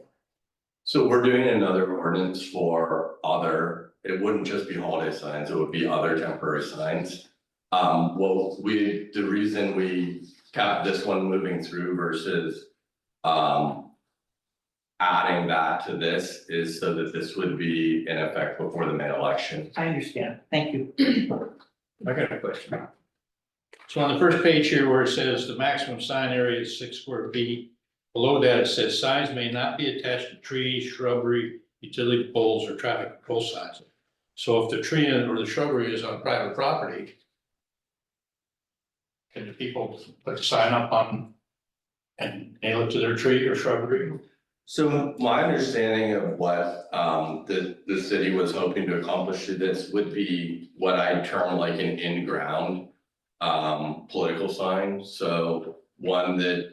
So we're doing another ordinance for other, it wouldn't just be holiday signs, it would be other temporary signs. The reason we kept this one moving through versus adding that to this is so that this would be in effect before the May election. I understand. Thank you. I got a question. So on the first page here where it says the maximum sign area is 6 square feet, below that it says signs may not be attached to trees, shrubbery, utility poles, or traffic control signs. So if the tree or the shrubbery is on private property, can the people put a sign up on and nail it to their tree or shrubbery? So my understanding of what the city was hoping to accomplish through this would be what I term like an in-ground political sign. So one that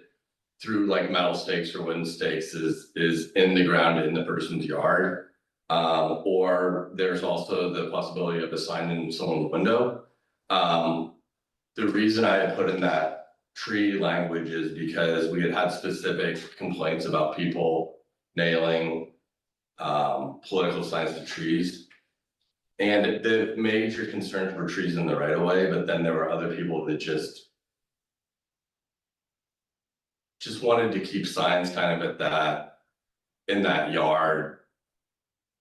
through like metal stakes or wooden stakes is in the ground in the person's yard. Or there's also the possibility of a sign in someone's window. The reason I had put in that tree language is because we had specific complaints about people nailing political signs to trees. And the major concerns were trees in the right of way, but then there were other people that just wanted to keep signs kind of at that, in that yard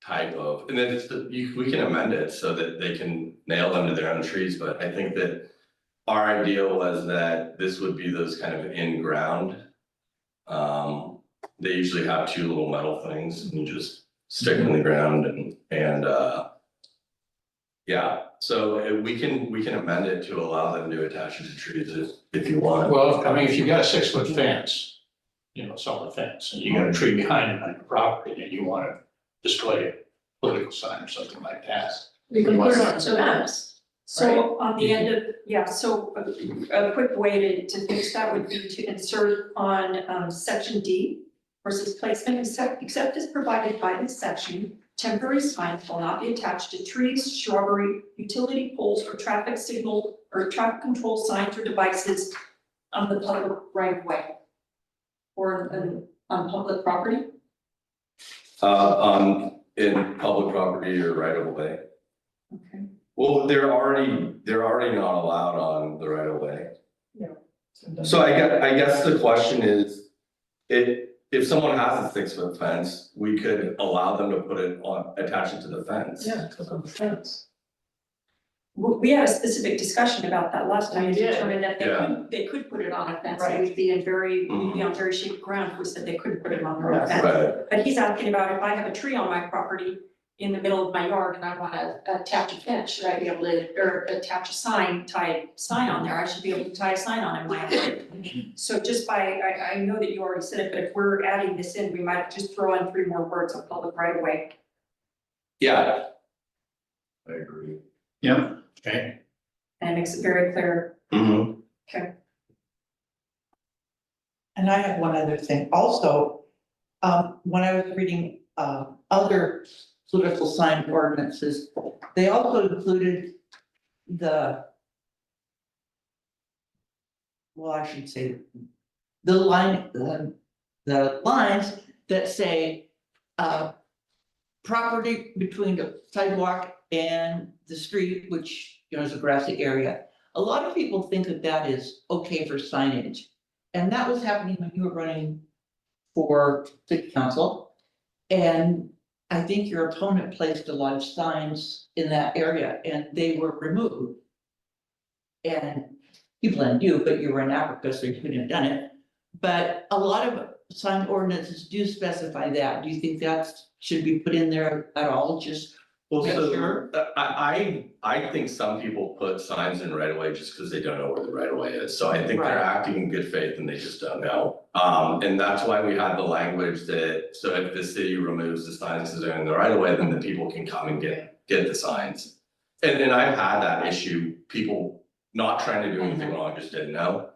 type of, and then we can amend it so that they can nail them to their own trees, but I think that our idea was that this would be those kind of in-ground. They usually have 2 little metal things and you just stick them in the ground and yeah, so we can amend it to allow them to attach it to trees if you want. Well, I mean, if you got a 6-foot fence, solid fence, and you got a tree behind it on your property and you want to display a political sign or something like that. We can put it on So that's. So on the end of, so a quick way to fix that would be to insert on section D versus placement except as provided by this section. Temporary signs will not be attached to trees, shrubbery, utility poles, or traffic signal or traffic control signs or devices on the public right of way. Or on public property. In public property or right of way. Okay. Well, they're already not allowed on the right of way. Yeah. So I guess the question is, if someone has a 6-foot fence, we could allow them to put it on, attach it to the fence. Yeah, it's on the fence. We had a specific discussion about that last time, We and did. determined that Yeah. they could put it on a fence, Right. it would be in we'd be on very shaky ground if we said they couldn't put it on their own Right. fence. Right. But he's asking about if I have a tree on my property in the middle of my yard and I wanna attach a fence, should I be able to, or attach a sign, tie a sign on there, I should be able to tie a sign on in my own. So just by, I know that you already said it, but if we're adding this in, we might just throw in 3 more words on public right of way. Yeah. I agree. Yep. Okay. And it makes it very clear. Mm-hmm. Okay. And I have one other thing also, when I was reading, other political sign ordinances, they also included the. Well, I should say, the line, the lines that say, property between the sidewalk and the street, which, you know, is a grassy area. A lot of people think that that is okay for signage. And that was happening when you were running for city council. And I think your opponent placed a lot of signs in that area and they were removed. And he blamed you, but you were in Africa, so you couldn't have done it. But a lot of sign ordinances do specify that. Do you think that should be put in there at all? Just Well, make so sure? I think some people put signs in right away just because they don't know where the right of way is. So I think they're Right. acting in good faith and they just don't know. And that's why we had the language that, so if the city removes the signs that are in the right of way, then the people can come and get the signs. And I've had that issue, people not trying to do anything wrong, just didn't know.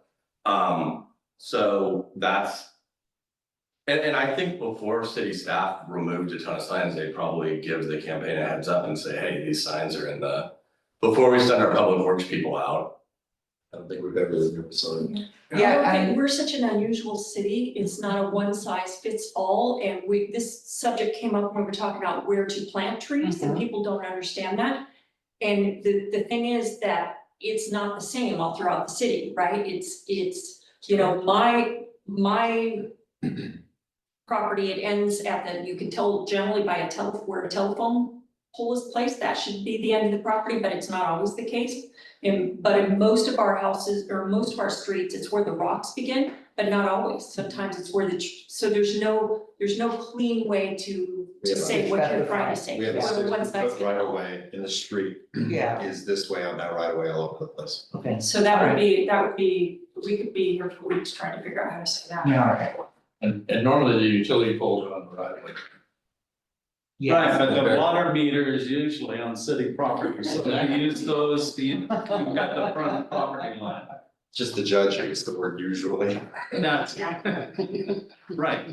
So that's. And I think before city staff removed a ton of signs, they'd probably give the campaign a heads up and say, hey, these signs are in the, before we send our public works people out. I don't think we've ever removed a sign. Yeah, We're such an unusual city, it's not a one size fits all, and this subject came up when we were talking about where to plant trees, and people don't understand that. And the thing is that it's not the same all throughout the city, right? It's, you know, my property, it ends at the, you can tell generally by where a telephone pole is placed, that should be the end of the property, but it's not always the case. But in most of our houses, or most of our streets, it's where the rocks begin, but not always. Sometimes it's where so there's no clean way to say what you're trying to say. We have a Or one 60 size foot fits right all. of way in the street Yeah. is this way on that right of way all over the place. Okay. So that would be, we could be here for weeks trying to figure out how to say that. Yeah, all right. And normally the utility poles are on the right of way. Right, but the water meter is usually on city property, so if you use those, you've got the front property line. Just the judge used the word usually. That's right.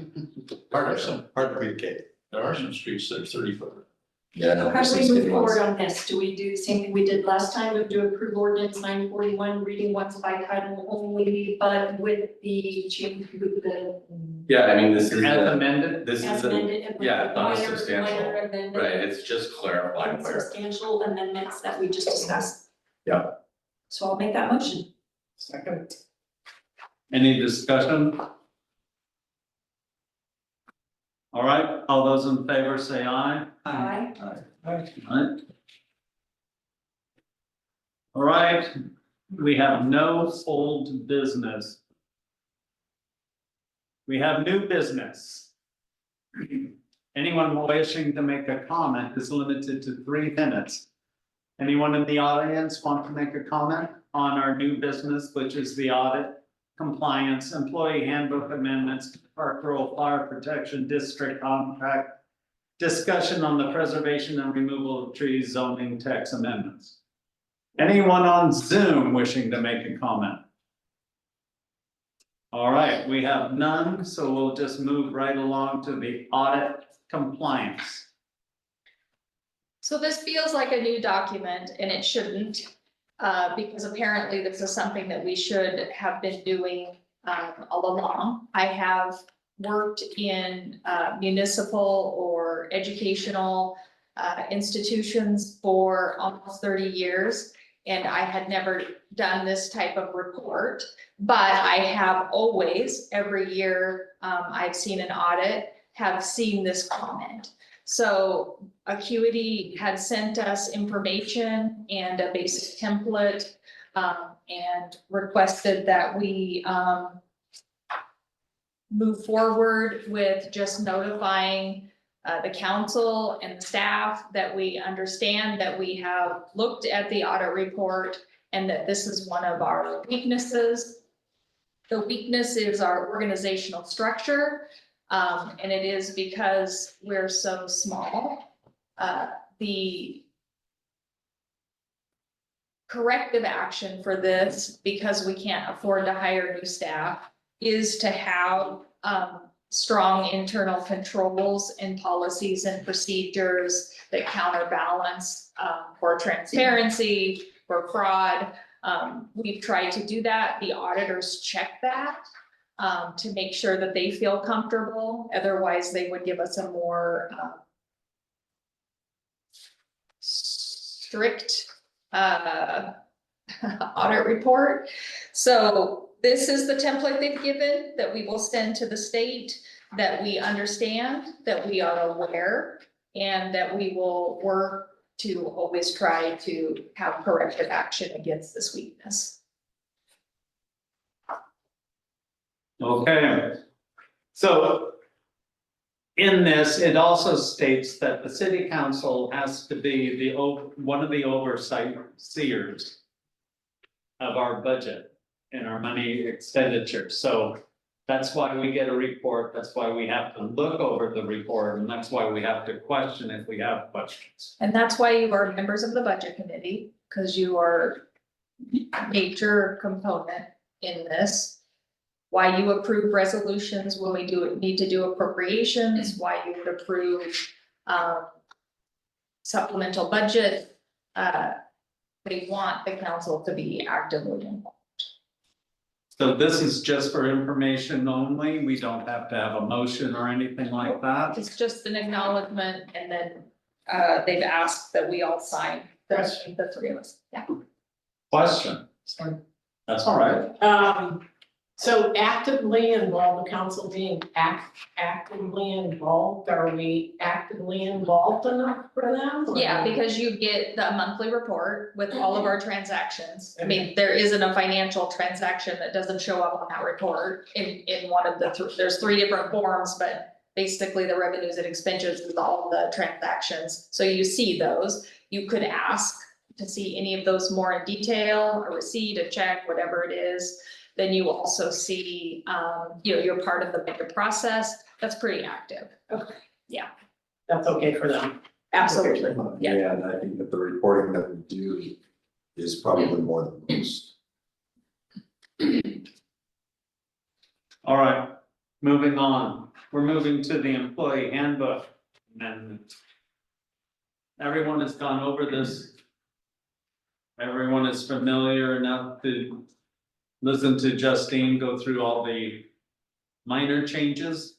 Hard to communicate. There are some streets that are 30 foot. Yeah. So how do we move forward on this? Do we do the same thing we did last time, we do approve ordinance 941, reading once by title only, but with the change, with the. Yeah, I mean, this is. As amended? This As is a, amended and with yeah, the not a minor substantial, amendment. right, it's just clarifying And where. substantial amendments that we just discussed. Yeah. So I'll make that motion. Second. Any discussion? All right, all those in favor say aye. Aye. Aye. All right, we have no old business. We have new business. Anyone wishing to make a comment is limited to 3 minutes. Anyone in the audience want to make a comment on our new business, which is the audit, compliance, employee handbook amendments, Park Rural Fire Protection District contract, discussion on the preservation and removal of trees, zoning text amendments? Anyone on Zoom wishing to make a comment? All right, we have none, so we'll just move right along to the audit compliance. So this feels like a new document and it shouldn't, because apparently this is something that we should have been doing all along. I have worked in municipal or educational institutions for almost 30 years. And I had never done this type of report, but I have always, every year I've seen an audit, have seen this comment. So Acuity had sent us information and a basic template and requested that we move forward with just notifying the council and the staff that we understand that we have looked at the audit report and that this is one of our weaknesses. The weakness is our organizational structure, and it is because we're so small. The corrective action for this, because we can't afford to hire new staff, is to have strong internal controls and policies and procedures that counterbalance for transparency, for fraud. We've tried to do that. The auditors check that to make sure that they feel comfortable. Otherwise, they would give us a more strict audit report. So this is the template they've given that we will send to the state, that we understand, that we are aware, and that we will work to always try to have corrective action against this weakness. Okay. So in this, it also states that the city council has to be one of the overseers of our budget and our money expenditure. So that's why we get a report. That's why we have to look over the report, and that's why we have to question if we have questions. And that's why you are members of the budget committee, because you are a major component in this. Why you approve resolutions when we need to do appropriations, why you would approve supplemental budget. They want the council to be actively involved. So this is just for information only. We don't have to have a motion or anything like that. It's just an acknowledgement, and then they've asked that we all sign, the three of us, yeah. Question? That's all right. So actively involved, the council being actively involved, are we actively involved enough for them? or- Yeah, because you get the monthly report with all of our transactions. I mean, there isn't a financial transaction that doesn't show up on that report in one of the, there's 3 different forms, but basically the revenues and expenditures is all the transactions. So you see those, you could ask to see any of those more in detail, a receipt, a check, whatever it is. Then you also see, you're part of the budget process. That's pretty active. Okay. Yeah. That's okay for them. Absolutely. Yeah. Yeah, and I think that the reporting that we do is probably more than most. All right, moving on. We're moving to the employee handbook amendment. Everyone has gone over this. Everyone is familiar enough to listen to Justine go through all the minor changes.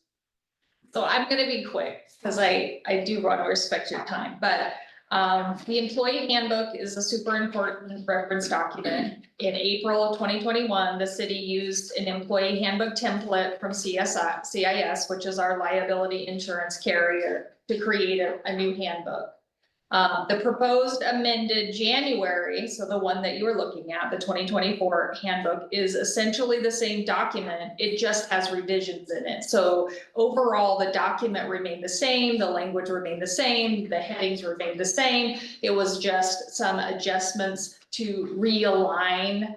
So I'm gonna be quick, because I do want to respect your time, but the employee handbook is a super important reference document. In April of 2021, the city used an employee handbook template from CIS, which is our liability insurance carrier, to create a new handbook. The proposed amended January, so the one that you were looking at, the 2024 handbook, is essentially the same document. It just has revisions in it. So overall, the document remained the same, the language remained the same, the headings remained the same. It was just some adjustments to realign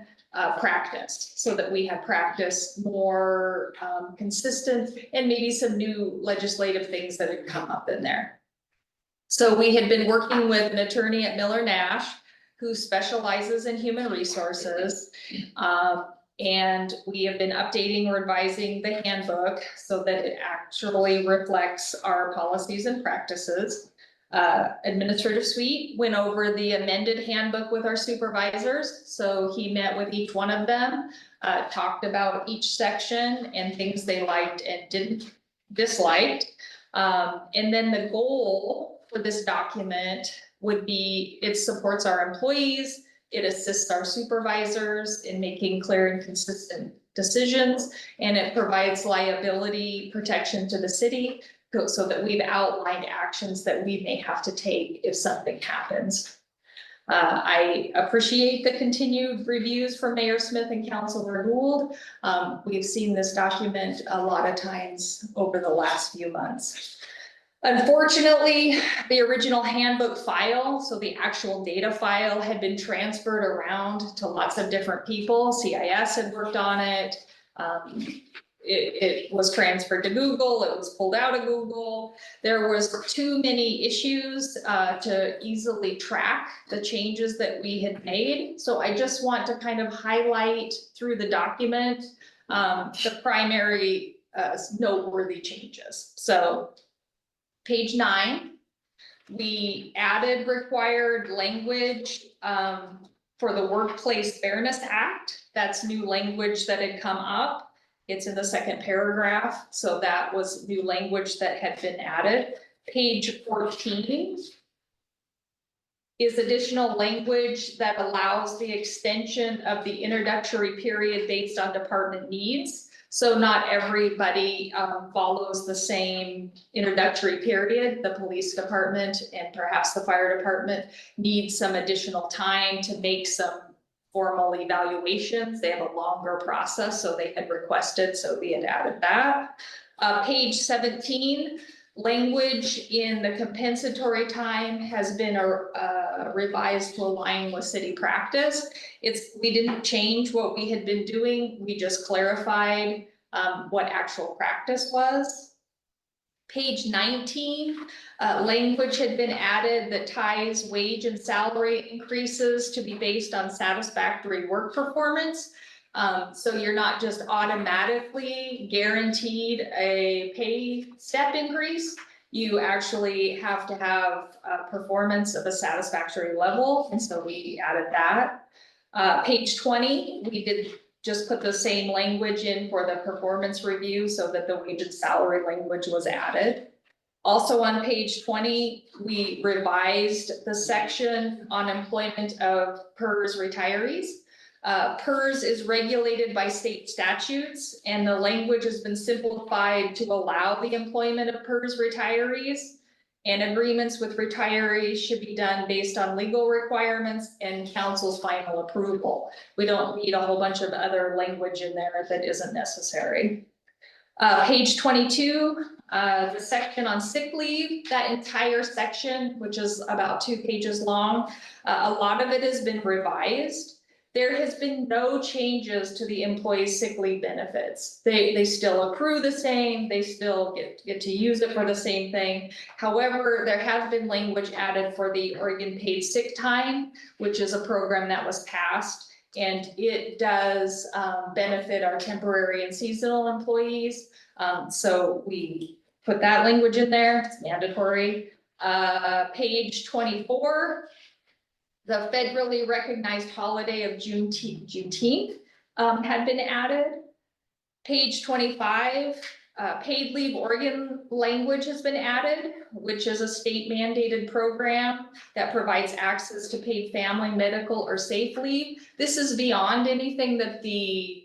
practice, so that we have practice more consistent, and maybe some new legislative things that had come up in there. So we had been working with an attorney at Miller Nash who specializes in human resources. And we have been updating or revising the handbook so that it actually reflects our policies and practices. Administrative Suite went over the amended handbook with our supervisors. So he met with each one of them, talked about each section and things they liked and didn't disliked. And then the goal for this document would be, it supports our employees, it assists our supervisors in making clear and consistent decisions, and it provides liability protection to the city so that we've outlined actions that we may have to take if something happens. I appreciate the continued reviews from Mayor Smith and Councilor Gould. We've seen this document a lot of times over the last few months. Unfortunately, the original handbook file, so the actual data file had been transferred around to lots of different people. CIS had worked on it. It was transferred to Google, it was pulled out of Google. There was too many issues to easily track the changes that we had made. So I just want to kind of highlight through the document the primary noteworthy changes. So page 9, we added required language for the Workplace Fairness Act. That's new language that had come up. It's in the second paragraph, so that was new language that had been added. Page 14 is additional language that allows the extension of the introductory period based on department needs. So not everybody follows the same introductory period. The police department and perhaps the fire department need some additional time to make some formal evaluations. They have a longer process, so they had requested, so we had added that. Page 17, language in the compensatory time has been revised to align with city practice. We didn't change what we had been doing, we just clarified what actual practice was. Page 19, language had been added that ties wage and salary increases to be based on satisfactory work performance. So you're not just automatically guaranteed a pay step increase. You actually have to have performance of a satisfactory level, and so we added that. Page 20, we did just put the same language in for the performance review so that the wage and salary language was added. Also on page 20, we revised the section on employment of PERS retirees. PERS is regulated by state statutes, and the language has been simplified to allow the employment of PERS retirees. And agreements with retirees should be done based on legal requirements and council's final approval. We don't need a whole bunch of other language in there that isn't necessary. Page 22, the section on sick leave, that entire section, which is about 2 pages long, a lot of it has been revised. There has been no changes to the employee's sick leave benefits. They still accrue the same, they still get to use it for the same thing. However, there has been language added for the Oregon Paid Sick Time, which is a program that was passed, and it does benefit our temporary and seasonal employees. So we put that language in there, it's mandatory. Page 24. The federally recognized holiday of Juneteenth had been added. Page 25, paid leave Oregon language has been added, which is a state mandated program that provides access to paid family, medical, or safe leave. This is beyond anything that the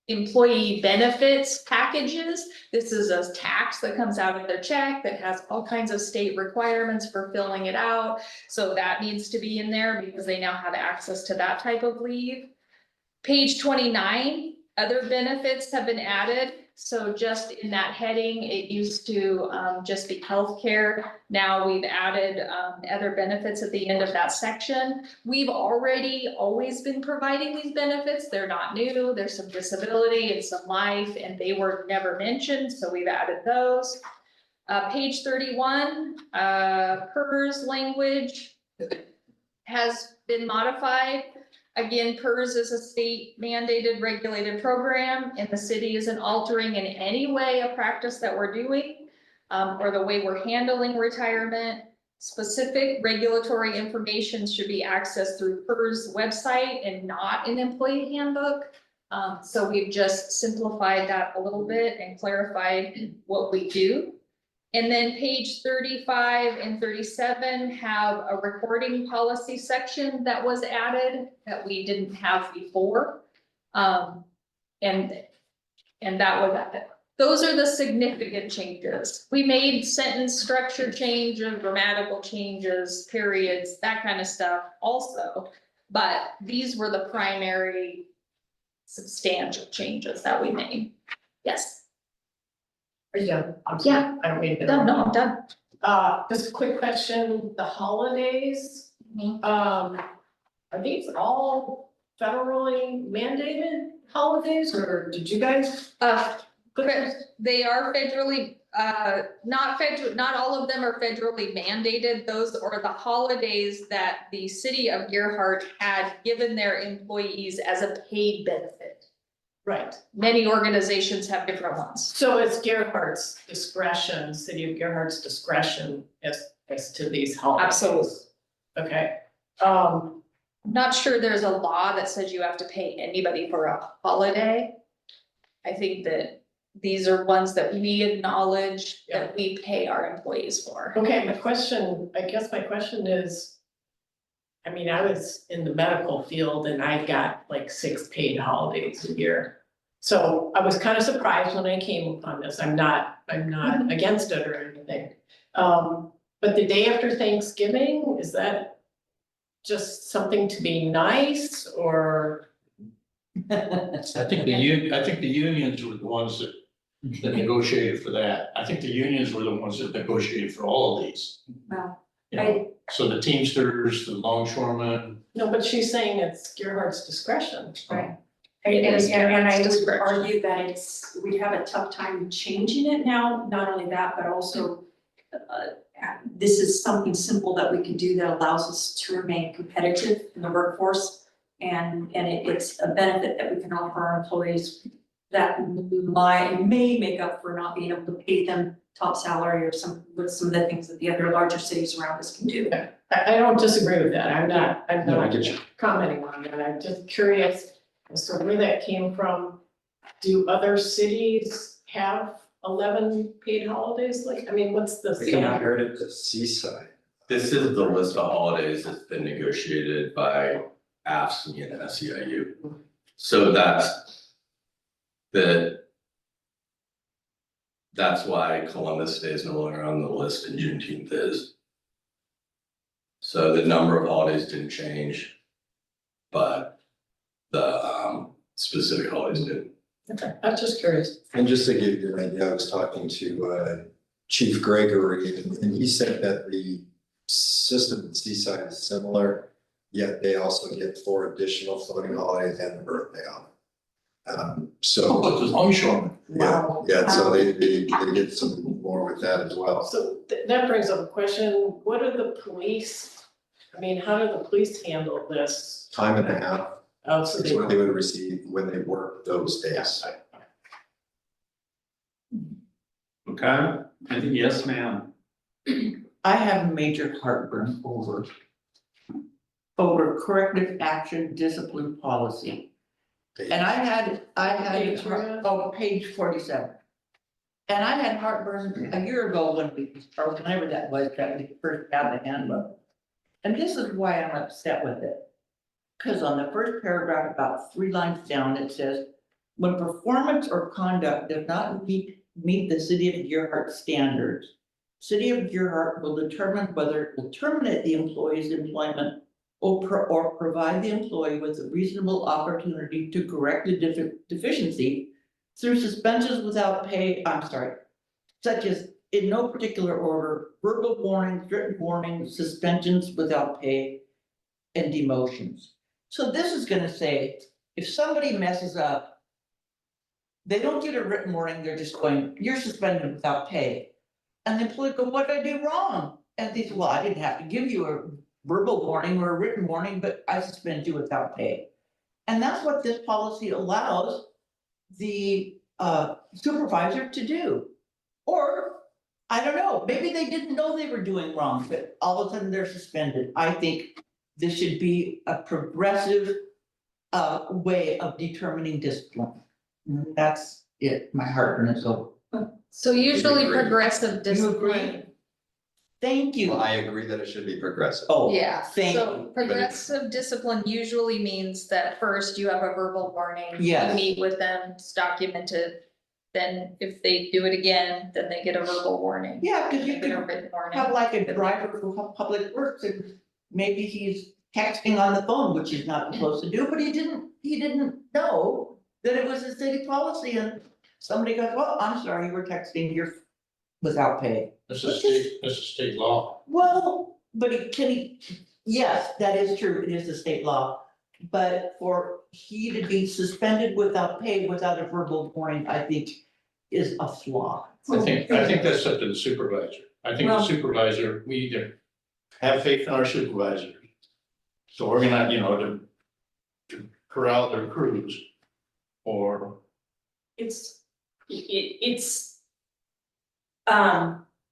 employee benefits packages. This is a tax that comes out of their check that has all kinds of state requirements for filling it out. So that needs to be in there because they now have access to that type of leave. Page 29, other benefits have been added. So just in that heading, it used to just be healthcare. Now we've added other benefits at the end of that section. We've already always been providing these benefits. They're not new. There's some disability and some life, and they were never mentioned. So we've added those. Page 31, PERS language has been modified. Again, PERS is a state mandated regulated program, and the city isn't altering in any way a practice that we're doing or the way we're handling retirement. Specific regulatory information should be accessed through PERS website and not an employee handbook. So we've just simplified that a little bit and clarified what we do. And then page 35 and 37 have a recording policy section that was added that we didn't have before. And that was it. Those are the significant changes. We made sentence structure changes, grammatical changes, periods, that kind of stuff also. But these were the primary substantial changes that we made. Yes. Are you done? I'm Yeah. sorry, I don't mean to. Done, no, I'm done. Just a quick question, the holidays, are these all federally mandated holidays, or did you guys? They are federally, not all of them are federally mandated. Those are the holidays that the city of Gearhart had given their employees as a paid benefit. Right, Many organizations have different ones. so it's Gearhart's discretion, city of Gearhart's discretion as to these holidays? Absolutely. Okay, I'm not sure there's a law that says you have to pay anybody for a holiday. I think that these are ones that we acknowledge that we pay our employees for. okay, I guess my question is, I mean, I was in the medical field and I got like 6 paid holidays a year. So I was kind of surprised when I came upon this. I'm not against it or anything. But the day after Thanksgiving, is that just something to be nice or? I think the unions were the ones that negotiated for that. I think the unions were the ones that negotiated for all of these. Well, You know, so the Teamsters, the longshoremen. No, but she's saying it's Gearhart's discretion. Right. It is And I Gearhart's would discretion. argue that we have a tough time changing it now, not only that, but also this is something simple that we can do that allows us to remain competitive in the workforce. And it's a benefit that we can offer our employees that may make up for not being able to pay them top salary or with some of the things that the other larger cities around us can do. I don't disagree with that. I'm No, I not get you. commenting on that. I'm just curious as to where that came from. Do other cities have 11 paid holidays? Like, I mean, what's the I think I standard? heard it to Seaside. This is the list of holidays that's been negotiated by AFSCME and SEIU. So that's why Columbus Day is no longer on the list and Juneteenth is. So the number of holidays didn't change, but the specific holidays did. Okay, I'm just curious. And just to give you an idea, I was talking to Chief Gregory, and he said that the system at Seaside is similar, yet they also get 4 additional floating holidays and a birthday off. So. But the longshoremen. Yeah, so they get some more with that as well. So that brings up a question. What are the police? I mean, how do the police handle this? Time and a half Oh, so is what they would receive when they work those days. Okay, and yes, ma'am. I have major heartburn over corrective action discipline policy. And I had, page 47. And I had heartburn a year ago or whenever that was, that we first got the handbook. And this is why I'm upset with it. Because on the first paragraph, about 3 lines down, it says, when performance or conduct does not meet the city of Gearhart standards, city of Gearhart will determine whether it will terminate the employee's employment or provide the employee with a reasonable opportunity to correct the deficiency through suspensions without pay, such as in no particular order, verbal warnings, written warnings, suspensions without pay, and demotions. So this is gonna say, if somebody messes up, they don't get a written warning, they're just going, you're suspended without pay. And the employee go, what did I do wrong? And they say, well, I didn't have to give you a verbal warning or a written warning, but I suspend you without pay. And that's what this policy allows the supervisor to do. Or, I don't know, maybe they didn't know they were doing wrong, but all of a sudden they're suspended. I think this should be a progressive way of determining discipline. That's it, my heartburn is over. So usually agree. progressive discipline. Thank you. Well, I agree that it should be progressive. Oh, Yeah, thank so you. progressive discipline usually means that first you have a verbal warning. Yes. You meet with them, it's documented. Then if they do it again, then they get a verbal warning. Yeah, because you They get a could written warning. have like a driver for public works and maybe he's texting on the phone, which he's not supposed to do, but he didn't know that it was a city policy and somebody goes, oh, I'm sorry, you were texting your without pay. This is state law. Well, but yes, that is true, it is a state law. But for he to be suspended without pay without a verbal warning, I think is a flaw. I think that's up to the supervisor. I think the Well- supervisor, we either have faith in our supervisors. So we're gonna, to corral their crews, or It's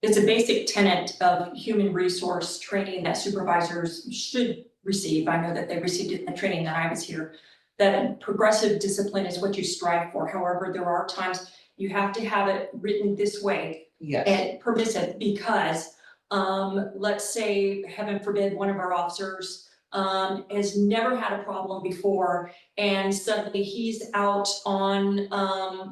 it's a basic tenet of human resource training that supervisors should receive. I know that they received it in the training that I was here. That progressive discipline is what you strive for. However, there are times you have to have it written this way Yes, and permissive because, let's say, heaven forbid, one of our officers has never had a problem before and suddenly he's out on,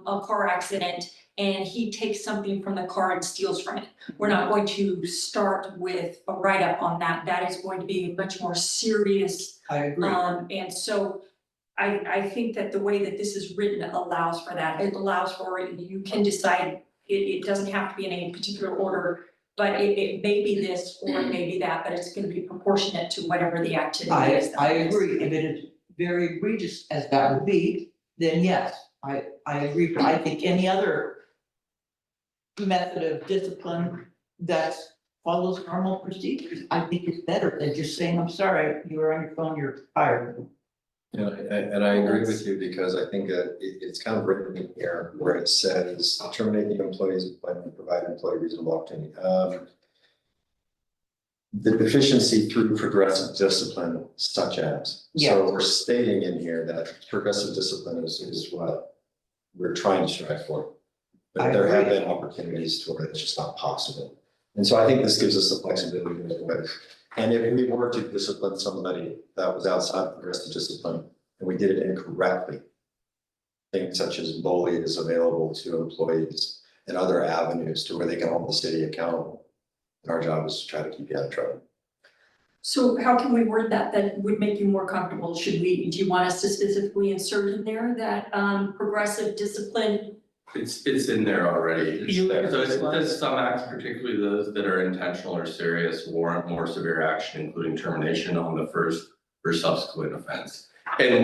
a car accident and he takes something from the car and steals from it. We're not going to start with a write-up on that. That is going to be much more serious. I agree. And so I think that the way that this is written allows for that. It allows for, you can decide, it doesn't have to be in any particular order, but it may be this or it may be that, but it's gonna be proportionate to whatever the activity is. I agree, if it is very egregious as that would be, then yes, I agree, but I think any other method of discipline that follows normal procedures, I think is better than just saying, I'm sorry, you were on your phone, you're fired. And I agree with you because I think that it's kind of written in here where it says terminate the employee's employment and provide employee reasonable opportunity. The deficiency through progressive discipline such as, so we're stating in here that progressive discipline is what we're trying to strive for. But there have been opportunities to where it's just not possible. And so I think this gives us the flexibility to do it. And if we were to discipline somebody that was outside of progressive discipline and we did it incorrectly, things such as bully is available to employees and other avenues to where they can hold the city accountable. And our job is to try to keep you out of trouble. So how can we word that would make you more comfortable? Do you want us to specifically insert in there that progressive discipline? It's in there already. So it says some acts, particularly those that are intentional or serious, warrant more severe action, including termination on the first or subsequent offense. And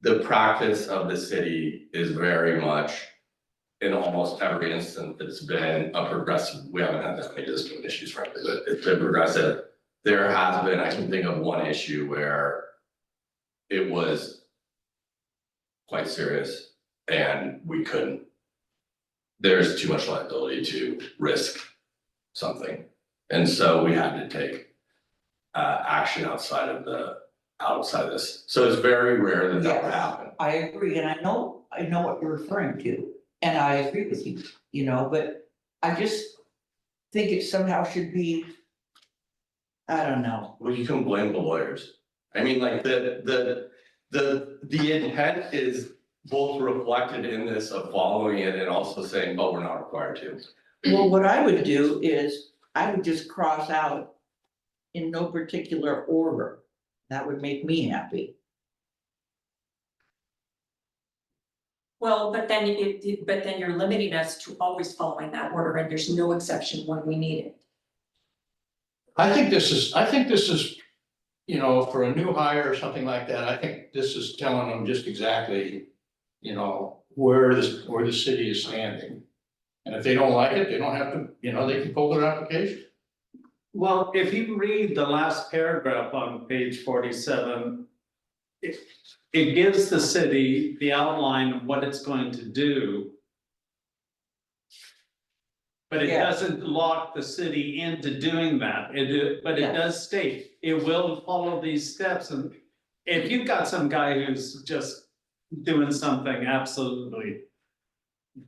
the practice of the city is very much, in almost every instance that's been a progressive, we haven't had that many discipline issues frankly, but it's been progressive. There has been, I can think of one issue where it was quite serious and we couldn't. There's too much liability to risk something. And so we had to take action outside of this. So it's very rare that that would happen. I agree, and I know what you're referring to, and I agree with you, but I just think it somehow should be, I don't know. Well, you can blame the lawyers. I mean, like the intent is both reflected in this of following it and also saying, oh, we're not required to. Well, what I would do is, I would just cross out in no particular order. That would make me happy. Well, but then you're limiting us to always following that order and there's no exception when we need it. I think this is, for a new hire or something like that, I think this is telling them just exactly, where the city is standing. And if they don't like it, they don't have to, they can pull their application. Well, if you read the last paragraph on page 47, it gives the city the outline of what it's going to do. But it doesn't lock the city into doing that. But it does state, it will follow these steps. And if you've got some guy who's just doing something absolutely,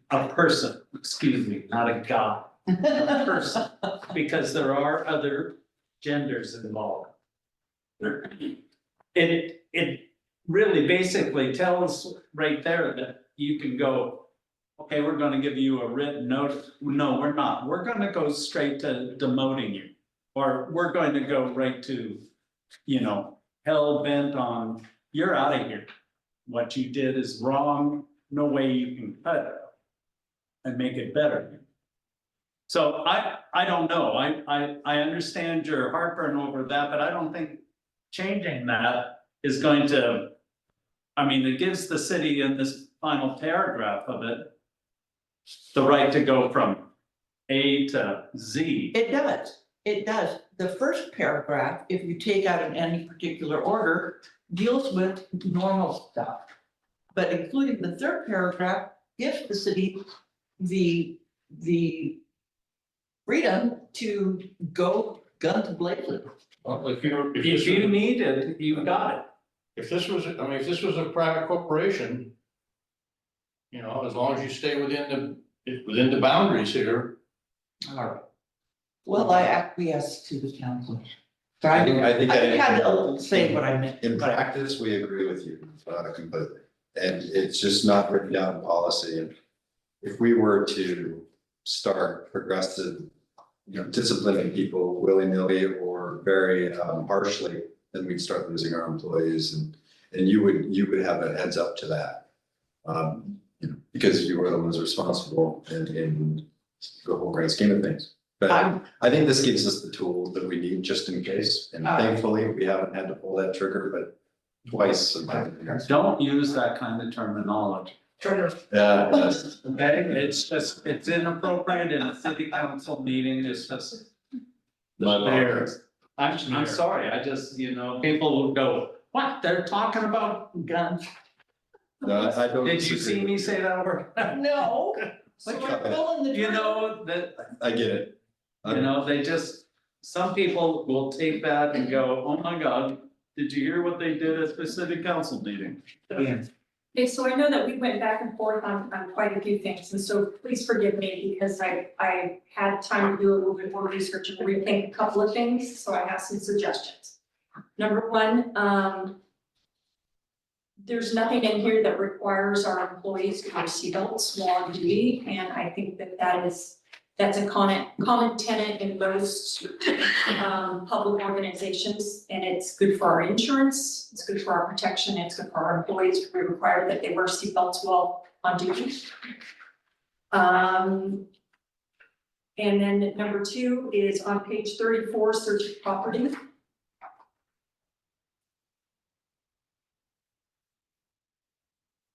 a person, excuse me, not a guy, a person, because there are other genders involved. It really basically tells right there that you can go, okay, we're gonna give you a written notice. No, we're not. We're gonna go straight to demoting you. Or we're going to go right to, hell bent on, you're out of here. What you did is wrong. no way you can cut it and make it better. So I don't know, I understand your heartburn over that, but I don't think changing that is going to. I mean, it gives the city in this final paragraph of it the right to go from A to Z. It does, it does. The first paragraph, if you take out in any particular order, deals with normal stuff. But including the third paragraph gives the city the freedom to go guns blazing. Well, if If you need it, you got it. if this was, if this was a private corporation, you know, as long as you stay within the boundaries here. All right. Well, I acquiesce to the council. So I think had to say what I meant. In practice, we agree with you completely, and it's just not written down in policy. And if we were to start progressive, disciplining people willy-nilly or very harshly, then we'd start losing our employees, and you would have a heads up to that. Because you were the ones responsible in the whole grand scheme of things. But I think this gives us the tools that we need just in case, and thankfully, we haven't had to pull that trigger, but twice. Don't use that kind of terminology. Yeah. Okay, it's inappropriate in a city council meeting, it's just. There. I'm sorry, I just, people will go, what, they're talking about guns? No, I don't. Did you see me say that word? No. So we're pulling the trigger. That, I get it. they just, some people will take that and go, oh my God, did you hear what they did at the city council meeting? Okay, so I know that we went back and forth on quite a few things, and so please forgive me because I had time to do a little bit more research and rethink a couple of things, so I have some suggestions. Number one, there's nothing in here that requires our employees to wear seatbelts while on duty, and I think that's a common tenet in most public organizations, and it's good for our insurance, it's good for our protection, it's good for our employees. We require that they wear seatbelts while on duty. And then number two is on page 34, search of property.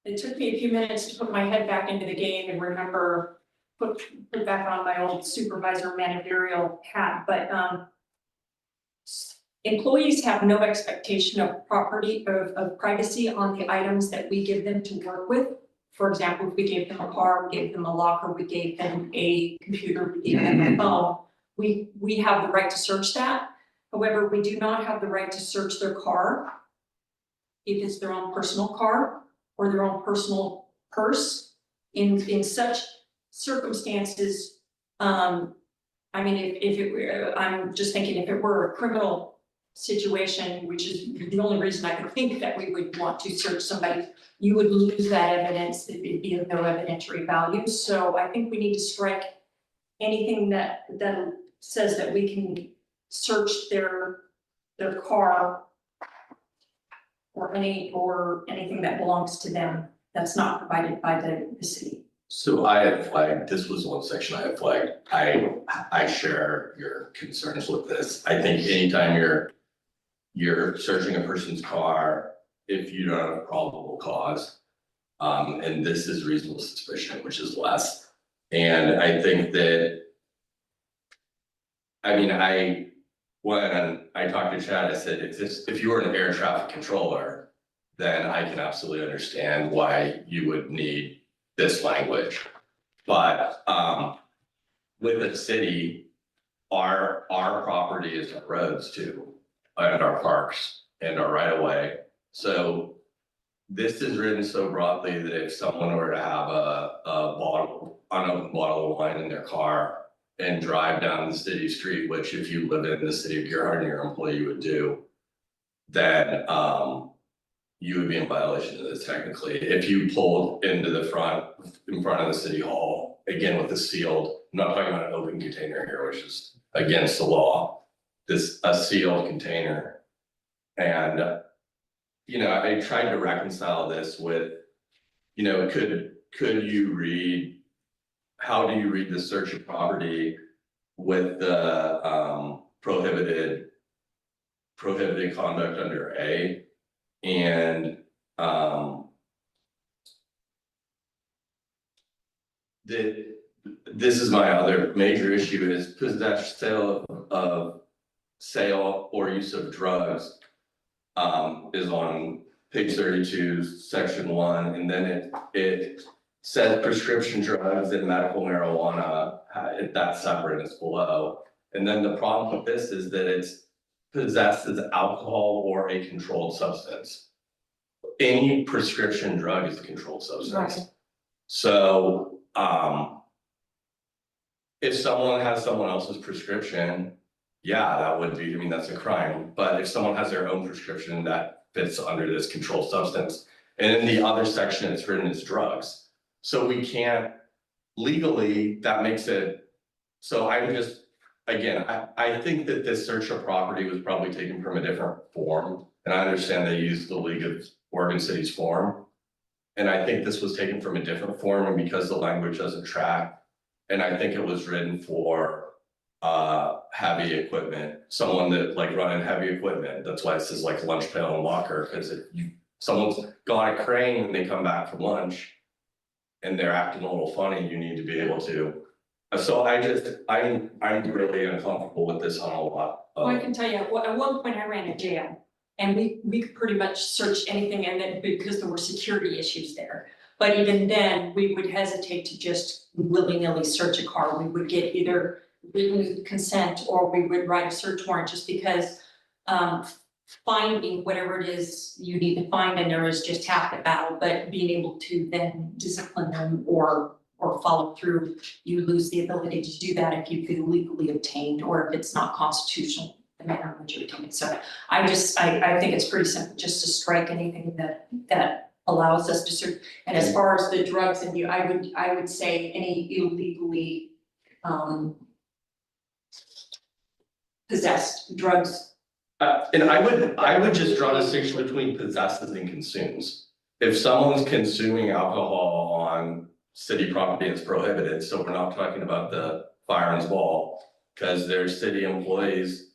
It took me a few minutes to put my head back into the game and remember put back on my old supervisor managerial hat, but employees have no expectation of privacy on the items that we give them to work with. For example, if we gave them a car, we gave them a locker, we gave them a computer, we gave them a phone, we have the right to search that. However, we do not have the right to search their car if it's their own personal car or their own personal purse. In such circumstances, I mean, if it were, I'm just thinking if it were a criminal situation, which is the only reason I could think that we would want to search somebody, you would lose that evidence, it'd be of no evidentiary value. So I think we need to strike anything that says that we can search their car or anything that belongs to them that's not provided by the city. So I had flagged, this was one section I had flagged, I share your concerns with this. I think anytime you're searching a person's car, if you don't have a probable cause, and this is reasonable suspicion, which is less. And I think that, I mean, when I talked to Chad, I said, if you were an air traffic controller, then I can absolutely understand why you would need this language. But with the city, our property is our roads too, and our parks and our right of way. So this is written so broadly that if someone were to have a unopened bottle of wine in their car and drive down the city street, which if you live in the city of Gearhart and your employee would do, then you would be in violation of this technically. If you pulled into in front of the city hall, again with the sealed, I'm not talking about an open container here, which is against the law, a sealed container. And, I tried to reconcile this with you know, could you read? How do you read the search of property with the prohibited conduct under A? And this is my other major issue is possession, sale or use of drugs is on page 32, section 1, and then it says prescription drugs and medical marijuana, that's separate, it's below. And then the problem with this is that it's possesses alcohol or a controlled substance. Any prescription drug is a controlled substance. Right. So, if someone has someone else's prescription, yeah, that would be, I mean, that's a crime. But if someone has their own prescription, that fits under this controlled substance. And in the other section, it's written as drugs. So we can't legally, that makes it, so I'm just, again, I think that this search of property was probably taken from a different form. And I understand they used the League of Oregon Cities form. And I think this was taken from a different form, and because the language doesn't track. And I think it was written for heavy equipment, someone that like running heavy equipment. That's why it says like lunch pail and locker, because if someone's got a crane and they come back from lunch and they're acting a little funny, you need to be able to. So I'm really uncomfortable with this on a lot. Well, I can tell you, at one point I ran a jail and we could pretty much search anything and then because there were security issues there. But even then, we would hesitate to just willy-nilly search a car. We would get either written consent or we would write a search warrant just because finding whatever it is you need to find and there is just half the battle, but being able to then discipline them or follow through, you lose the ability to do that if you feel legally obtained or if it's not constitutional, the manner in which you obtain it. So I think it's pretty simple just to strike anything that allows us to search. And as far as the drugs and I would say any illegally possessed drugs. And I would just draw a distinction between possesses and consumes. If someone's consuming alcohol on city property, it's prohibited, so we're not talking about the fireman's ball. Because there's city employees,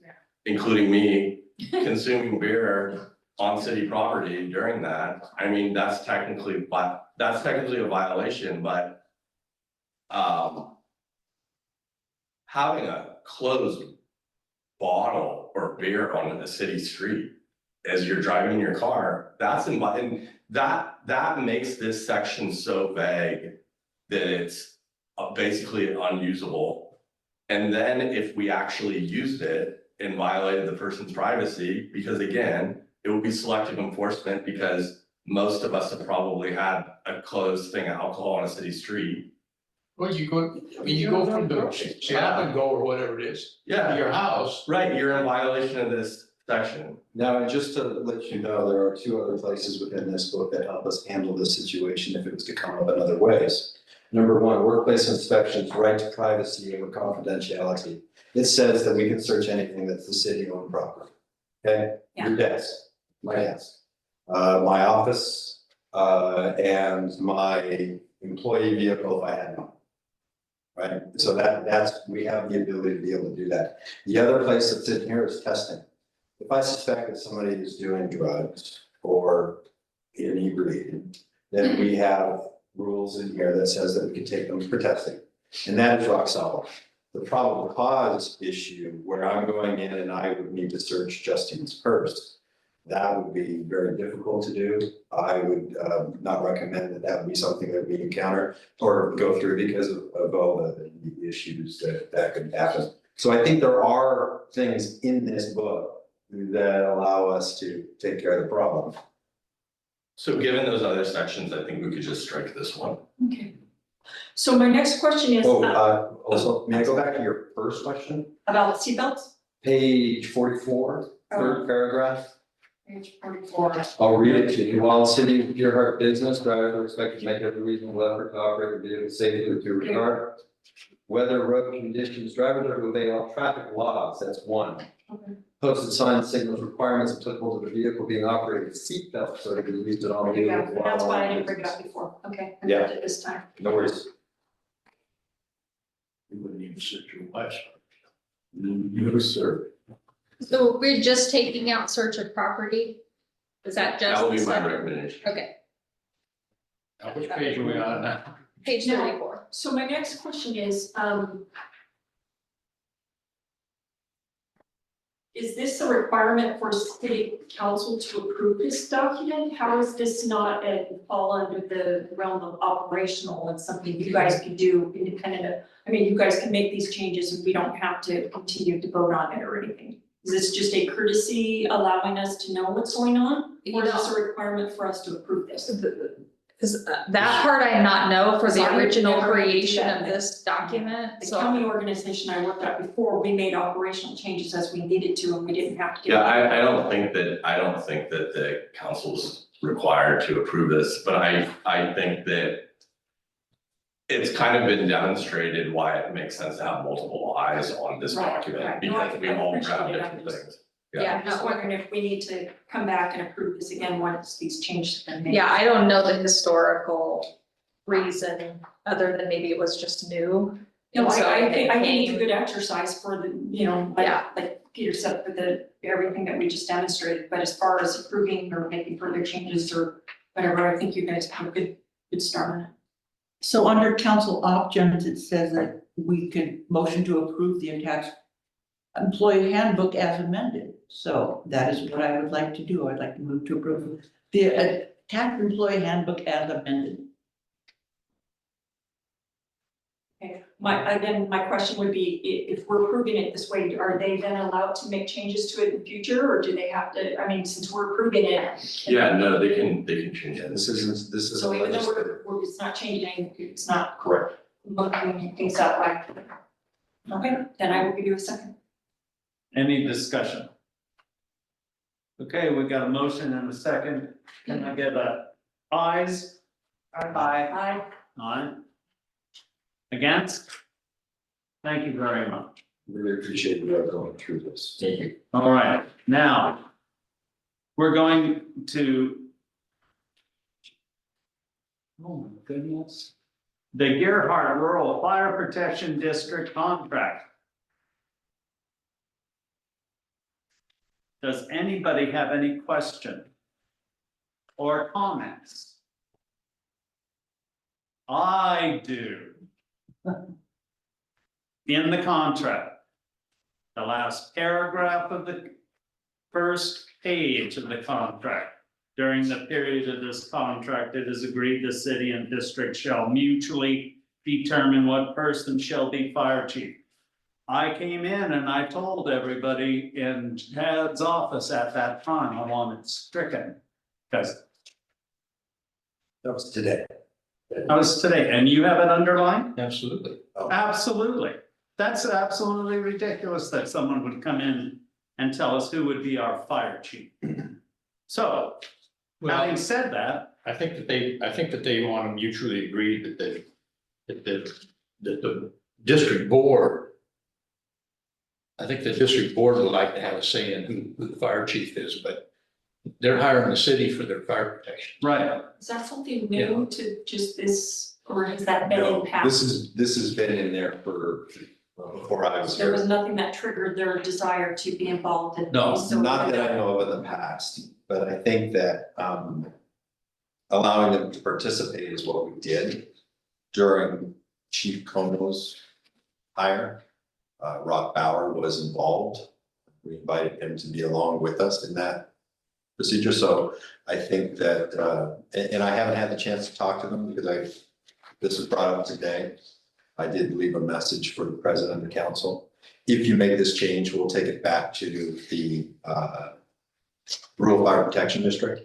including me, consuming beer on city property during that. I mean, that's technically a violation, but having a closed bottle or beer on a city street as you're driving your car, and that makes this section so vague that it's basically unusable. And then if we actually used it and violated the person's privacy, because again, it would be selective enforcement because most of us have probably had a closed thing of alcohol on a city street. Well, you go from the shop and go or whatever it is. Yeah. To your house. Right, you're in violation of this section. Now, and just to let you know, there are 2 other places within this book that help us handle this situation if it was to come up in other ways. Number 1, workplace inspections, right to privacy and confidentiality. It says that we can search anything that's the city-owned property. Okay? Yeah. Your desk, my desk, my office, and my employee vehicle if I had one. Right? So we have the ability to be able to do that. The other place that's in here is testing. If I suspect that somebody is doing drugs or inebriated, then we have rules in here that says that we can take them for testing. And that is rock solid. The probable cause issue where I'm going in and I would need to search Justine's purse, that would be very difficult to do. I would not recommend that would be something that we encounter or go through because of all the issues that could happen. So I think there are things in this book that allow us to take care of the problem. So given those other sections, I think we could just strike this one. Okay. So my next question is Also, may I go back to your first question? about seatbelts. Page 44, third paragraph. Page 44. I'll read it to you. While City of Gearhart business drivers are expected to make every reasonable effort to operate the vehicle safely to regard weather, road conditions, drivers are to obey all traffic laws. That's 1. Okay. Posted signs, signals, requirements applicable to the vehicle being operated, seatbelt, so it can be used at all. Yeah, that's why I didn't bring it up before, okay, I Yeah. did it this time. No worries. You wouldn't even sit your wife's. No, sir. So we're just taking out search of property? Is that just? That will be the my second? recommendation. Okay, Now, which page are we on now? page Now- 34. So my next question is this a requirement for city council to approve this document? How is this not fall under the realm of operational and something you guys can do independent of? I mean, you guys can make these changes and we don't have to continue to vote on it or anything. Is this just a courtesy allowing us to know what's going on? Or is this a requirement for us to approve this? That part I not know for So I the would original never do creation that. of this document, The so. county organization I worked at before, we made operational changes as we needed to and we didn't have to get. Yeah, I don't think that the council's required to approve this, but I think that it's kind of been demonstrated why it makes sense to have multiple eyes on this Right, document, right. No, because we I all appreciate grab it. different things. Yeah, I'm just wondering if we need to come back and approve this again once these changes have been made. Yeah, I don't know the historical reason, other than maybe it was just new. No, And so I it think it's a came- good exercise for the, like Peter said, for everything that we just demonstrated, but as far as approving or making further changes or whatever, I think you guys have a good start on it. So under council options, it says that we could motion to approve the attached employee handbook as amended. So that is what I would like to do. I'd like to move to approve the attached employee handbook as amended. Okay, my question would be, if we're approving it this way, are they then allowed to make changes to it in the future, or do they have to, I mean, since we're approving it? Yeah, no, they can change Yeah, it. this is a So even though legislative. it's not changing, it's not Correct. looking things up like. Okay, then I will give you a second. Any discussion? Okay, we got a motion and a second. Can I get a ayes? Aye. Aye. Against? Thank you very much. Really appreciate you going through this. Thank you. All right, now. We're going to. Oh my goodness. The Gearhart Rural Fire Protection District contract. Does anybody have any question? Or comments? I do. In the contract. The last paragraph of the first page of the contract. During the period of this contract, it is agreed the city and district shall mutually determine what person shall be fire chief. I came in and I told everybody in Chad's office at that time, I want it stricken. Because That was today. that was today, and you have it underlined? Absolutely. Absolutely. That's absolutely ridiculous that someone would come in and tell us who would be our fire chief. So, having said that, I think that they want to mutually agree that the district board. I think the district board would like to have a say in who the fire chief is, but they're hiring the city for their fire protection. right, Is that something new to just this, or has that been in No, past? this has been in there for, before I was There was here. nothing that triggered their desire to be involved in. No, these, so- Not that I know of in the past, but I think that, allowing them to participate is what we did during Chief Cono's hire. Rock Bauer was involved. We invited him to be along with us in that procedure. So I think that, and I haven't had the chance to talk to them because this was brought up today. I did leave a message for the president of the council. If you make this change, we'll take it back to the Rural Fire Protection District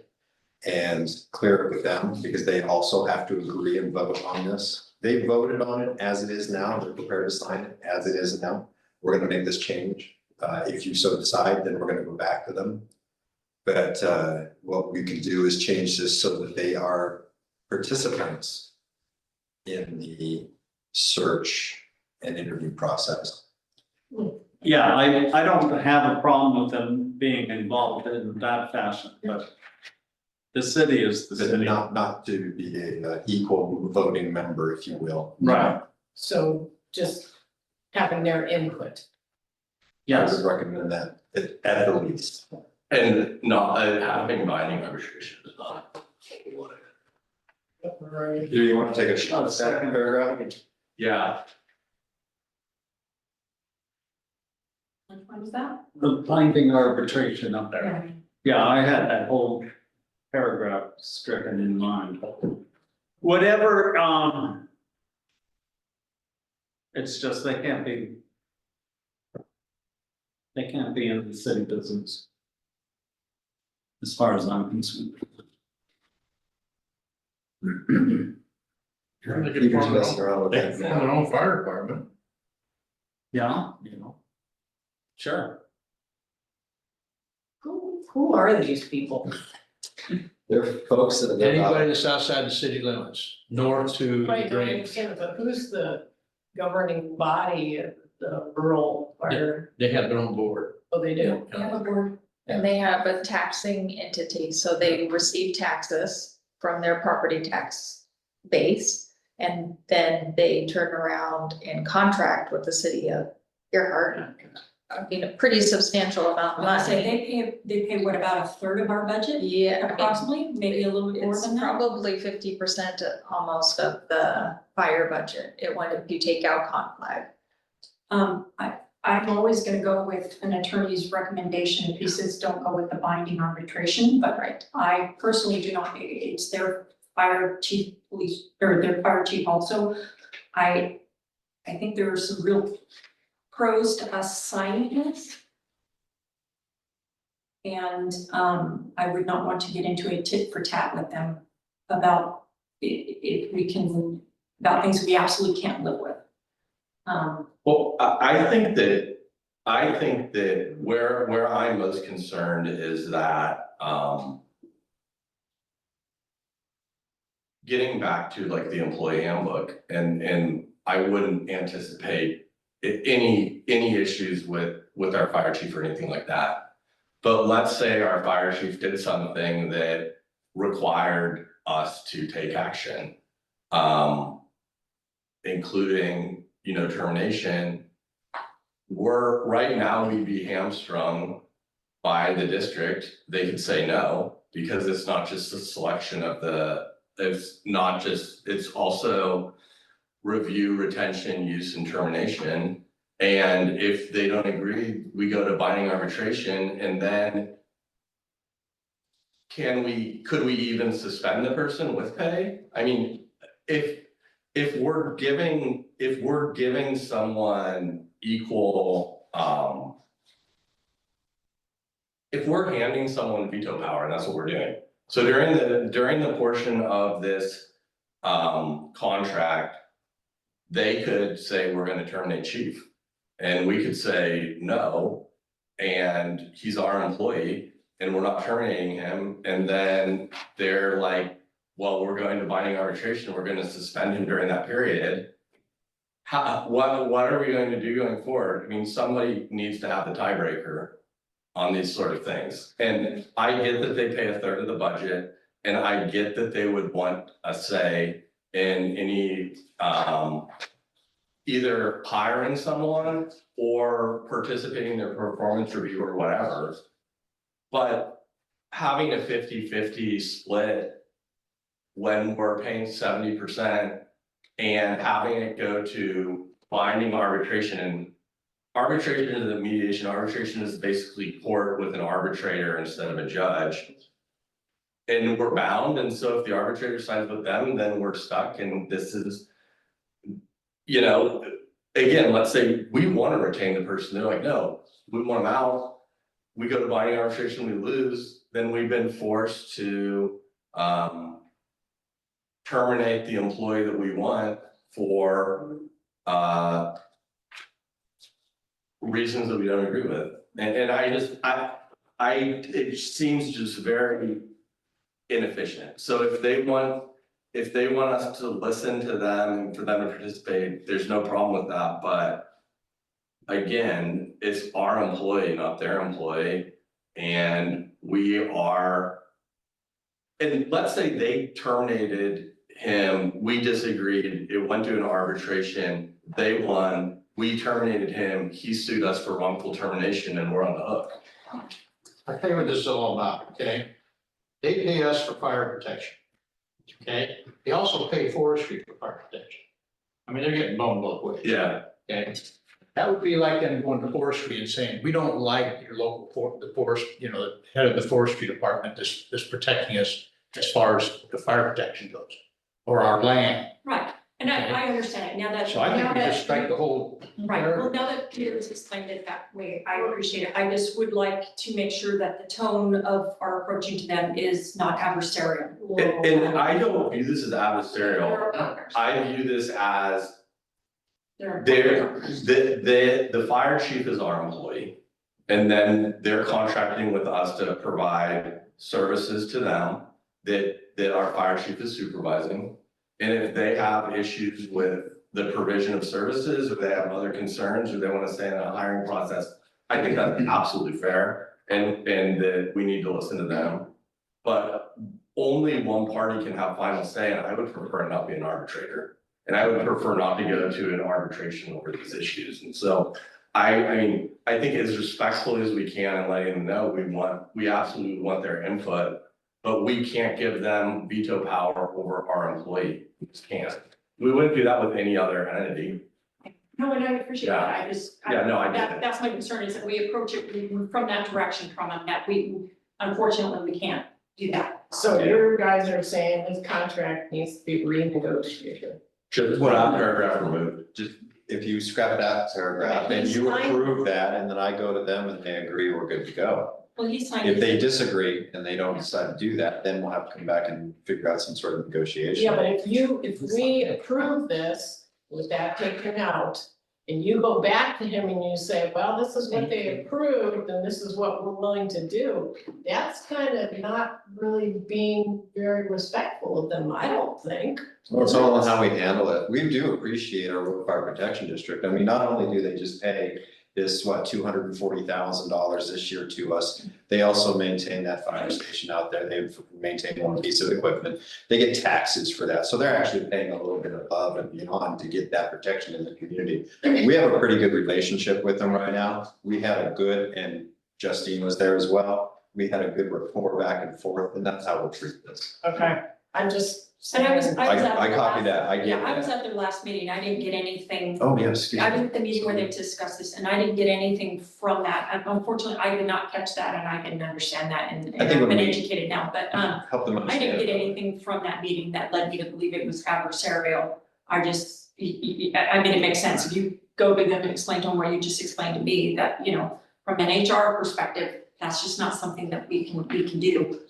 and clear it with them because they also have to agree and vote on this. They voted on it as it is now. They're prepared to sign it as it is now. We're gonna make this change. If you so decide, then we're gonna go back to them. But what we can do is change this so that they are participants in the search and interview process. Yeah, I don't have a problem with them being involved in that fashion, but the city is the But city. not to be a equal voting member, if you will. Right, So just having their input. I would recommend that at the least. And not having binding arbitration is not. Do you want to take a shot at that paragraph? Yeah, Which one is that? the binding arbitration up there. Yeah, I had that whole paragraph stricken in mind. Whatever, it's just they can't be in the city business. As far as I'm concerned. Peter's messing around with They that. have their own fire department. Yeah, you know. Sure. Who are these people? They're folks that. Anybody that's outside the city limits, north to Right, I Green. understand, but who's the governing body of the rural fire? They have their own board. Oh, they do? They have a board, and they have a taxing entity, so they receive taxes from their property tax base. And then they turn around and contract with the city of Gearhart. I mean, a pretty substantial amount of I say money. they pay what, about a third of our budget? Yeah, I mean, Approximately, maybe a little bit more it's than that? probably 50% almost of the fire budget, if you take out conflict. I'm always gonna go with an attorney's recommendation if he says don't go with the binding arbitration, but Right. I personally do not, it's their fire chief, police, or their fire chief also. I think there are some real pros to us signing this. And, I would not want to get into a tit for tat with them about if we can, about things we absolutely can't live with. well, I think that where I'm most concerned is that, getting back to like the employee handbook, and I wouldn't anticipate any issues with our fire chief or anything like that. But let's say our fire chief did something that required us to take action, including, termination. Right now, we'd be hamstrung by the district. They could say no, because it's not just a selection of it's also review, retention, use, and termination. And if they don't agree, we go to binding arbitration, and then could we even suspend the person with pay? I mean, if we're giving someone equal, if we're handing someone veto power, and that's what we're doing. So during the portion of this contract, they could say, we're gonna terminate chief. And we could say no, and he's our employee, and we're not terminating him. And then they're like, well, we're going to binding arbitration, we're gonna suspend him during that period. What are we going to do going forward? I mean, somebody needs to have the tiebreaker on these sort of things. And I get that they pay a third of the budget, and I get that they would want a say in any, either hiring someone or participating in their performance review or whatever. But having a 50-50 split when we're paying 70% and having it go to binding arbitration, and arbitration is a mediation, arbitration is basically court with an arbitrator instead of a judge. And we're bound, and so if the arbitrator signs with them, then we're stuck, and this is, again, let's say we want to retain the person, they're like, no, we want them out. We go to binding arbitration, we lose, then we've been forced to terminate the employee that we want for reasons that we don't agree with. And it seems just very inefficient. So if they want us to listen to them and for them to participate, there's no problem with that, but again, it's our employee, not their employee, and we are. And let's say they terminated him, we disagreed, it went to an arbitration, they won, we terminated him, he sued us for wrongful termination and we're on the hook. I'll tell you what this is all about, okay? They pay us for fire protection. Okay, they also pay forestry for fire protection. I mean, they're getting boned both ways. Yeah. Okay, that would be like them going to forestry and saying, we don't like your local the forest, you know, the head of the forestry department that's protecting us as far as the fire protection goes, or our land. Right, and I understand it, now that. So I think now we that- just strike the whole. Right, well, now that Peter's explained it that way, I appreciate it, I just would like to make sure that the tone of our approaching to them is not adversarial. And I don't view this as adversarial, I view this as the fire chief is our employee. And then they're contracting with us to provide services to them that our fire chief is supervising. And if they have issues with the provision of services, or they have other concerns, or they want to stay in a hiring process, I think that's absolutely fair, and that we need to listen to them. But only one party can have final say, and I would prefer not be an arbitrator. And I would prefer not to go to an arbitration over these issues. And so I mean, I think as respectfully as we can and letting them know, we absolutely want their input, but we can't give them veto power over our employee. We just can't. We wouldn't do that with any other entity. No, and I appreciate that, I just. Yeah, no, I get it. That's my concern, is that we approach it from that direction from them, that we, unfortunately, we can't do that. So you guys are saying this contract needs to be renegotiated. Just put out paragraph removed. Just, if you scrap that paragraph and you approve that, and then I go to them and they agree, we're good to go. Well, he signed. If they disagree and they don't decide to do that, then we'll have to come back and figure out some sort of negotiation. Yeah, but if we approve this with that taken out, and you go back to him and you say, well, this is what they approved and this is what we're willing to do, that's kind of not really being very respectful of them, I don't think. Well, it's all on how we handle it. We do appreciate our rural fire protection district. I mean, not only do they just pay this, $240,000 this year to us, they also maintain that fire station out there. They've maintained one piece of equipment. They get taxes for that. So they're actually paying a little bit above and beyond to get that protection in the community. We have a pretty good relationship with them right now. We had a good, and Justine was there as well. We had a good rapport back and forth, and that's how we'll treat this. Okay, I'm just. And I was at I their copy last- that. I get Yeah, I was that. at their last meeting, I didn't get anything. Oh, yes. excuse I me. was at the meeting where they discussed this, and I didn't get anything from that, and unfortunately, I did not catch that, and I didn't understand that, and I think I've when been we educated now, but, Help them I understand. didn't get anything from that meeting that led me to believe it was adversarial. I just, I mean, it makes sense, if you go to them and explain to them where you just explained to me that, you know, from an HR perspective, that's just not something that we can do.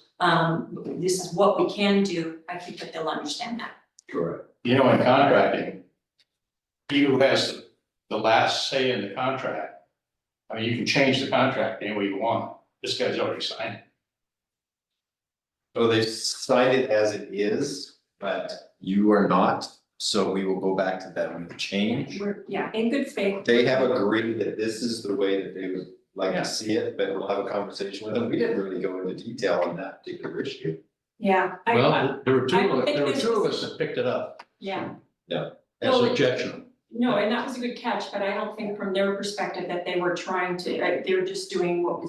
This is what we can do, I think that they'll understand that. Correct. You know, in contracting, he who has the last say in the contract, I mean, you can change the contract any way you want. This guy's already signed it. So they signed it as it is, but you are not, so we will go back to them with change. Yeah, in good faith. They have agreed that this is the way that they would like to see it, but we'll have a conversation with them. We didn't really go into detail on that particular issue. Yeah. Well, there were I think this two of is- us that picked it up Yeah, as Well, objection. no, and that was a good catch, but I don't think from their perspective that they were trying to, they were just doing what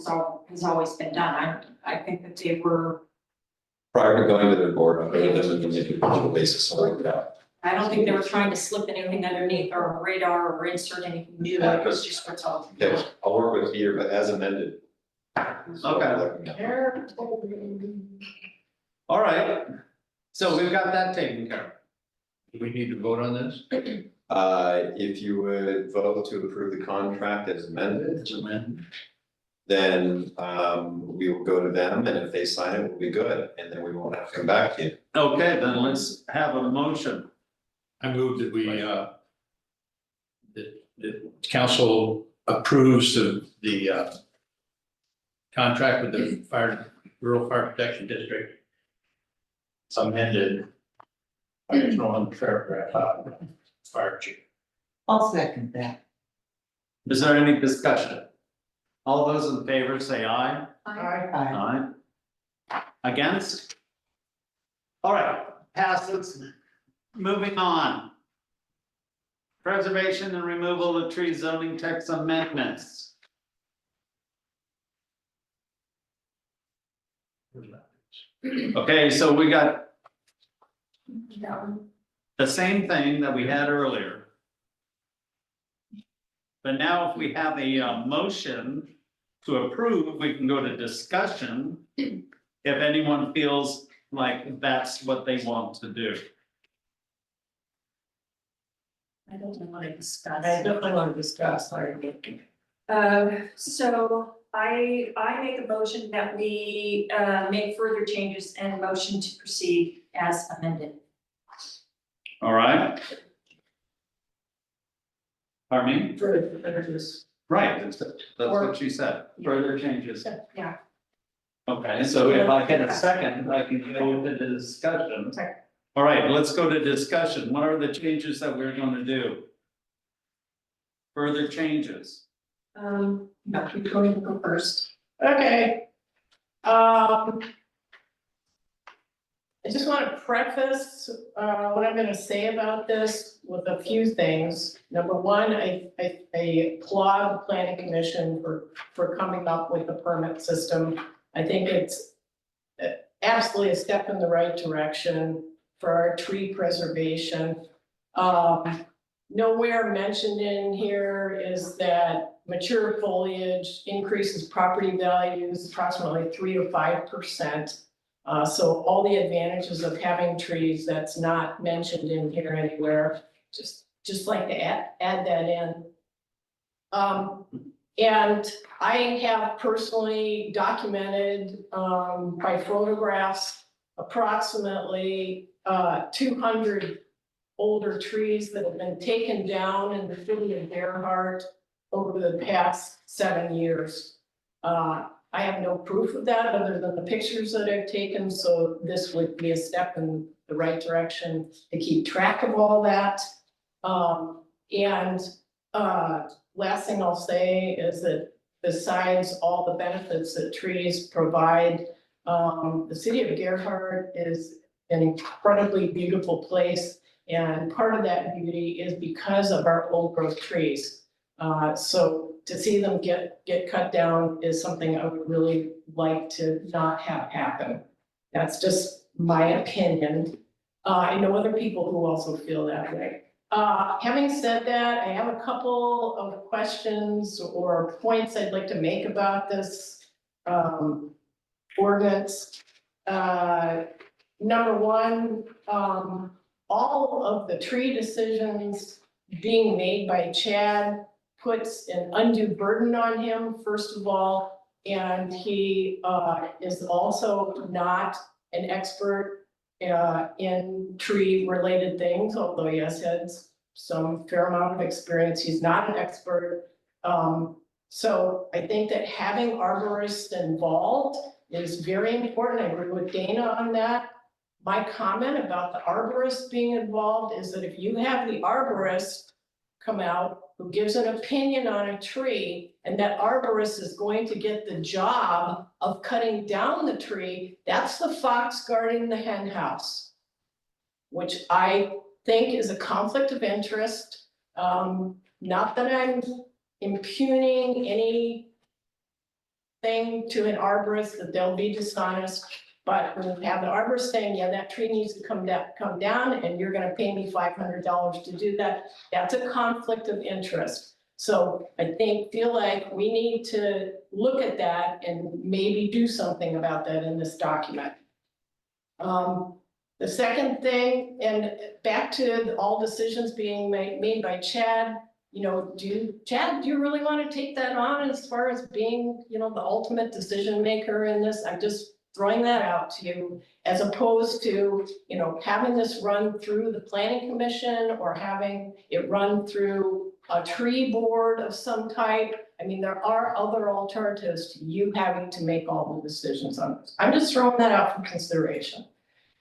has always been done. I think that they were, Prior to going to their board, on them on an individual basis, something like that. I don't think they were trying to slip anything underneath our radar or insert anything new, it was just what's all. Okay, I'll work with Peter, but as amended. Okay. All right, so we've got that taken care of. Do we need to vote on this? If you would vote to approve the contract as amended. Then we will go to them, and if they sign it, we'll be good, and then we won't have to come back to you. Okay, then let's have a motion. I move that we, the council approves of the contract with the rural fire protection district. It's amended. I just want to paragraph out, fire chief. I'll second that. Is there any discussion? All those in favor say aye. Aye. Aye. Against? All right, passes. Moving on. Preservation and removal of tree zoning text amendments. Okay, so we got the same thing that we had earlier. But now if we have a motion to approve, we can go to discussion. If anyone feels like that's what they want to do. I don't want to discuss. I definitely want to discuss, sorry. So I make a motion that we make further changes and motion to proceed as amended. All right. Pardon me? For just. Right, that's what she said, further changes. Yeah. Okay, so if I get a second, I can go into the discussion. All right, let's go to discussion. What are the changes that we're going to do? Further changes. No, you're going to go first. Okay. I just want to preface what I'm going to say about this with a few things. Number one, I applaud the planning commission for coming up with the permit system. I think it's absolutely a step in the right direction for our tree preservation. Nowhere mentioned in here is that mature foliage increases property values approximately 3 to 5%. So all the advantages of having trees, that's not mentioned in here anywhere, just like to add that in. And I have personally documented by photographs approximately 200 older trees that have been taken down in the city of Gearhart over the past 7 years. I have no proof of that other than the pictures that I've taken, so this would be a step in the right direction to keep track of all that. Last thing I'll say is that besides all the benefits that trees provide, the city of Gearhart is an incredibly beautiful place. And part of that beauty is because of our old growth trees. So to see them get cut down is something I would really like to not have happen. That's just my opinion. I know other people who also feel that way. Having said that, I have a couple of questions or points I'd like to make about this ordinance. Number one, all of the tree decisions being made by Chad puts an undue burden on him, first of all, and he is also not an expert in tree related things, although he has had some fair amount of experience. He's not an expert. So I think that having arborists involved is very important. I agree with Dana on that. My comment about the arborist being involved is that if you have the arborist come out who gives an opinion on a tree, and that arborist is going to get the job of cutting down the tree, that's the fox guarding the hen house, which I think is a conflict of interest. Not that I'm impugning anything to an arborist that they'll be dishonest, but when you have the arborist saying, yeah, that tree needs to come down and you're gonna pay me $500 to do that, that's a conflict of interest. So I feel like we need to look at that and maybe do something about that in this document. The second thing, and back to all decisions being made by Chad, you know, Chad, do you really want to take that on as far as being, you know, the ultimate decision maker in this? I'm just throwing that out to you, as opposed to, you know, having this run through the planning commission or having it run through a tree board of some type. I mean, there are other alternatives to you having to make all the decisions on this. I'm just throwing that out for consideration.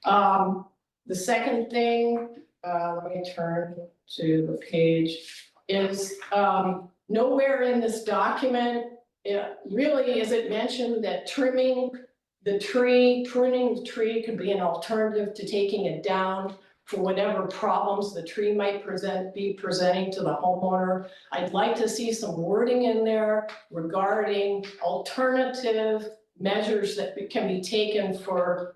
The second thing, let me turn to the page, is nowhere in this document, really is it mentioned that trimming the tree, pruning the tree could be an alternative to taking it down for whatever problems the tree might be presenting to the homeowner. I'd like to see some wording in there regarding alternative measures that can be taken for,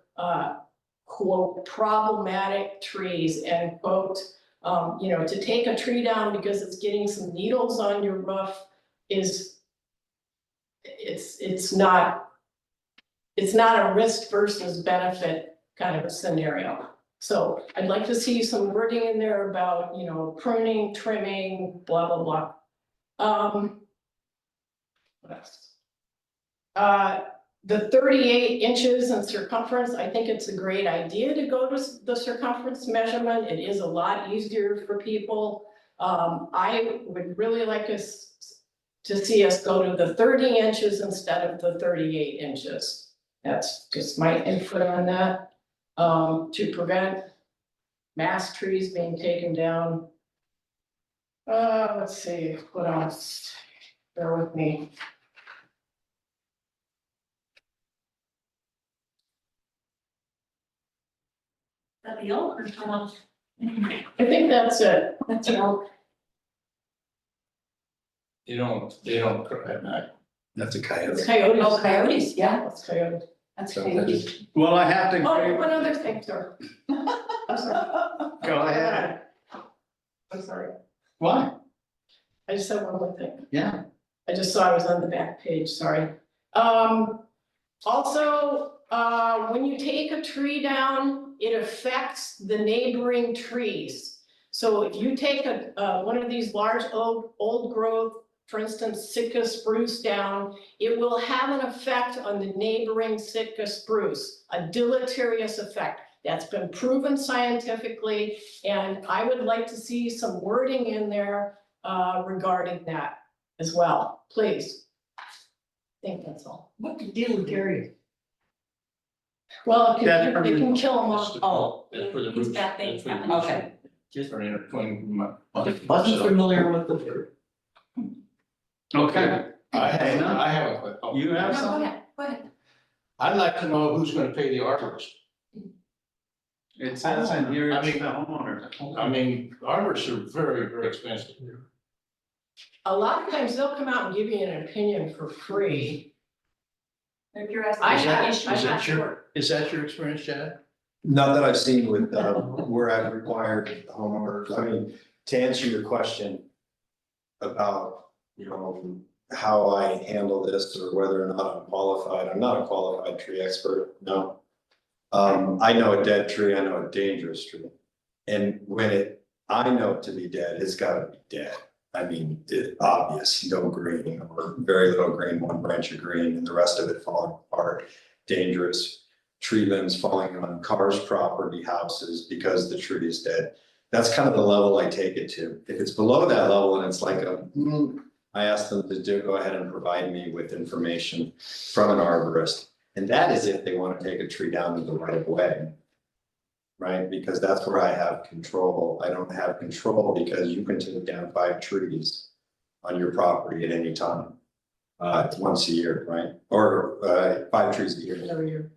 quote, problematic trees, end quote. To take a tree down because it's getting some needles on your roof is, it's not a risk versus benefit kind of a scenario. So I'd like to see some wording in there about, pruning, trimming, blah, blah, blah. What else? The 38 inches in circumference, I think it's a great idea to go to the circumference measurement. It is a lot easier for people. I would really like us to see us go to the 30 inches instead of the 38 inches. That's just my input on that. To prevent mass trees being taken down. Let's see, what else? Bear with me. That the elk or someone else? I think that's it. That's the elk. They don't cry at night. That's a It's coyote. coyotes. Oh, coyotes, yeah, That's coyote. that's So coyotes. Well, I have to Oh, agree. one other thing, sir. I'm sorry. Go ahead. I'm sorry. Why? I just have one more thing. Yeah. I just saw I was on the back page, sorry. Also, when you take a tree down, it affects the neighboring trees. So if you take one of these large old growth, for instance, Sitka spruce down, it will have an effect on the neighboring Sitka spruce, a deleterious effect. That's been proven scientifically, and I would like to see some wording in there regarding that as well, please. I think that's all. What the deal with Gary? Well, That's it can kill them all. Oh, It's for the These roots. bad things It's for the happen. roots. okay. Just for between. Wasn't familiar with the. Okay. I have a quick. You have No, some? go ahead. I'd like to know who's gonna pay the arborist. It says in here, I it's the mean- homeowner. I mean, arborists are very, very expensive. A lot of times they'll come out and give you an opinion for free. If you're asking. I an have- issue, I I'm not have- sure. Is that your experience, Chad? Not that I've seen with, where I've required homeowners, I mean, to answer your question about, how I handle this or whether or not I'm qualified, I'm not a qualified tree expert, no. I know a dead tree, I know a dangerous tree. And I know it to be dead, it's gotta be dead. I mean, obvious, no green or very little green, one branch of green and the rest of it falling apart, dangerous. Tree limbs falling on cars, property, houses, because the tree is dead. That's kind of the level I take it to. If it's below that level and it's like I ask them to go ahead and provide me with information from an arborist. And that is if they want to take a tree down in the right of way. Right, because that's where I have control. I don't have control because you can take down 5 trees on your property at any time. Once a year, right? Or 5 trees a year. Every year.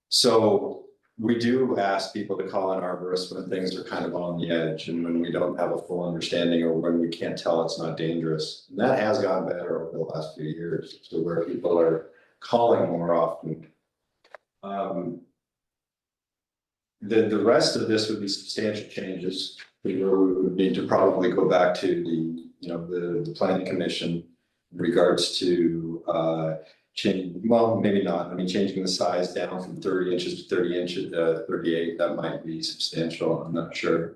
So we do ask people to call an arborist when things are kind of on the edge and when we don't have a full understanding or when we can't tell it's not dangerous. And that has gotten better over the last few years to where people are calling more often. The rest of this would be substantial changes where we would need to probably go back to the planning commission in regards to maybe not, I mean, changing the size down from 30 inches to 30 inches, 38, that might be substantial, I'm not sure.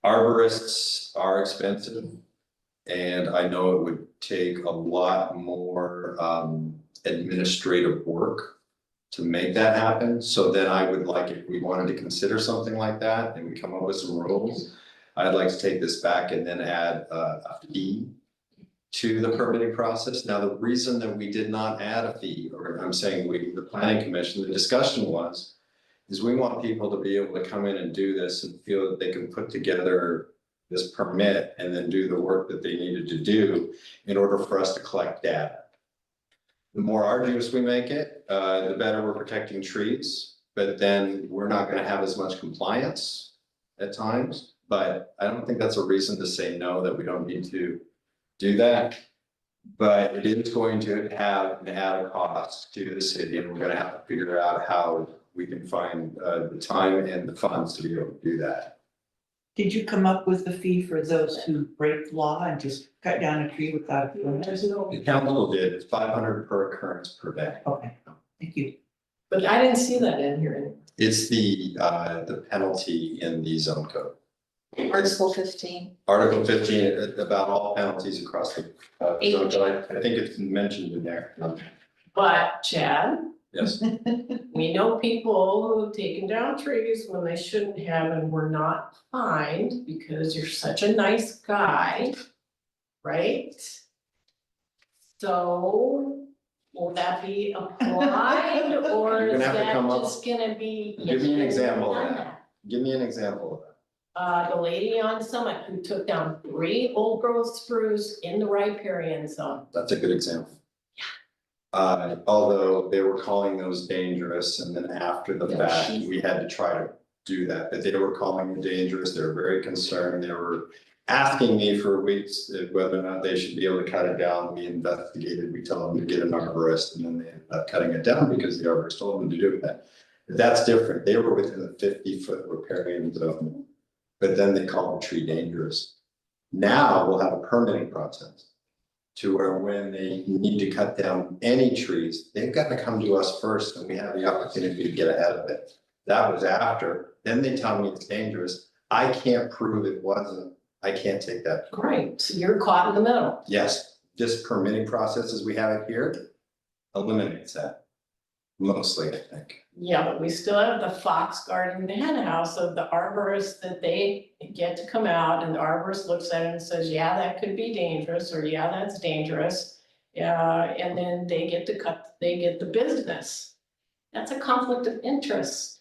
Arborists are expensive. And I know it would take a lot more administrative work to make that happen. So then I would like, if we wanted to consider something like that and we come up with some rules, I'd like to take this back and then add a fee to the permitting process. Now, the reason that we did not add a fee, or I'm saying the planning commission, the discussion is we want people to be able to come in and do this and feel that they can put together this permit and then do the work that they needed to do in order for us to collect data. The more arduous we make it, the better we're protecting trees, but then we're not gonna have as much compliance at times. But I don't think that's a reason to say no, that we don't need to do that. But it is going to have an added cost to the city, and we're gonna have to figure out how we can find the time and the funds to be able to do that. Did you come up with the fee for those who break the law and just cut down a tree without a permit? The council did, it's 500 per occurrence per day. Okay, thank you. But I didn't see that in here. It's the penalty in the zone code. Article 15. Article 15, about all penalties across the zone code. I think it's mentioned in there. But Chad, Yes, we know people who have taken down trees when they shouldn't have and were not fined because you're such a nice guy, right? So will that be applied or You're is gonna have to that come up- just gonna be? Give me an yes, example of done that. Give me an example of that. The lady on Summit who took down 3 old growth spruce in the riparian zone. That's a good example. Although they were calling those dangerous, and then after the Yeah, fact, she- we had to try to do that, but they were calling it dangerous, they were very concerned, they were asking me for weeks whether or not they should be able to cut it down. We investigated, we told them to get an arborist, and then they ended up cutting it down because the arborist told them to do that. But that's different, they were within a 50-foot riparian zone, but then they called the tree dangerous. Now we'll have a permitting process to where when they need to cut down any trees, they've got to come to us first, and we have the opportunity to get ahead of it. That was after, then they tell me it's dangerous. I can't prove it wasn't, I can't take that. Right, so you're caught in the middle. Yes, this permitting process as we have it here eliminates that. Mostly, I think. Yeah, but we still have the fox guarding the hen house of the arborist that they get to come out and the arborist looks at it and says, yeah, that could be dangerous, or yeah, that's dangerous. And then they get the business. That's a conflict of interest.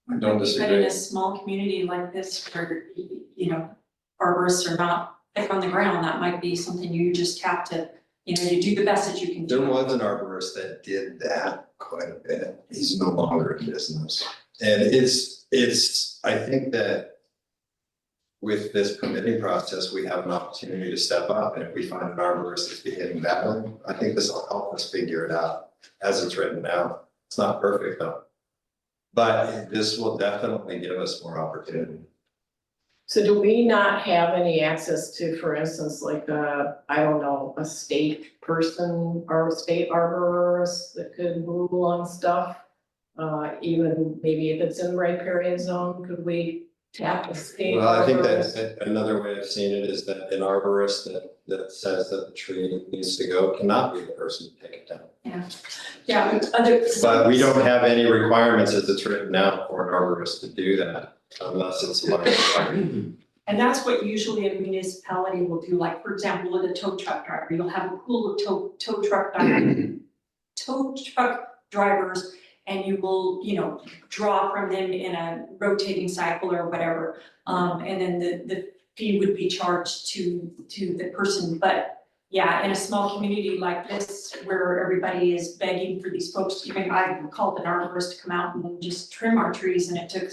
I don't But disagree. in a small community like this where, you know, arborists are not thick on the ground, that might be something you just have to, you know, you do the best that you can do. There was an arborist that did that quite a bit. He's no longer in business. And it's, I think that with this permitting process, we have an opportunity to step up. And if we find an arborist that's behaving badly, I think this will help us figure it out as it's written now. It's not perfect though. But this will definitely give us more opportunity. So do we not have any access to, for instance, like I don't know, a state person or a state arborist that could rule on stuff? Even maybe if it's in the riparian zone, could we tap the state? Well, I think arborist? that another way of seeing it is that an arborist that says that the tree needs to go cannot be the person to take it down. Yeah, But we don't have any requirements as it's written now for an arborist to do that unless it's like. And that's what usually a municipality will do, like, for example, with a tow truck driver, you'll have a pool of tow truck drivers, and you will, you know, draw from them in a rotating cycle or whatever. And then the fee would be charged to the person, but yeah, in a small community like this, where everybody is begging for these folks to, even I called an arborist to come out and just trim our trees, and it took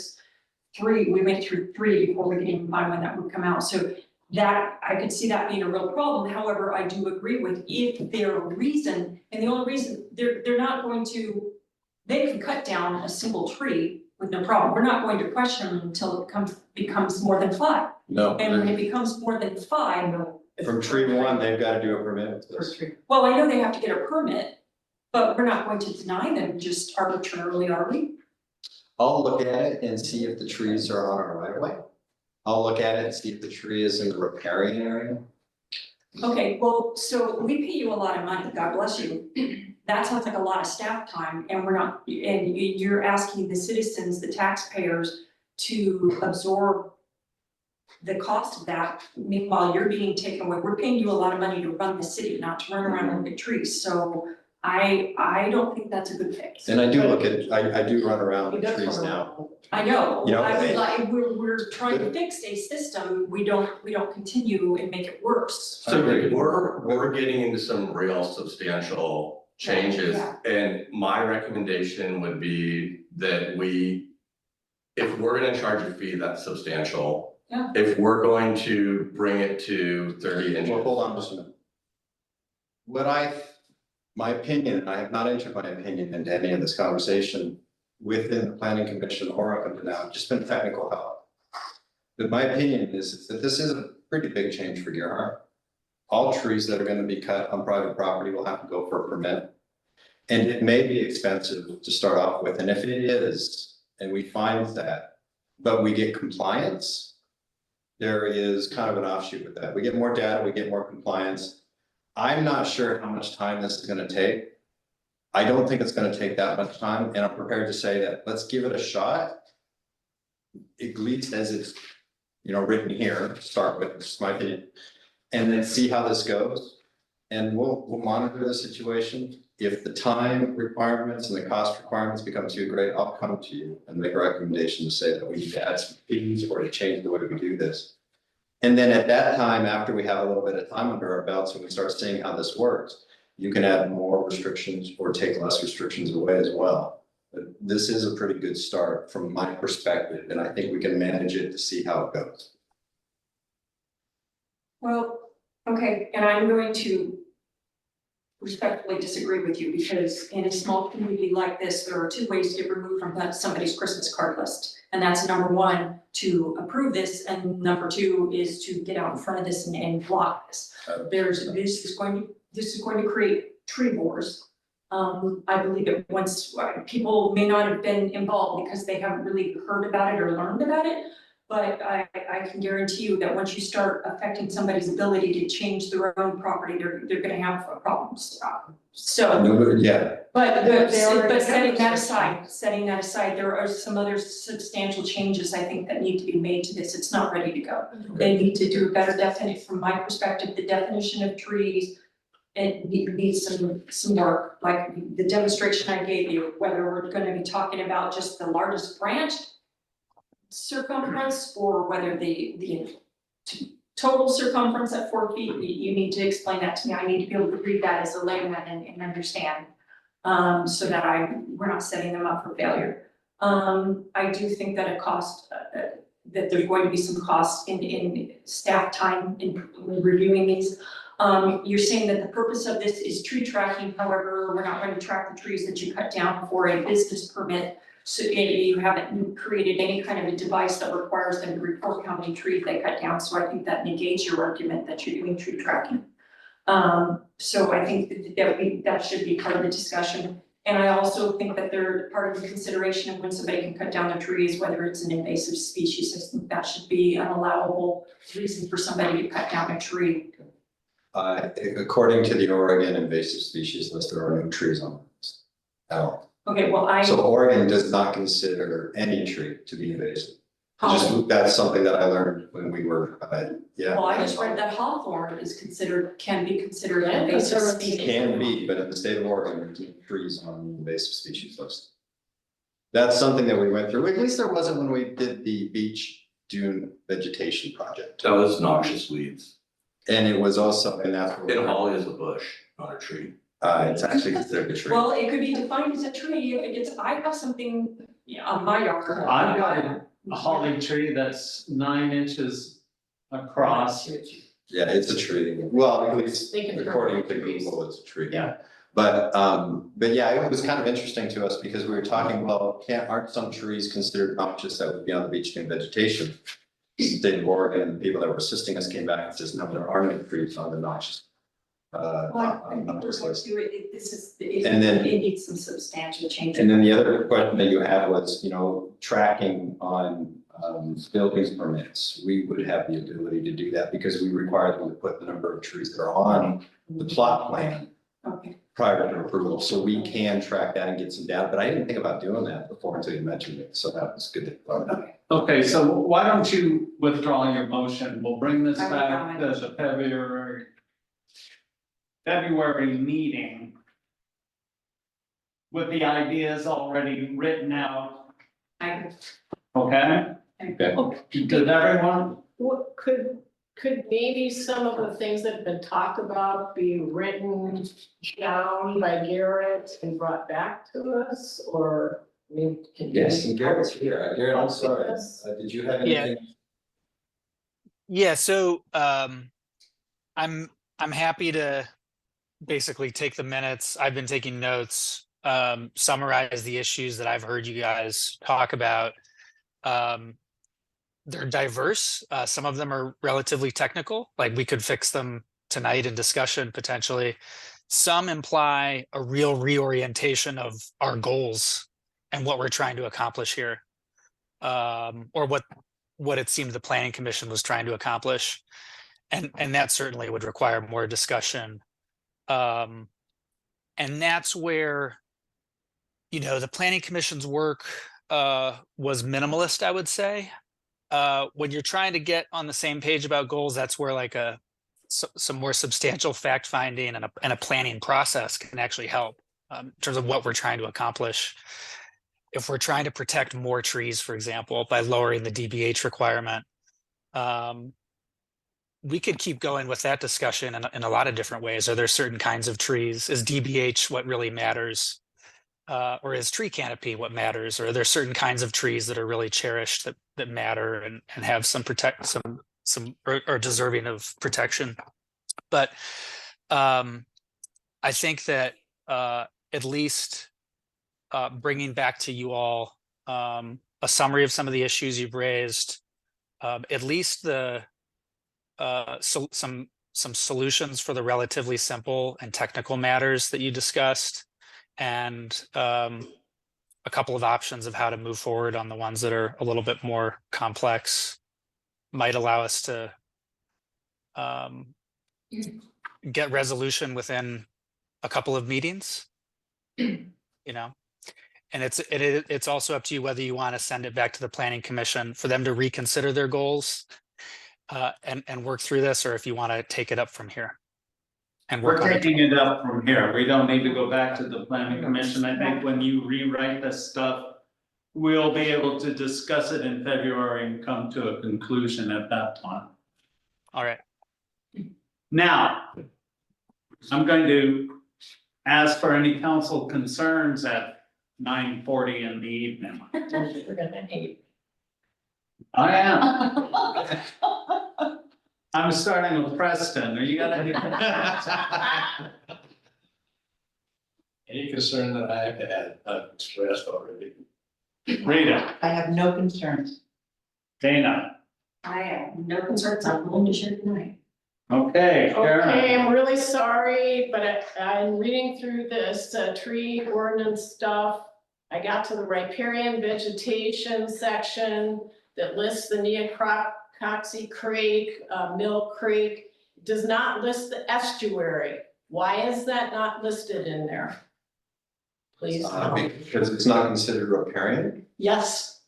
3, we went through 3 before we could even find one that would come out. So that, I could see that being a real problem. However, I do agree with, if their reason, and the only reason, they're not going to, they can cut down a single tree with no problem. We're not going to question them until it becomes more than 5. No, And when it becomes more than 5, from tree 1, they've got to do a permit with this. well, I know they have to get a permit, but we're not going to deny them just arbitrarily, are we? I'll look at it and see if the trees are on our right of way. I'll look at it and see if the tree is in the riparian area. Okay, well, so we pay you a lot of money, God bless you. That sounds like a lot of staff time, and we're not, and you're asking the citizens, the taxpayers, to absorb the cost of that. Meanwhile, you're being taken away. We're paying you a lot of money to run the city, not to run around and look at trees. So I don't think that's a good fix. And I do look at, I do run around He the does trees run now. around. I know, You know, I would they- like, we're trying to fix a system, we don't continue and make it worse. I agree. So we're getting into some real substantial changes. Yeah. And my recommendation would be that if we're gonna charge a fee that's substantial. Yeah. If we're going to bring it to 30 inches. Well, hold on just a minute. My opinion, and I have not entered my opinion into any of this conversation within the planning commission or up until now, just been technical help. But my opinion is that this is a pretty big change for Gearhart. All trees that are gonna be cut on private property will have to go for a permit. And it may be expensive to start off with, and if it is, and we find that, but we get compliance, there is kind of an offshoot with that. We get more data, we get more compliance. I'm not sure how much time this is gonna take. I don't think it's gonna take that much time, and I'm prepared to say that, let's give it a shot. At least as it's, written here, to start with, this is my opinion. And then see how this goes. And we'll monitor the situation. If the time requirements and the cost requirements become too great, I'll come to you and make a recommendation to say that we need to add some fees or to change the way we do this. And then at that time, after we have a little bit of time under our belts and we start seeing how this works, you can add more restrictions or take less restrictions away as well. But this is a pretty good start from my perspective, and I think we can manage it to see how it goes. Well, okay, and I'm going to respectfully disagree with you because in a small community like this, there are two ways to get removed from somebody's Christmas card list. And that's number one, to approve this, and number two is to get out in front of this and block this. This is going to create tree wars. I believe it once, people may not have been involved because they haven't really heard about it or learned about it. But I can guarantee you that once you start affecting somebody's ability to change their own property, they're gonna have problems. So, Yeah, but They already but have setting that aside, there are some other substantial changes I think that need to be made to this. It's not ready to go. They need to do a better definition, from my perspective, the definition of trees. It needs some work, like the demonstration I gave you, whether we're gonna be talking about just the largest branch circumference or whether the total circumference at 4 feet, you need to explain that to me. I need to be able to read that as a layman and understand. So that we're not setting them up for failure. I do think that that there's going to be some cost in staff time in reviewing these. You're saying that the purpose of this is tree tracking, however, we're not going to track the trees that you cut down for a business permit. So you haven't created any kind of a device that requires them to report how many trees they cut down, so I think that negates your argument that you're doing tree tracking. So I think that should be part of the discussion. And I also think that they're part of the consideration of when somebody can cut down their trees, whether it's an invasive species, I think that should be an allowable reason for somebody to cut down a tree. according to the Oregon invasive species list, there are no trees on the list at all. Okay, well, So Oregon does not consider any tree to be invasive. That's something that I learned when we were, Well, I just read that hawthorn can be considered an invasive species. Can be, but in the state of Oregon, there's no trees on the invasive species list. That's something that we went through, at least there wasn't when we did the beach dune vegetation project. That was noxious weeds. And it was also, and that's. And holly is a bush, not a tree. It's actually considered a tree. Well, it could be defined as a tree, I have something on my yard. I've got a holly tree that's 9 inches across. Yeah, it's a tree. Well, at least They can according to turn trees. Google, it's a tree. Yeah. But yeah, it was kind of interesting to us because we were talking, well, aren't some trees considered noxious that would be on the beach dune vegetation? The state of Oregon and the people that were assisting us came back and says, no, there aren't any trees on the noxious. And then- It needs some substantial change. And then the other question that you had was, tracking on buildings permits. We would have the ability to do that because we require them to put the number of trees that are on the plot plan Okay. prior to approval. So we can track that and get some data, but I didn't think about doing that before until you mentioned it. So that was good. Okay, so why don't you withdraw your motion? We'll bring this I back withdraw to the February meeting. with the ideas already written out, I, okay? Does everyone, what could maybe some of the things that have been talked about be written down by Garrett and brought back to us, or? I mean, can you- Yes, and Garrett's here. Garrett, I'm sorry. Yes. Did you have Yeah. anything? Yeah, so I'm happy to basically take the minutes. I've been taking notes, summarize the issues that I've heard you guys talk about. They're diverse. Some of them are relatively technical, like we could fix them tonight in discussion potentially. Some imply a real reorientation of our goals and what we're trying to accomplish here, or what it seemed the Planning Commission was trying to accomplish, and that certainly would require more discussion. And that's where, the Planning Commission's work was minimalist, I would say. When you're trying to get on the same page about goals, that's where like some more substantial fact finding and a planning process can actually help, in terms of what we're trying to accomplish. If we're trying to protect more trees, for example, by lowering the DBH requirement, we could keep going with that discussion in a lot of different ways. Are there certain kinds of trees? Is DBH what really matters? Or is tree canopy what matters? Or are there certain kinds of trees that are really cherished that matter and have some or deserving of protection? But I think that at least bringing back to you all a summary of some of the issues you've raised, at least some solutions for the relatively simple and technical matters that you discussed, and a couple of options of how to move forward on the ones that are a little bit more complex might allow us to get resolution within a couple of meetings, and it's also up to you whether you want to send it back to the Planning Commission for them to reconsider their goals and work through this, or if you want to take it up from here and we're work on it. taking it up from here. We don't need to go back to the Planning Commission. I think when you rewrite this stuff, we'll be able to discuss it in February and come to a conclusion at that time. All right. Now, I'm going to ask for any council concerns at 9:40 in the evening. We're gonna hate. I am. I'm starting with Preston. Are you got any? Any concern that I have to add, I've expressed already. Rita, I have no concerns. Dana, I have no concerns, I'm willing to share tonight. okay, Karen. Okay, I'm really sorry, but I'm reading through this tree ordinance stuff. I got to the riparian vegetation section that lists the Neocoxy Creek, Mill Creek. Does not list the estuary. Why is that not listed in there? Please. Because it's not considered riparian, Yes,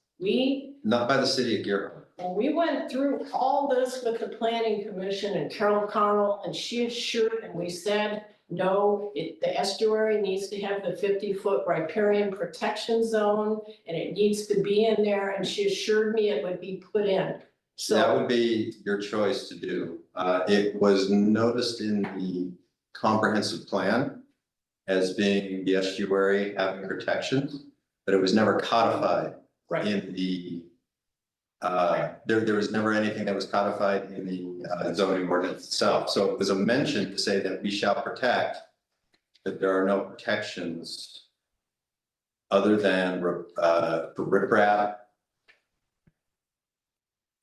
not by the city of Gearhart. and we went through all this with the planning commission and Carol Connell, and she assured, and we said, no, the estuary needs to have the 50-foot riparian protection zone, and it needs to be in there, and she assured me it would be put in. That So, would be your choice to do. It was noticed in the comprehensive plan as being the estuary having protections, but it was never codified right, in the, there was never anything that was codified in the zoning ordinance itself. So it was a mention to say that we shall protect, that there are no protections other than for riprap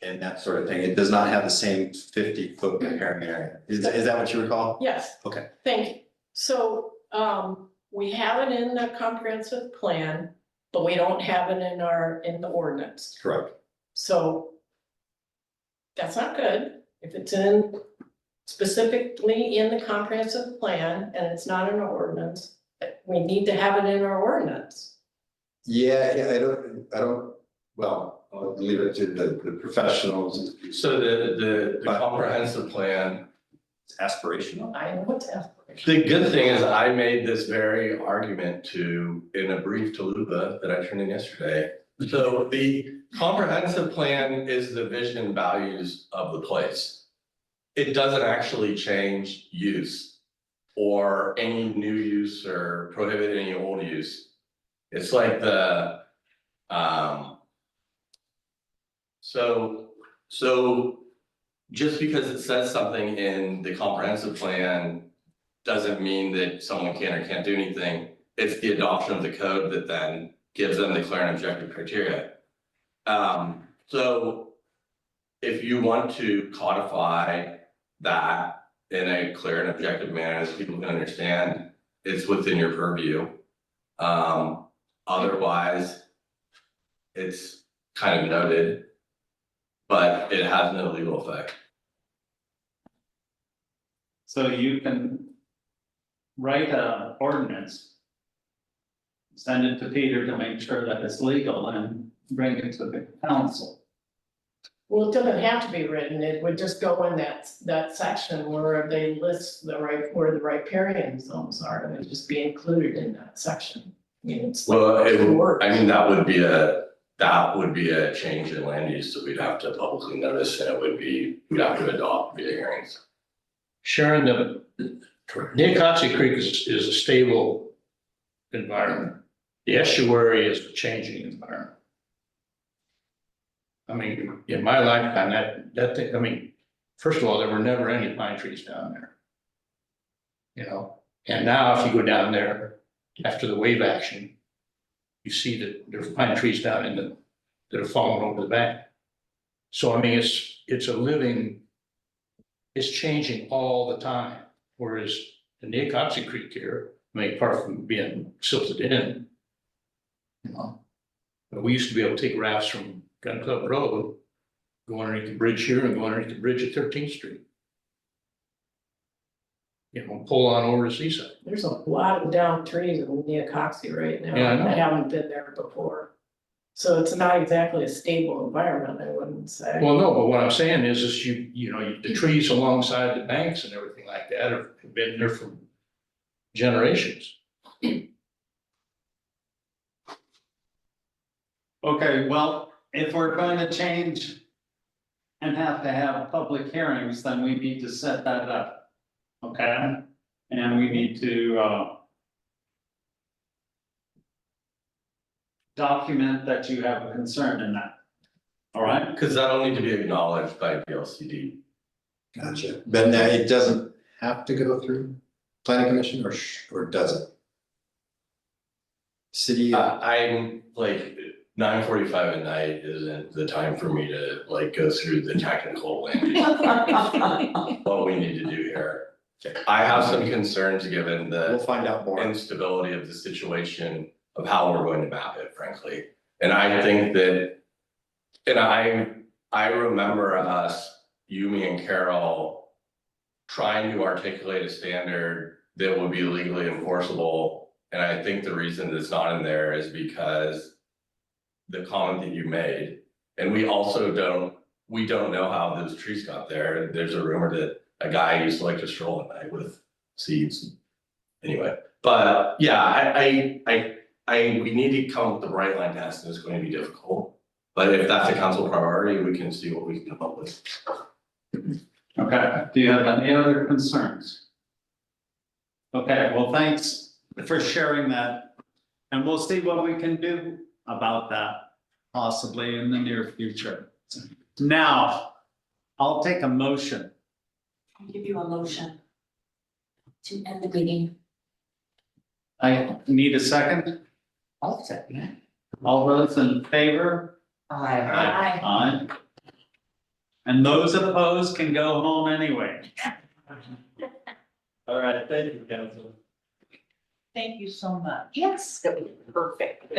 and that sort of thing. It does not have the same 50-foot riparian area. Is that what you recall? yes. Okay. Thank you. So, we have it in the comprehensive plan, but we don't have it in the ordinance. Correct. So that's not good. If it's specifically in the comprehensive plan and it's not in our ordinance, we need to have it in our ordinance. Yeah, I don't, well, I'll leave it to the professionals. So the comprehensive plan It's aspirational. I know what's aspirational. The good thing is I made this very argument in a brief to Luba that I turned in yesterday. So the comprehensive plan is the vision and values of the place. It doesn't actually change use or any new use or prohibit any old use. It's like the, so just because it says something in the comprehensive plan doesn't mean that someone can or can't do anything. It's the adoption of the code that then gives them the clear and objective criteria. So if you want to codify that in a clear and objective manner that people can understand, it's within your purview. Otherwise, it's kind of noted, but it has no legal effect. So you can write an ordinance, send it to Peter to make sure that it's legal and bring it to the council. Well, it doesn't have to be written, it would just go in that section where they list where the riparian zones are, and it'd just be included in that section. I mean, it's like. Well, words. I mean, that would be a change in land use that we'd have to publicly notice, and we'd have to adopt via hearings. Sharon, the Niacotchee Creek is a stable environment. The estuary is a changing environment. I mean, in my lifetime, that thing, I mean, first of all, there were never any pine trees down there. You know, and now if you go down there after the wave action, you see that there's pine trees down that have fallen over the bank. So I mean, it's changing all the time, whereas the Niacotchee Creek here, I mean, apart from being silted in, you know, but we used to be able to take rafts from Gun Club Road, go underneath the bridge here and go underneath the bridge at 13th Street. You know, pull on over to Seaside. There's a lot of down trees in Niacotchee right now. Yeah, I know. That haven't been there before. So it's not exactly a stable environment, I wouldn't say. Well, no, but what I'm saying is you know, the trees alongside the banks and everything like that have been there for generations. Okay, well, if we're going to change and have to have public hearings, then we need to set that up. Okay, and we need to document that you have a concern in that. All right? Because that'll need to be acknowledged by VLCD. Gotcha. But now it doesn't have to go through planning commission or does it? City. I'm like 9:45 at night isn't the time for me to like go through the technical land use. What we need to do here. I have some concerns given We'll the find out more. instability of the situation of how we're going to map it, frankly. And I think that, and I remember us, you, me and Carol, trying to articulate a standard that would be legally enforceable. And I think the reason it's not in there is because the comment that you made, and we don't know how those trees got there. There's a rumor that a guy used to like to stroll at night with seeds. Anyway, but yeah, we need to come up with the bright line test, and it's going to be difficult. But if that's a council priority, we can see what we can come up with. Okay, do you have any other concerns? Okay, well, thanks for sharing that. And we'll see what we can do about that possibly in the near future. Now, I'll take a motion. I'll give you a motion to end the meeting. I need a second. I'll second it. All those in favor? Aye. Aye. And those opposed can go home anyway. All right, thank you, council. Thank you so much. Yes, that was perfect.